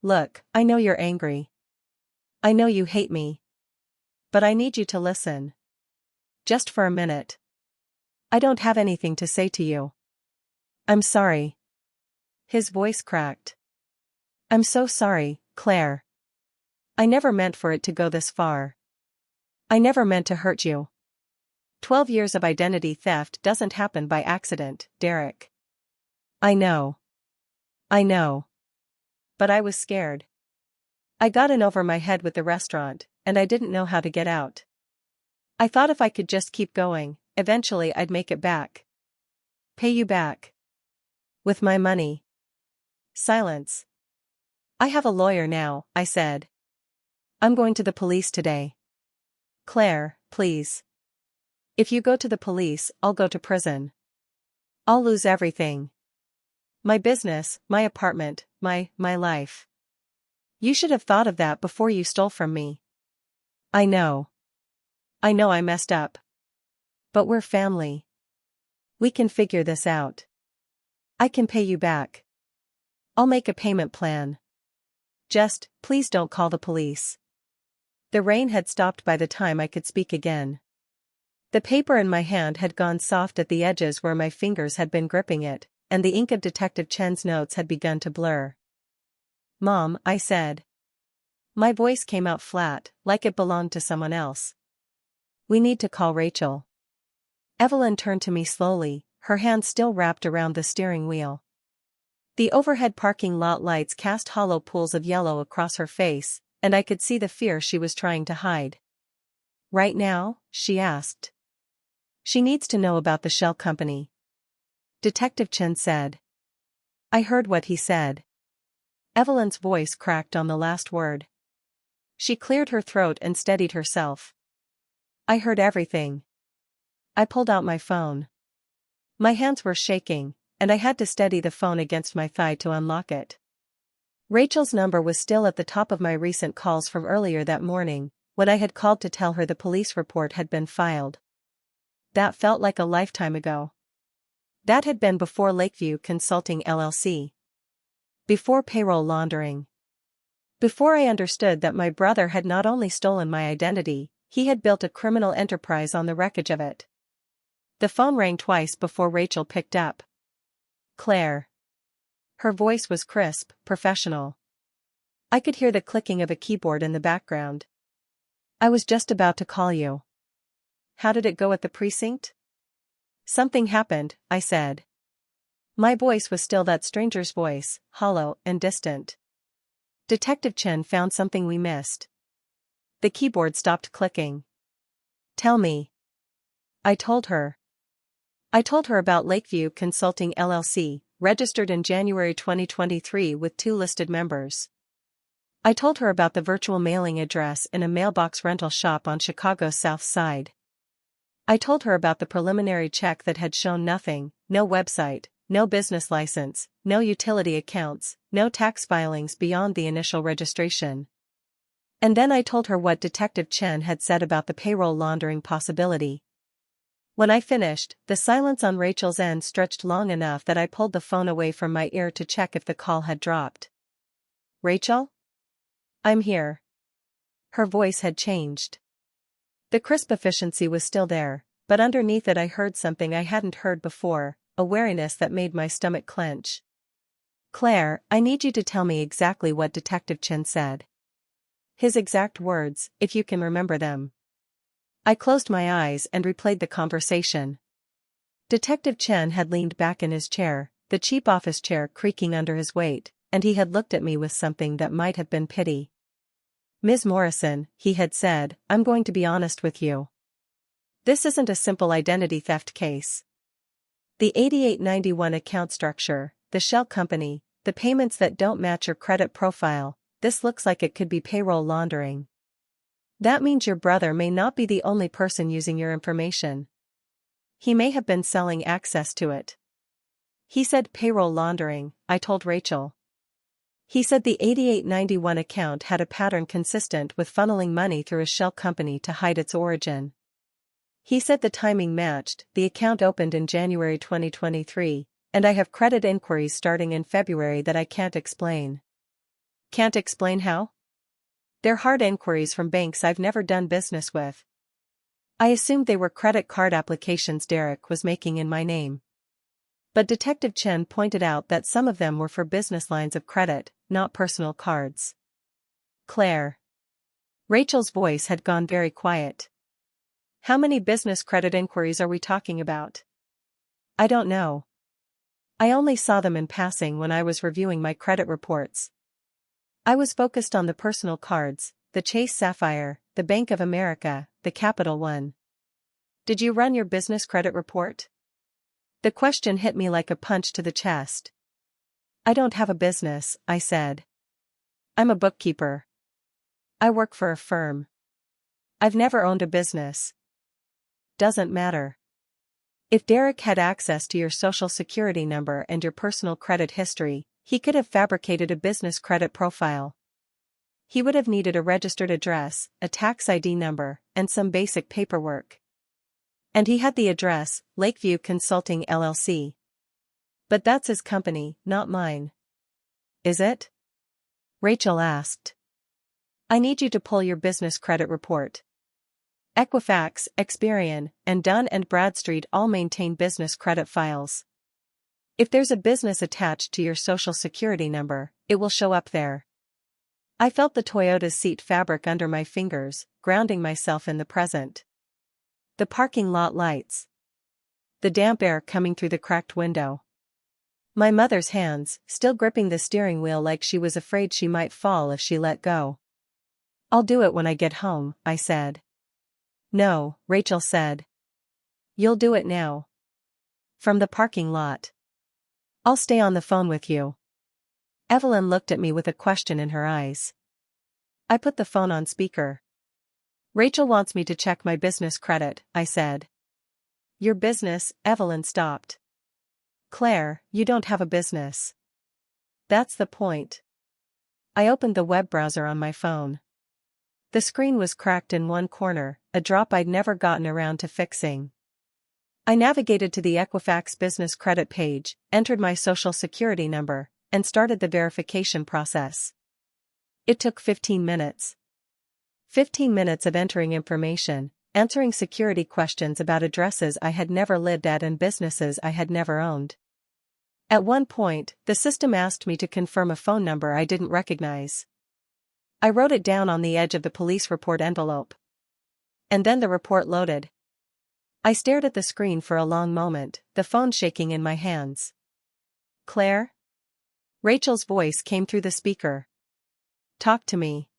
S1: Look, I know you're angry. I know you hate me. But I need you to listen. Just for a minute. I don't have anything to say to you. I'm sorry. His voice cracked. I'm so sorry, Claire. I never meant for it to go this far. I never meant to hurt you. 12 years of identity theft doesn't happen by accident, Derek. I know. I know. But I was scared. I got in over my head with the restaurant, and I didn't know how to get out. I thought if I could just keep going, eventually I'd make it back. Pay you back. With my money. Silence. I have a lawyer now, I said. I'm going to the police today. Claire, please. If you go to the police, I'll go to prison. I'll lose everything. My business, my apartment, my life. You should have thought of that before you stole from me. I know. I know I messed up. But we're family. We can figure this out. I can pay you back. I'll make a payment plan. Just, please don't call the police. The rain had stopped by the time I could speak again. The paper in my hand had gone soft at the edges where my fingers had been gripping it, and the ink of Detective Chen's notes had begun to blur. Mom, I said. My voice came out flat, like it belonged to someone else. We need to call Rachel. Evelyn turned to me slowly, her hand still wrapped around the steering wheel. The overhead parking lot lights cast hollow pools of yellow across her face, and I could see the fear she was trying to hide. Right now? She asked. She needs to know about the shell company. Detective Chen said. I heard what he said. Evelyn's voice cracked on the last word. She cleared her throat and steadied herself. I heard everything. I pulled out my phone. My hands were shaking, and I had to steady the phone against my thigh to unlock it. Rachel's number was still at the top of my recent calls from earlier that morning, when I had called to tell her the police report had been filed. That felt like a lifetime ago. That had been before Lakeview Consulting LLC. Before payroll laundering. Before I understood that my brother had not only stolen my identity, he had built a criminal enterprise on the wreckage of it. The phone rang twice before Rachel picked up. Claire. Her voice was crisp, professional. I could hear the clicking of a keyboard in the background. I was just about to call you. How did it go at the precinct? Something happened, I said. My voice was still that stranger's voice, hollow and distant. Detective Chen found something we missed. The keyboard stopped clicking. Tell me. I told her. I told her about Lakeview Consulting LLC, registered in January 2023 with 2 listed members. I told her about the virtual mailing address in a mailbox rental shop on Chicago's South Side. I told her about the preliminary check that had shown nothing, no website, no business license, no utility accounts, no tax filings beyond the initial registration. And then I told her what Detective Chen had said about the payroll laundering possibility. When I finished, the silence on Rachel's end stretched long enough that I pulled the phone away from my ear to check if the call had dropped. Rachel? I'm here. Her voice had changed. The crisp efficiency was still there, but underneath it I heard something I hadn't heard before, a wariness that made my stomach clench. Claire, I need you to tell me exactly what Detective Chen said. His exact words, if you can remember them. I closed my eyes and replayed the conversation. Detective Chen had leaned back in his chair, the cheap office chair creaking under his weight, and he had looked at me with something that might have been pity. Ms. Morrison, he had said, I'm going to be honest with you. This isn't a simple identity theft case. The 8891 account structure, the shell company, the payments that don't match your credit profile, this looks like it could be payroll laundering. That means your brother may not be the only person using your information. He may have been selling access to it. He said payroll laundering, I told Rachel. He said the 8891 account had a pattern consistent with funneling money through a shell company to hide its origin. He said the timing matched, the account opened in January 2023, and I have credit inquiries starting in February that I can't explain. Can't explain how? They're hard inquiries from banks I've never done business with. I assumed they were credit card applications Derek was making in my name. But Detective Chen pointed out that some of them were for business lines of credit, not personal cards. Claire. Rachel's voice had gone very quiet. How many business credit inquiries are we talking about? I don't know. I only saw them in passing when I was reviewing my credit reports. I was focused on the personal cards, the Chase Sapphire, the Bank of America, the Capital One. Did you run your business credit report? The question hit me like a punch to the chest. I don't have a business, I said. I'm a bookkeeper. I work for a firm. I've never owned a business. Doesn't matter. If Derek had access to your social security number and your personal credit history, he could have fabricated a business credit profile. He would have needed a registered address, a tax ID number, and some basic paperwork. And he had the address, Lakeview Consulting LLC. But that's his company, not mine. Is it? Rachel asked. I need you to pull your business credit report. Equifax, Experian, and Dun & Bradstreet all maintain business credit files. If there's a business attached to your social security number, it will show up there. I felt the Toyota's seat fabric under my fingers, grounding myself in the present. The parking lot lights. The damp air coming through the cracked window. My mother's hands, still gripping the steering wheel like she was afraid she might fall if she let go. I'll do it when I get home, I said. No, Rachel said. You'll do it now. From the parking lot. I'll stay on the phone with you. Evelyn looked at me with a question in her eyes. I put the phone on speaker. Rachel wants me to check my business credit, I said. Your business? Evelyn stopped. Claire, you don't have a business. That's the point. I opened the web browser on my phone. The screen was cracked in one corner, a drop I'd never gotten around to fixing. I navigated to the Equifax business credit page, entered my social security number, and started the verification process. It took 15 minutes. 15 minutes of entering information, answering security questions about addresses I had never lived at and businesses I had never owned. At one point, the system asked me to confirm a phone number I didn't recognize. I wrote it down on the edge of the police report envelope. And then the report loaded. I stared at the screen for a long moment, the phone shaking in my hands. Claire? Rachel's voice came through the speaker. Talk to me.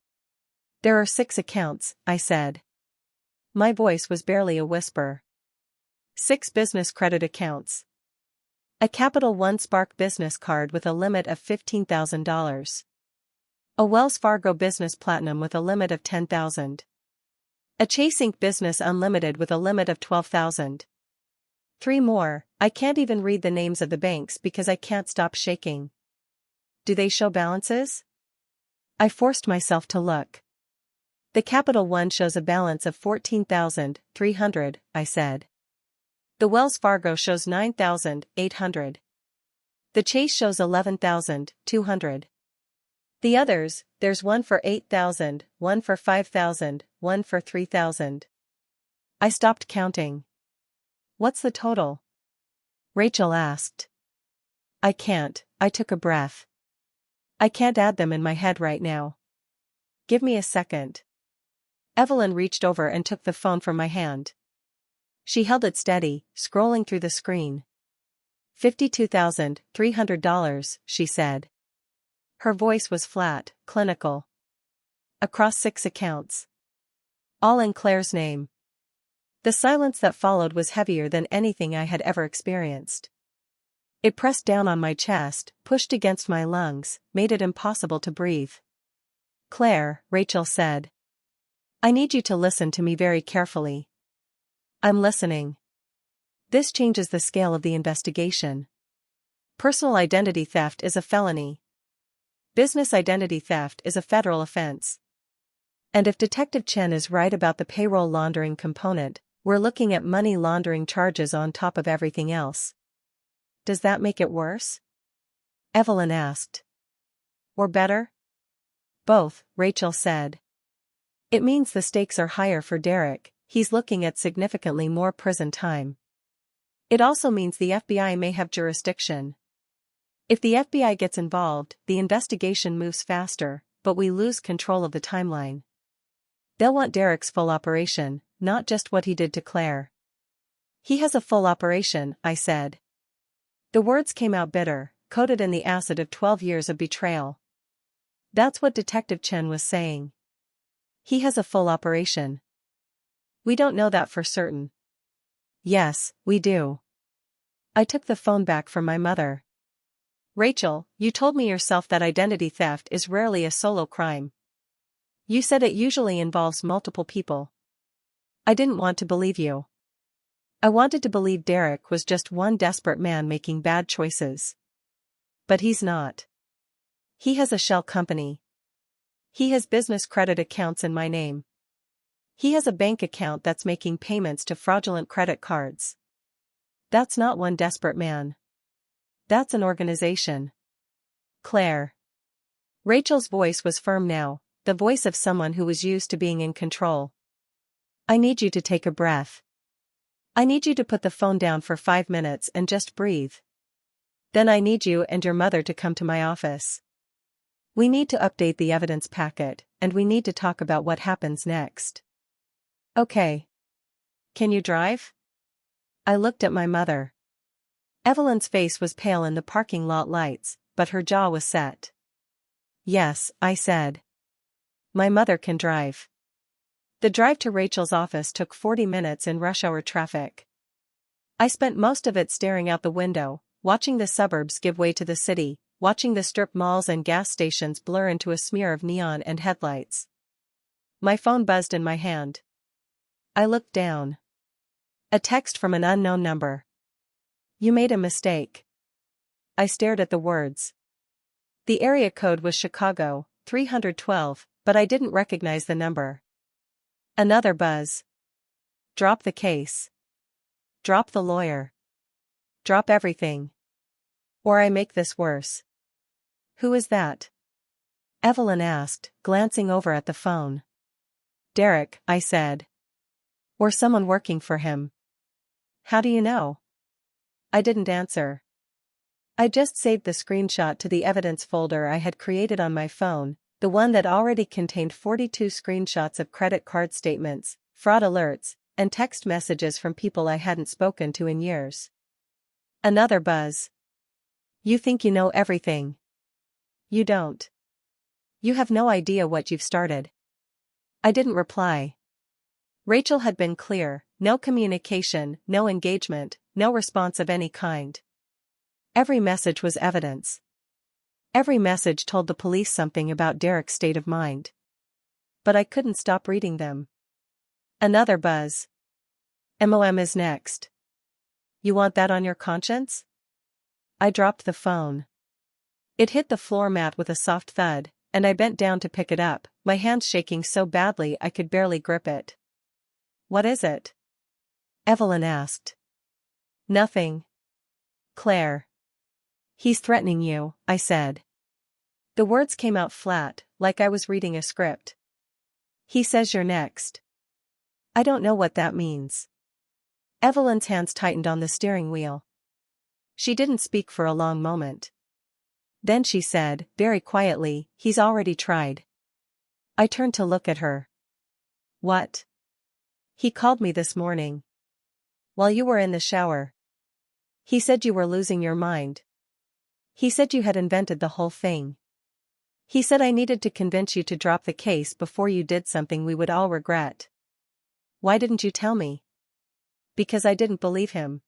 S1: There are 6 accounts, I said. My voice was barely a whisper. 6 business credit accounts. A Capital One Spark business card with a limit of $15,000. A Wells Fargo Business Platinum with a limit of $10,000. A Chase Inc. Business Unlimited with a limit of $12,000. 3 more, I can't even read the names of the banks because I can't stop shaking. Do they show balances? I forced myself to look. The Capital One shows a balance of $14,300, I said. The Wells Fargo shows $9,800. The Chase shows $11,200. The others, there's one for $8,000, one for $5,000, one for $3,000. I stopped counting. What's the total? Rachel asked. I can't, I took a breath. I can't add them in my head right now. Give me a second. Evelyn reached over and took the phone from my hand. She held it steady, scrolling through the screen. $52,300, she said. Her voice was flat, clinical. Across 6 accounts. All in Claire's name. The silence that followed was heavier than anything I had ever experienced. It pressed down on my chest, pushed against my lungs, made it impossible to breathe. Claire, Rachel said. I need you to listen to me very carefully. I'm listening. This changes the scale of the investigation. Personal identity theft is a felony. Business identity theft is a federal offense. And if Detective Chen is right about the payroll laundering component, we're looking at money laundering charges on top of everything else. Does that make it worse? Evelyn asked. Or better? Both, Rachel said. It means the stakes are higher for Derek, he's looking at significantly more prison time. It also means the FBI may have jurisdiction. If the FBI gets involved, the investigation moves faster, but we lose control of the timeline. They'll want Derek's full operation, not just what he did to Claire. He has a full operation, I said. The words came out bitter, coated in the acid of 12 years of betrayal. That's what Detective Chen was saying. He has a full operation. We don't know that for certain. Yes, we do. I took the phone back from my mother. Rachel, you told me yourself that identity theft is rarely a solo crime. You said it usually involves multiple people. I didn't want to believe you. I wanted to believe Derek was just one desperate man making bad choices. But he's not. He has a shell company. He has business credit accounts in my name. He has a bank account that's making payments to fraudulent credit cards. That's not one desperate man. That's an organization. Claire. Rachel's voice was firm now, the voice of someone who was used to being in control. I need you to take a breath. I need you to put the phone down for 5 minutes and just breathe. Then I need you and your mother to come to my office. We need to update the evidence packet, and we need to talk about what happens next. Okay. Can you drive? I looked at my mother. Evelyn's face was pale in the parking lot lights, but her jaw was set. Yes, I said. My mother can drive. The drive to Rachel's office took 40 minutes in rush hour traffic. I spent most of it staring out the window, watching the suburbs give way to the city, watching the strip malls and gas stations blur into a smear of neon and headlights. My phone buzzed in my hand. I looked down. A text from an unknown number. You made a mistake. I stared at the words. The area code was Chicago, 312, but I didn't recognize the number. Another buzz. Drop the case. Drop the lawyer. Drop everything. Or I make this worse. Who is that? Evelyn asked, glancing over at the phone. Derek, I said. Or someone working for him. How do you know? I didn't answer. I just saved the screenshot to the evidence folder I had created on my phone, the one that already contained 42 screenshots of credit card statements, fraud alerts, and text messages from people I hadn't spoken to in years. Another buzz. You think you know everything. You don't. You have no idea what you've started. I didn't reply. Rachel had been clear, no communication, no engagement, no response of any kind. Every message was evidence. Every message told the police something about Derek's state of mind. But I couldn't stop reading them. Another buzz. MOM is next. You want that on your conscience? I dropped the phone. It hit the floor mat with a soft thud, and I bent down to pick it up, my hands shaking so badly I could barely grip it. What is it? Evelyn asked. Nothing. Claire. He's threatening you, I said. The words came out flat, like I was reading a script. He says you're next. I don't know what that means. Evelyn's hands tightened on the steering wheel. She didn't speak for a long moment. Then she said, very quietly, he's already tried. I turned to look at her. What? He called me this morning. While you were in the shower. He said you were losing your mind. He said you had invented the whole thing. He said I needed to convince you to drop the case before you did something we would all regret. Why didn't you tell me? Because I didn't believe him.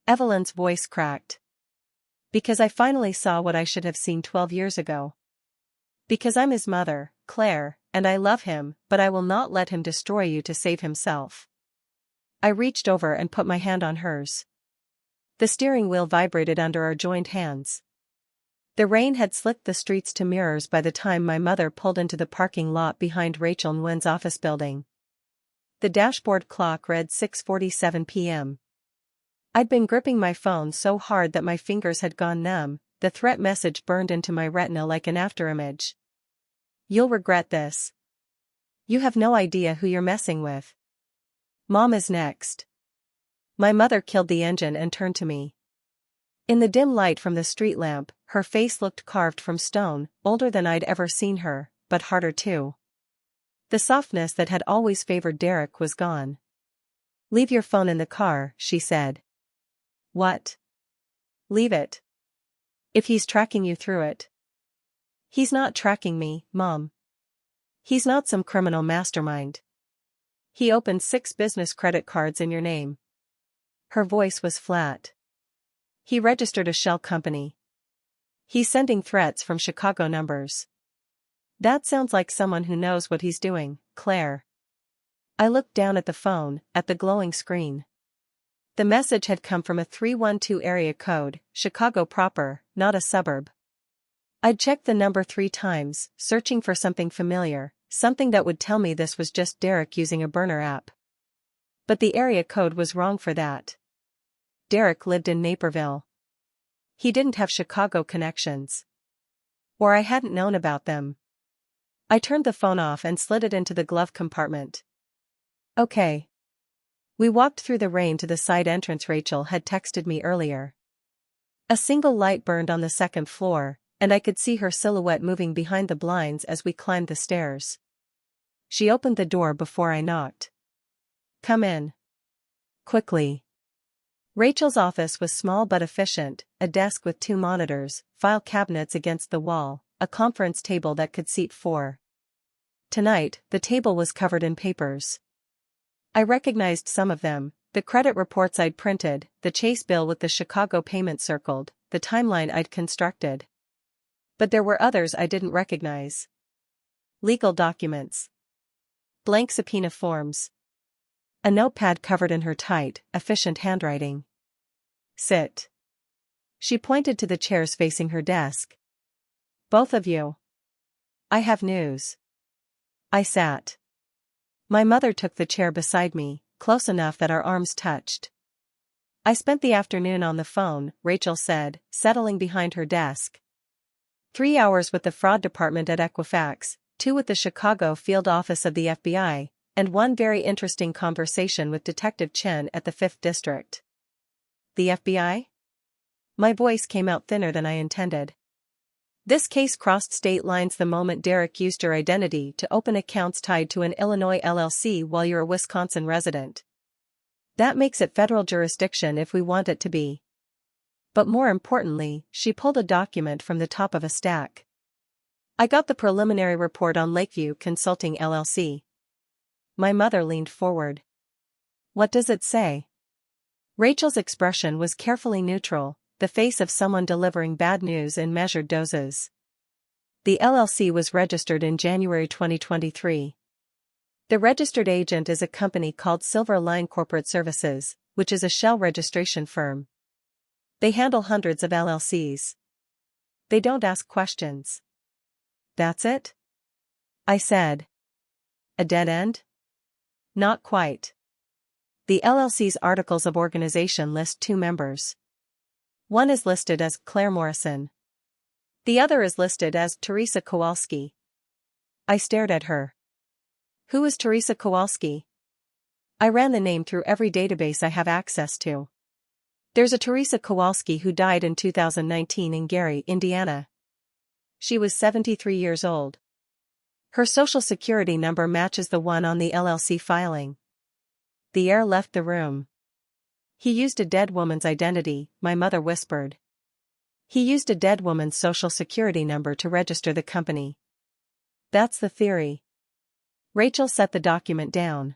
S1: Evelyn's voice cracked. Because I finally saw what I should have seen 12 years ago. Because I'm his mother, Claire, and I love him, but I will not let him destroy you to save himself. I reached over and put my hand on hers. The steering wheel vibrated under our joined hands. The rain had slicked the streets to mirrors by the time my mother pulled into the parking lot behind Rachel Nguyen's office building. The dashboard clock read 6:47 p.m. I'd been gripping my phone so hard that my fingers had gone numb, the threat message burned into my retina like an afterimage. You'll regret this. You have no idea who you're messing with. Mom is next. My mother killed the engine and turned to me. In the dim light from the street lamp, her face looked carved from stone, older than I'd ever seen her, but harder too. The softness that had always favored Derek was gone. Leave your phone in the car, she said. What? Leave it. If he's tracking you through it. He's not tracking me, Mom. He's not some criminal mastermind. He opened 6 business credit cards in your name. Her voice was flat. He registered a shell company. He's sending threats from Chicago numbers. That sounds like someone who knows what he's doing, Claire. I looked down at the phone, at the glowing screen. The message had come from a 312 area code, Chicago proper, not a suburb. I'd checked the number 3 times, searching for something familiar, something that would tell me this was just Derek using a burner app. But the area code was wrong for that. Derek lived in Naperville. He didn't have Chicago connections. Or I hadn't known about them. I turned the phone off and slid it into the glove compartment. Okay. We walked through the rain to the side entrance Rachel had texted me earlier. A single light burned on the second floor, and I could see her silhouette moving behind the blinds as we climbed the stairs. She opened the door before I knocked. Come in. Quickly. Rachel's office was small but efficient, a desk with 2 monitors, file cabinets against the wall, a conference table that could seat 4. Tonight, the table was covered in papers. I recognized some of them, the credit reports I'd printed, the Chase bill with the Chicago payment circled, the timeline I'd constructed. But there were others I didn't recognize. Legal documents. Blank subpoena forms. A notepad covered in her tight, efficient handwriting. Sit. She pointed to the chairs facing her desk. Both of you. I have news. I sat. My mother took the chair beside me, close enough that our arms touched. I spent the afternoon on the phone, Rachel said, settling behind her desk. 3 hours with the fraud department at Equifax, 2 with the Chicago field office of the FBI, and 1 very interesting conversation with Detective Chen at the 5th District. The FBI? My voice came out thinner than I intended. This case crossed state lines the moment Derek used your identity to open accounts tied to an Illinois LLC while you're a Wisconsin resident. That makes it federal jurisdiction if we want it to be. But more importantly, she pulled a document from the top of a stack. I got the preliminary report on Lakeview Consulting LLC. My mother leaned forward. What does it say? Rachel's expression was carefully neutral, the face of someone delivering bad news in measured doses. The LLC was registered in January 2023. The registered agent is a company called Silver Line Corporate Services, which is a shell registration firm. They handle hundreds of LLCs. They don't ask questions. That's it? I said. A dead end? Not quite. The LLC's articles of organization list 2 members. One is listed as Claire Morrison. The other is listed as Teresa Kowalski. I stared at her. Who is Teresa Kowalski? I ran the name through every database I have access to. There's a Teresa Kowalski who died in 2019 in Gary, Indiana. She was 73 years old. Her social security number matches the one on the LLC filing. The air left the room. He used a dead woman's identity, my mother whispered. He used a dead woman's social security number to register the company. That's the theory. Rachel set the document down.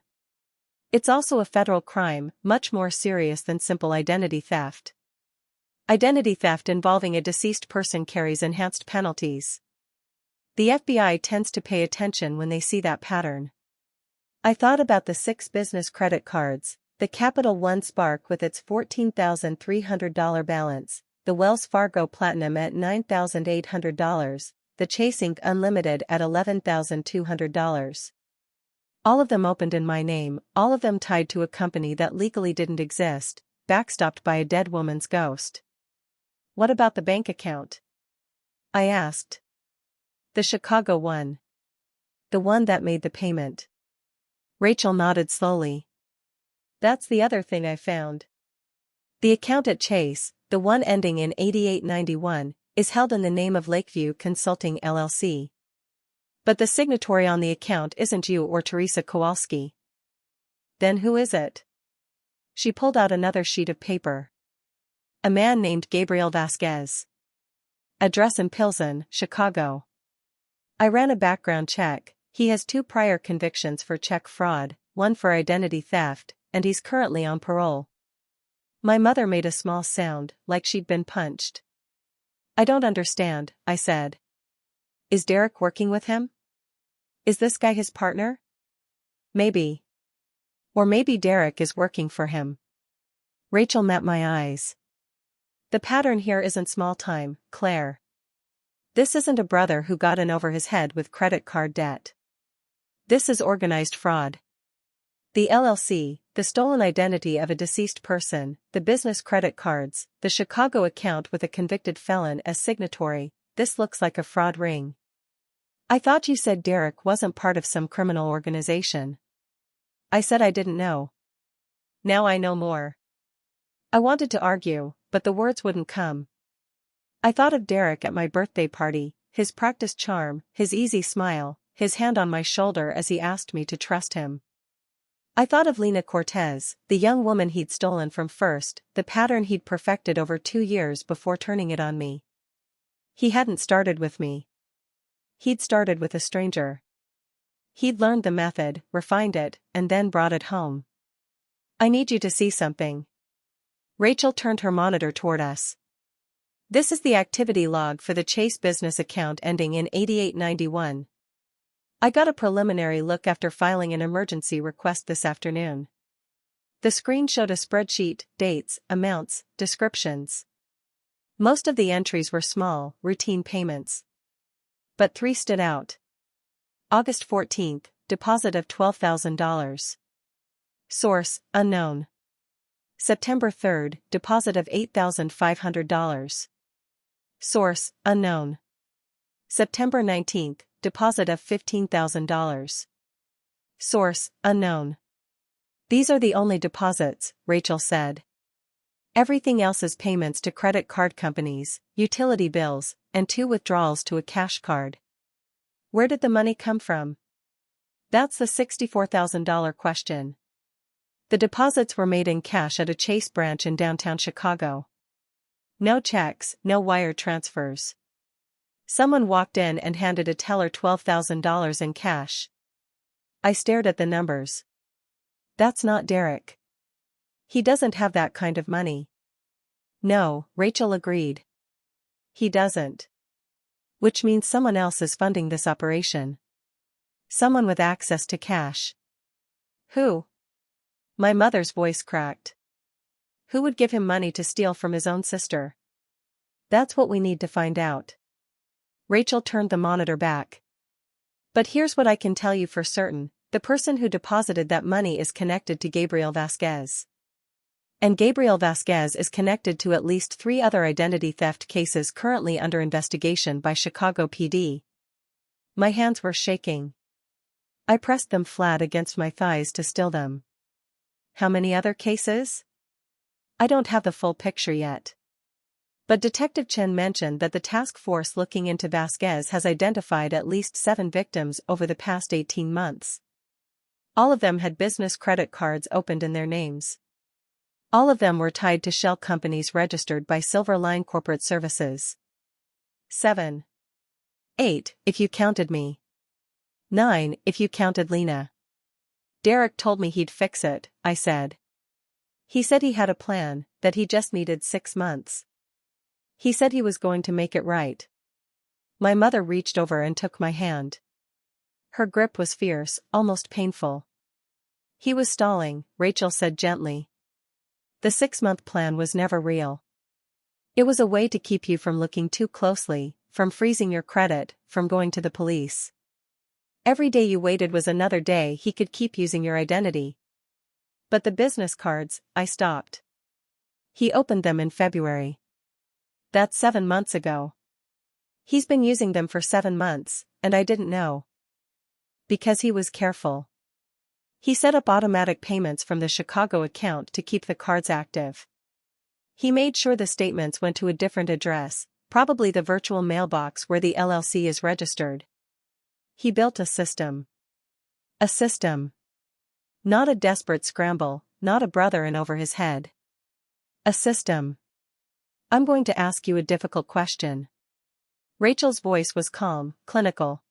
S1: It's also a federal crime, much more serious than simple identity theft. Identity theft involving a deceased person carries enhanced penalties. The FBI tends to pay attention when they see that pattern. I thought about the 6 business credit cards, the Capital One Spark with its $14,300 balance, the Wells Fargo Platinum at $9,800, the Chase Inc. Unlimited at $11,200. All of them opened in my name, all of them tied to a company that legally didn't exist, backstopped by a dead woman's ghost. What about the bank account? I asked. The Chicago one. The one that made the payment. Rachel nodded slowly. That's the other thing I found. The account at Chase, the one ending in 8891, is held in the name of Lakeview Consulting LLC. But the signatory on the account isn't you or Teresa Kowalski. Then who is it? She pulled out another sheet of paper. A man named Gabriel Vasquez. Address in Pilsen, Chicago. I ran a background check. He has 2 prior convictions for check fraud, 1 for identity theft, and he's currently on parole. My mother made a small sound, like she'd been punched. I don't understand, I said. Is Derek working with him? Is this guy his partner? Maybe. Or maybe Derek is working for him. Rachel met my eyes. The pattern here isn't small time, Claire. This isn't a brother who got in over his head with credit card debt. This is organized fraud. The LLC, the stolen identity of a deceased person, the business credit cards, the Chicago account with a convicted felon as signatory, this looks like a fraud ring. I thought you said Derek wasn't part of some criminal organization. I said I didn't know. Now I know more. I wanted to argue, but the words wouldn't come. I thought of Derek at my birthday party, his practiced charm, his easy smile, his hand on my shoulder as he asked me to trust him. I thought of Lena Cortez, the young woman he'd stolen from first, the pattern he'd perfected over 2 years before turning it on me. He hadn't started with me. He'd started with a stranger. He'd learned the method, refined it, and then brought it home. I need you to see something. Rachel turned her monitor toward us. This is the activity log for the Chase business account ending in 8891. I got a preliminary look after filing an emergency request this afternoon. The screen showed a spreadsheet, dates, amounts, descriptions. Most of the entries were small, routine payments. But 3 stood out. August 14th, deposit of $12,000. Source, unknown. September 3rd, deposit of $8,500. Source, unknown. September 19th, deposit of $15,000. Source, unknown. These are the only deposits, Rachel said. Everything else is payments to credit card companies, utility bills, and 2 withdrawals to a cash card. Where did the money come from? That's the $64,000 question. The deposits were made in cash at a Chase branch in downtown Chicago. No checks, no wire transfers. Someone walked in and handed a teller $12,000 in cash. I stared at the numbers. That's not Derek. He doesn't have that kind of money. No, Rachel agreed. He doesn't. Which means someone else is funding this operation. Someone with access to cash. Who? My mother's voice cracked. Who would give him money to steal from his own sister? That's what we need to find out. Rachel turned the monitor back. But here's what I can tell you for certain, the person who deposited that money is connected to Gabriel Vasquez. And Gabriel Vasquez is connected to at least 3 other identity theft cases currently under investigation by Chicago PD. My hands were shaking. I pressed them flat against my thighs to still them. How many other cases? I don't have the full picture yet. But Detective Chen mentioned that the task force looking into Vasquez has identified at least 7 victims over the past 18 months. All of them had business credit cards opened in their names. All of them were tied to shell companies registered by Silver Line Corporate Services. 7. 8, if you counted me. 9, if you counted Lena. Derek told me he'd fix it, I said. He said he had a plan, that he just needed 6 months. He said he was going to make it right. My mother reached over and took my hand. Her grip was fierce, almost painful. He was stalling, Rachel said gently. The 6-month plan was never real. It was a way to keep you from looking too closely, from freezing your credit, from going to the police. Every day you waited was another day he could keep using your identity. But the business cards, I stopped. He opened them in February. That's 7 months ago. He's been using them for 7 months, and I didn't know. Because he was careful. He set up automatic payments from the Chicago account to keep the cards active. He made sure the statements went to a different address, probably the virtual mailbox where the LLC is registered. He built a system. A system. Not a desperate scramble, not a brother in over his head. A system. I'm going to ask you a difficult question. Rachel's voice was calm, clinical.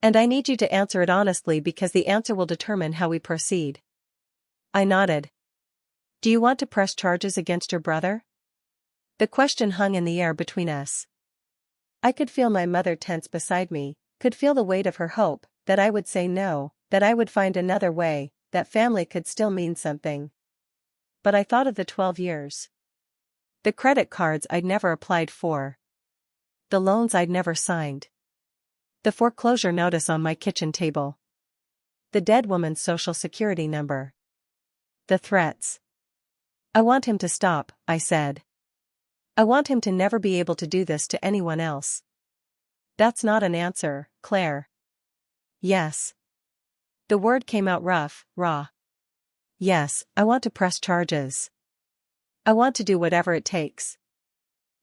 S1: And I need you to answer it honestly because the answer will determine how we proceed. I nodded. Do you want to press charges against your brother? The question hung in the air between us. I could feel my mother tense beside me, could feel the weight of her hope, that I would say no, that I would find another way, that family could still mean something. But I thought of the 12 years. The credit cards I'd never applied for. The loans I'd never signed. The foreclosure notice on my kitchen table. The dead woman's social security number. The threats. I want him to stop, I said. I want him to never be able to do this to anyone else. That's not an answer, Claire. Yes. The word came out rough, raw. Yes, I want to press charges. I want to do whatever it takes.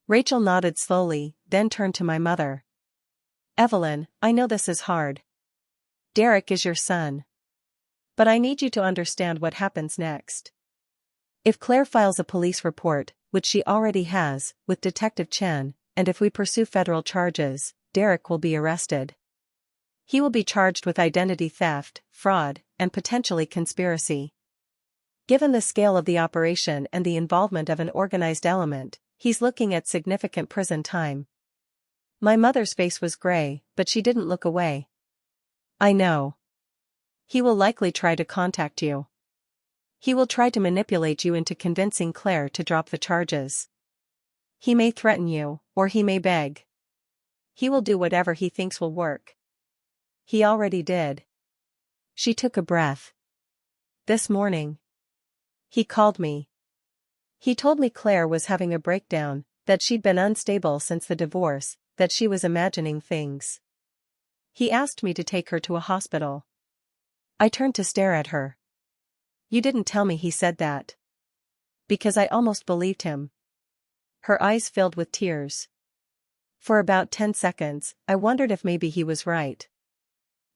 S1: Rachel nodded slowly, then turned to my mother. Evelyn, I know this is hard. Derek is your son. But I need you to understand what happens next. If Claire files a police report, which she already has, with Detective Chen, and if we pursue federal charges, Derek will be arrested. He will be charged with identity theft, fraud, and potentially conspiracy. Given the scale of the operation and the involvement of an organized element, he's looking at significant prison time. My mother's face was gray, but she didn't look away. I know. He will likely try to contact you. He will try to manipulate you into convincing Claire to drop the charges. He may threaten you, or he may beg. He will do whatever he thinks will work. He already did. She took a breath. This morning. He called me. He told me Claire was having a breakdown, that she'd been unstable since the divorce, that she was imagining things. He asked me to take her to a hospital. I turned to stare at her. You didn't tell me he said that. Because I almost believed him. Her eyes filled with tears. For about 10 seconds, I wondered if maybe he was right.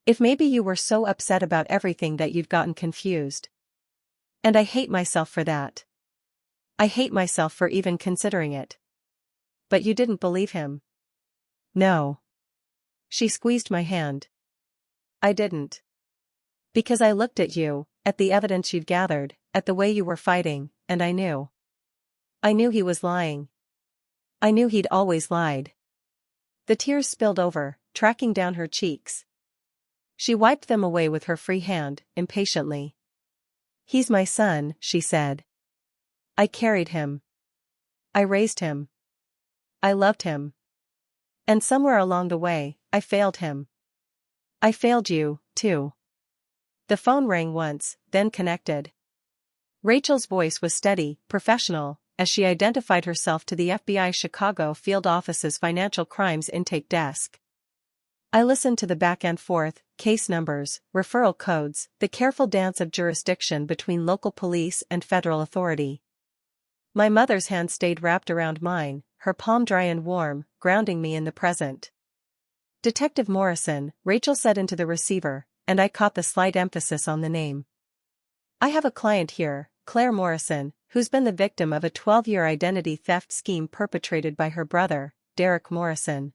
S1: If maybe you were so upset about everything that you'd gotten confused. And I hate myself for that. I hate myself for even considering it. But you didn't believe him. No. She squeezed my hand. I didn't. Because I looked at you, at the evidence you'd gathered, at the way you were fighting, and I knew. I knew he was lying. I knew he'd always lied. The tears spilled over, tracking down her cheeks. She wiped them away with her free hand, impatiently. He's my son, she said. I carried him. I raised him. I loved him. And somewhere along the way, I failed him. I failed you, too. The phone rang once, then connected. Rachel's voice was steady, professional, as she identified herself to the FBI Chicago field office's financial crimes intake desk. I listened to the back and forth, case numbers, referral codes, the careful dance of jurisdiction between local police and federal authority. My mother's hand stayed wrapped around mine, her palm dry and warm, grounding me in the present. Detective Morrison, Rachel said into the receiver, and I caught the slight emphasis on the name. I have a client here, Claire Morrison, who's been the victim of a 12-year identity theft scheme perpetrated by her brother, Derek Morrison.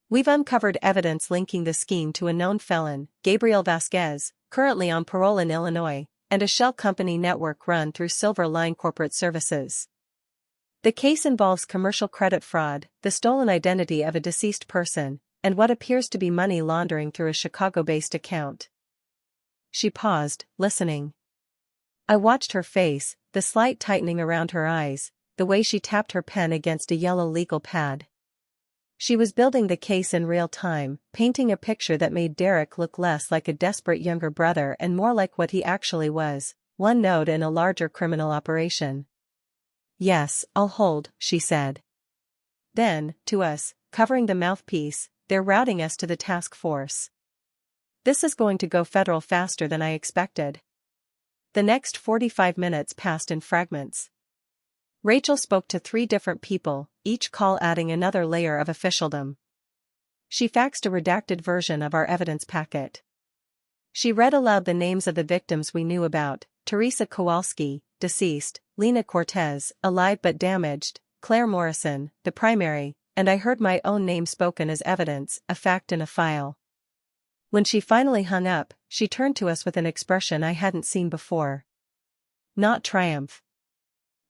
S1: We've uncovered evidence linking the scheme to a known felon, Gabriel Vasquez, currently on parole in Illinois, and a shell company network run through Silver Line Corporate Services. The case involves commercial credit fraud, the stolen identity of a deceased person, and what appears to be money laundering through a Chicago-based account. She paused, listening. I watched her face, the slight tightening around her eyes, the way she tapped her pen against a yellow legal pad. She was building the case in real time, painting a picture that made Derek look less like a desperate younger brother and more like what he actually was, one node in a larger criminal operation. Yes, I'll hold, she said. Then, to us, covering the mouthpiece, they're routing us to the task force. This is going to go federal faster than I expected. The next 45 minutes passed in fragments. Rachel spoke to 3 different people, each call adding another layer of officialdom. She faxed a redacted version of our evidence packet. She read aloud the names of the victims we knew about: Teresa Kowalski, deceased; Lena Cortez, alive but damaged; Claire Morrison, the primary, and I heard my own name spoken as evidence, a fact in a file. When she finally hung up, she turned to us with an expression I hadn't seen before. Not triumph.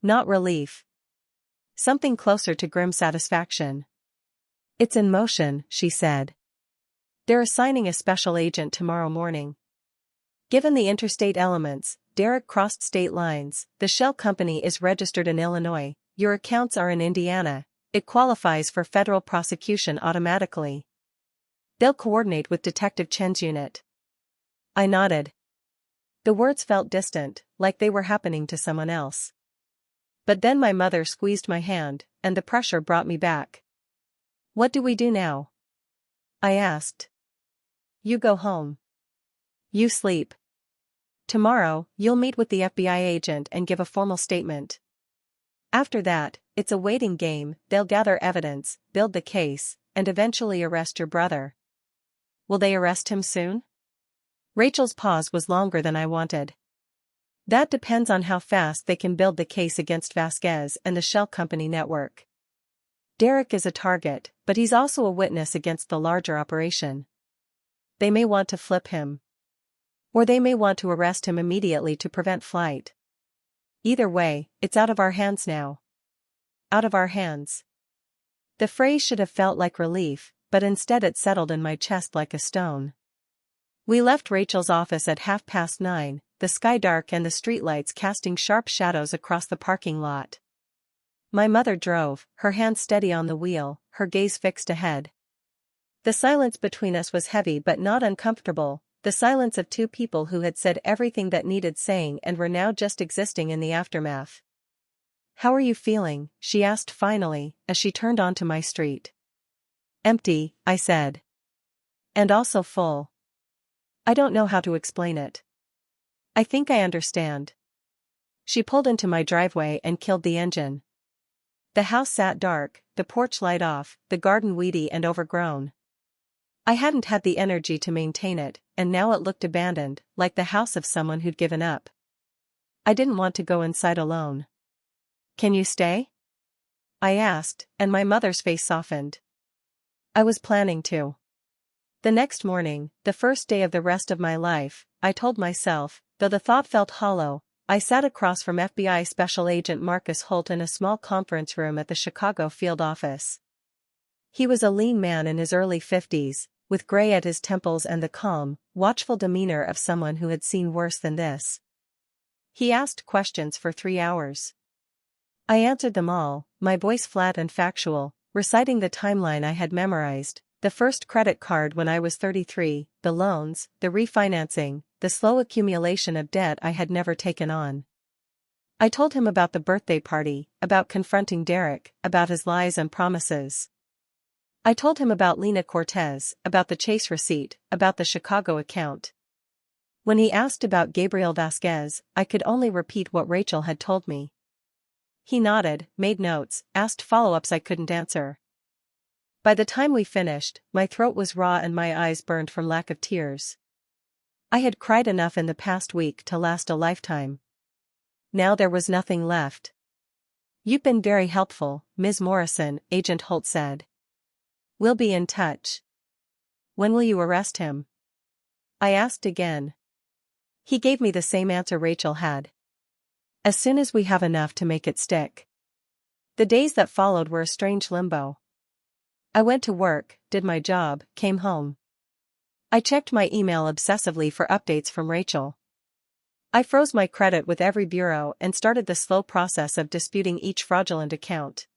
S1: Not relief. Something closer to grim satisfaction. It's in motion, she said. They're assigning a special agent tomorrow morning. Given the interstate elements, Derek crossed state lines, the shell company is registered in Illinois, your accounts are in Indiana, it qualifies for federal prosecution automatically. They'll coordinate with Detective Chen's unit. I nodded. The words felt distant, like they were happening to someone else. But then my mother squeezed my hand, and the pressure brought me back. What do we do now? I asked. You go home. You sleep. Tomorrow, you'll meet with the FBI agent and give a formal statement. After that, it's a waiting game, they'll gather evidence, build the case, and eventually arrest your brother. Will they arrest him soon? Rachel's pause was longer than I wanted. That depends on how fast they can build the case against Vasquez and the shell company network. Derek is a target, but he's also a witness against the larger operation. They may want to flip him. Or they may want to arrest him immediately to prevent flight. Either way, it's out of our hands now. Out of our hands. The phrase should have felt like relief, but instead it settled in my chest like a stone. We left Rachel's office at 9:30, the sky dark and the streetlights casting sharp shadows across the parking lot. My mother drove, her hand steady on the wheel, her gaze fixed ahead. The silence between us was heavy but not uncomfortable, the silence of two people who had said everything that needed saying and were now just existing in the aftermath. How are you feeling? She asked finally, as she turned onto my street. Empty, I said. And also full. I don't know how to explain it. I think I understand. She pulled into my driveway and killed the engine. The house sat dark, the porch light off, the garden weedy and overgrown. I hadn't had the energy to maintain it, and now it looked abandoned, like the house of someone who'd given up. I didn't want to go inside alone. Can you stay? I asked, and my mother's face softened. I was planning to. The next morning, the first day of the rest of my life, I told myself, though the thought felt hollow, I sat across from FBI Special Agent Marcus Holt in a small conference room at the Chicago field office. He was a lean man in his early 50s, with gray at his temples and the calm, watchful demeanor of someone who had seen worse than this. He asked questions for 3 hours. I answered them all, my voice flat and factual, reciting the timeline I had memorized, the first credit card when I was 33, the loans, the refinancing, the slow accumulation of debt I had never taken on. I told him about the birthday party, about confronting Derek, about his lies and promises. I told him about Lena Cortez, about the Chase receipt, about the Chicago account. When he asked about Gabriel Vasquez, I could only repeat what Rachel had told me. He nodded, made notes, asked follow-ups I couldn't answer. By the time we finished, my throat was raw and my eyes burned from lack of tears. I had cried enough in the past week to last a lifetime. Now there was nothing left. You've been very helpful, Ms. Morrison, Agent Holt said. We'll be in touch. When will you arrest him? I asked again. He gave me the same answer Rachel had. As soon as we have enough to make it stick. The days that followed were a strange limbo. I went to work, did my job, came home. I checked my email obsessively for updates from Rachel. I froze my credit with every bureau and started the slow process of disputing each fraudulent account.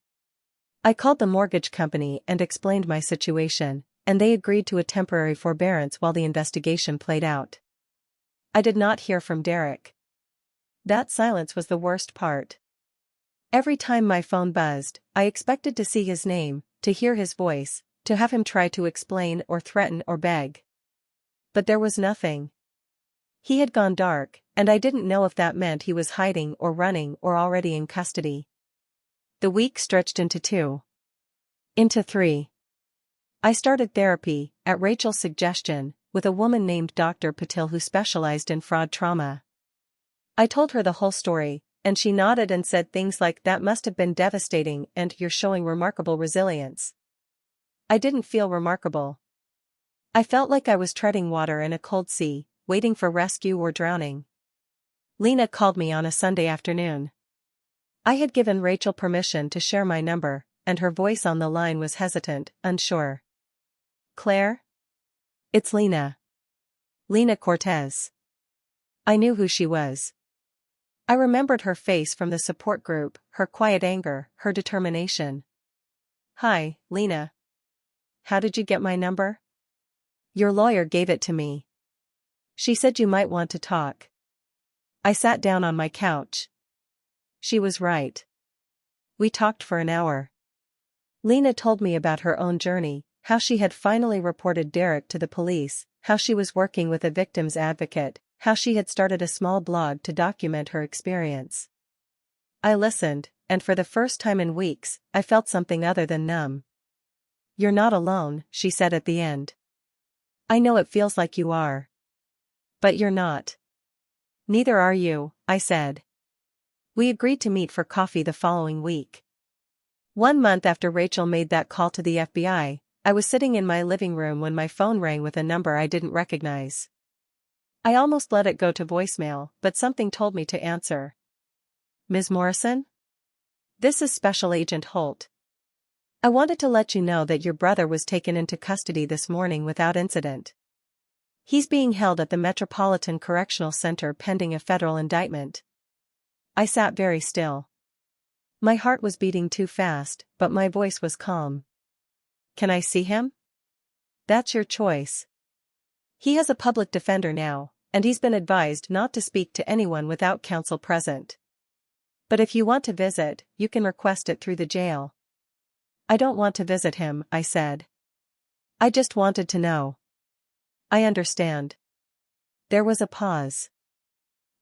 S1: I called the mortgage company and explained my situation, and they agreed to a temporary forbearance while the investigation played out. I did not hear from Derek. That silence was the worst part. Every time my phone buzzed, I expected to see his name, to hear his voice, to have him try to explain or threaten or beg. But there was nothing. He had gone dark, and I didn't know if that meant he was hiding or running or already in custody. The week stretched into 2. Into 3. I started therapy, at Rachel's suggestion, with a woman named Dr. Patil who specialized in fraud trauma. I told her the whole story, and she nodded and said things like that must have been devastating and you're showing remarkable resilience. I didn't feel remarkable. I felt like I was treading water in a cold sea, waiting for rescue or drowning. Lena called me on a Sunday afternoon. I had given Rachel permission to share my number, and her voice on the line was hesitant, unsure. Claire? It's Lena. Lena Cortez. I knew who she was. I remembered her face from the support group, her quiet anger, her determination. Hi, Lena. How did you get my number? Your lawyer gave it to me. She said you might want to talk. I sat down on my couch. She was right. We talked for an hour. Lena told me about her own journey, how she had finally reported Derek to the police, how she was working with a victim's advocate, how she had started a small blog to document her experience. I listened, and for the first time in weeks, I felt something other than numb. You're not alone, she said at the end. I know it feels like you are. But you're not. Neither are you, I said. We agreed to meet for coffee the following week. 1 month after Rachel made that call to the FBI, I was sitting in my living room when my phone rang with a number I didn't recognize. I almost let it go to voicemail, but something told me to answer. Ms. Morrison? This is Special Agent Holt. I wanted to let you know that your brother was taken into custody this morning without incident. He's being held at the Metropolitan Correctional Center pending a federal indictment. I sat very still. My heart was beating too fast, but my voice was calm. Can I see him? That's your choice. He has a public defender now, and he's been advised not to speak to anyone without counsel present. But if you want to visit, you can request it through the jail. I don't want to visit him, I said. I just wanted to know. I understand. There was a pause.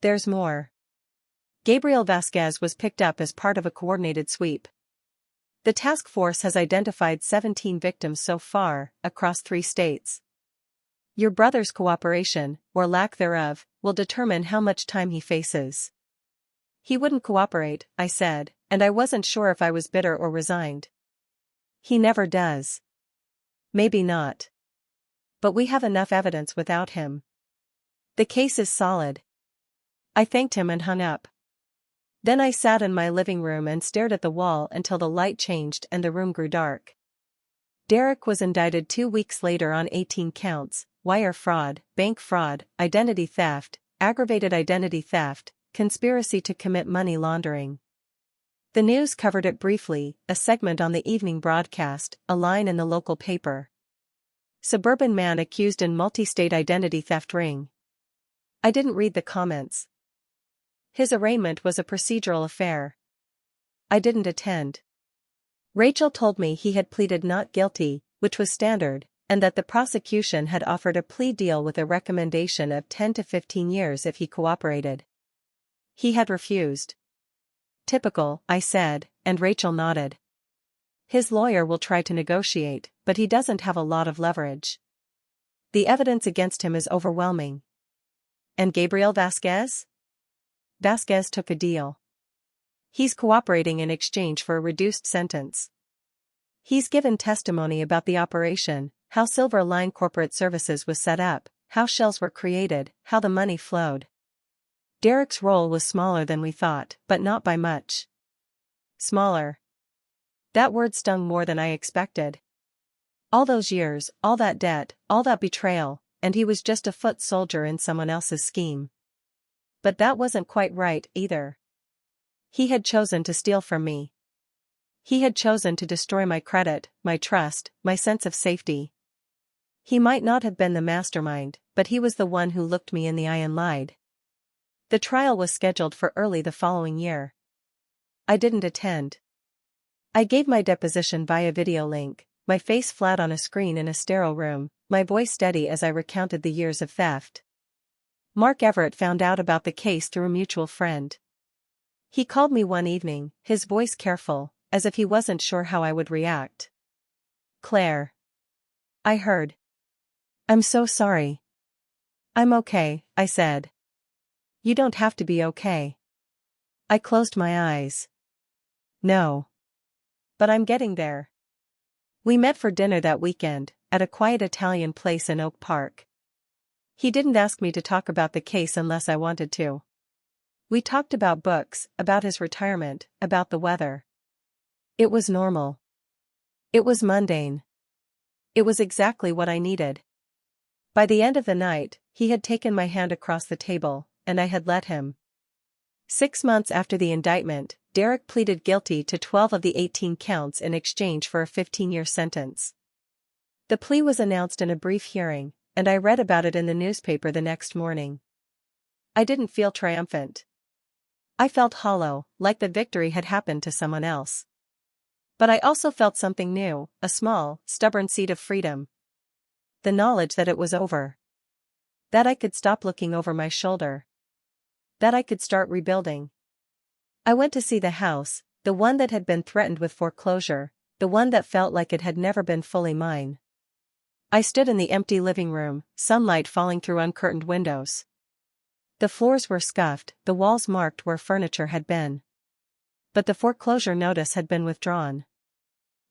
S1: There's more. Gabriel Vasquez was picked up as part of a coordinated sweep. The task force has identified 17 victims so far, across 3 states. Your brother's cooperation, or lack thereof, will determine how much time he faces. He wouldn't cooperate, I said, and I wasn't sure if I was bitter or resigned. He never does. Maybe not. But we have enough evidence without him. The case is solid. I thanked him and hung up. Then I sat in my living room and stared at the wall until the light changed and the room grew dark. Derek was indicted 2 weeks later on 18 counts: wire fraud, bank fraud, identity theft, aggravated identity theft, conspiracy to commit money laundering. The news covered it briefly, a segment on the evening broadcast, a line in the local paper. Suburban man accused in multi-state identity theft ring. I didn't read the comments. His arraignment was a procedural affair. I didn't attend. Rachel told me he had pleaded not guilty, which was standard, and that the prosecution had offered a plea deal with a recommendation of 10 to 15 years if he cooperated. He had refused. Typical, I said, and Rachel nodded. His lawyer will try to negotiate, but he doesn't have a lot of leverage. The evidence against him is overwhelming. And Gabriel Vasquez? Vasquez took a deal. He's cooperating in exchange for a reduced sentence. He's given testimony about the operation, how Silver Line Corporate Services was set up, how shells were created, how the money flowed. Derek's role was smaller than we thought, but not by much. Smaller. That word stung more than I expected. All those years, all that debt, all that betrayal, and he was just a foot soldier in someone else's scheme. But that wasn't quite right, either. He had chosen to steal from me. He had chosen to destroy my credit, my trust, my sense of safety. He might not have been the mastermind, but he was the one who looked me in the eye and lied. The trial was scheduled for early the following year. I didn't attend. I gave my deposition via video link, my face flat on a screen in a sterile room, my voice steady as I recounted the years of theft. Mark Everett found out about the case through a mutual friend. He called me one evening, his voice careful, as if he wasn't sure how I would react. Claire. I heard. I'm so sorry. I'm okay, I said. You don't have to be okay. I closed my eyes. No. But I'm getting there. We met for dinner that weekend, at a quiet Italian place in Oak Park. He didn't ask me to talk about the case unless I wanted to. We talked about books, about his retirement, about the weather. It was normal. It was mundane. It was exactly what I needed. By the end of the night, he had taken my hand across the table, and I had let him. 6 months after the indictment, Derek pleaded guilty to 12 of the 18 counts in exchange for a 15-year sentence. The plea was announced in a brief hearing, and I read about it in the newspaper the next morning. I didn't feel triumphant. I felt hollow, like the victory had happened to someone else. But I also felt something new, a small, stubborn seed of freedom. The knowledge that it was over. That I could stop looking over my shoulder. That I could start rebuilding. I went to see the house, the one that had been threatened with foreclosure, the one that felt like it had never been fully mine. I stood in the empty living room, sunlight falling through uncurtained windows. The floors were scuffed, the walls marked where furniture had been. But the foreclosure notice had been withdrawn.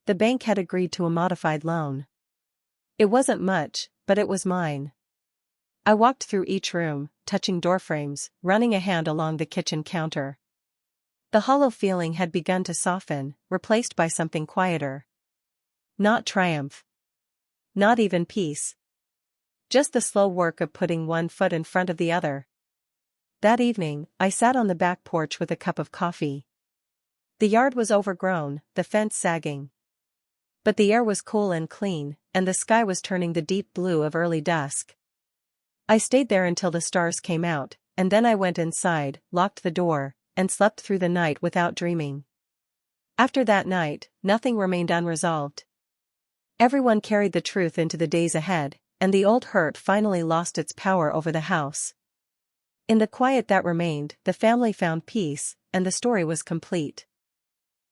S1: The bank had agreed to a modified loan. It wasn't much, but it was mine. I walked through each room, touching doorframes, running a hand along the kitchen counter. The hollow feeling had begun to soften, replaced by something quieter. Not triumph. Not even peace. Just the slow work of putting one foot in front of the other. That evening, I sat on the back porch with a cup of coffee. The yard was overgrown, the fence sagging. But the air was cool and clean, and the sky was turning the deep blue of early dusk. I stayed there until the stars came out, and then I went inside, locked the door, and slept through the night without dreaming. After that night, nothing remained unresolved. Everyone carried the truth into the days ahead, and the old hurt finally lost its power over the house. In the quiet that remained, the family found peace, and the story was complete.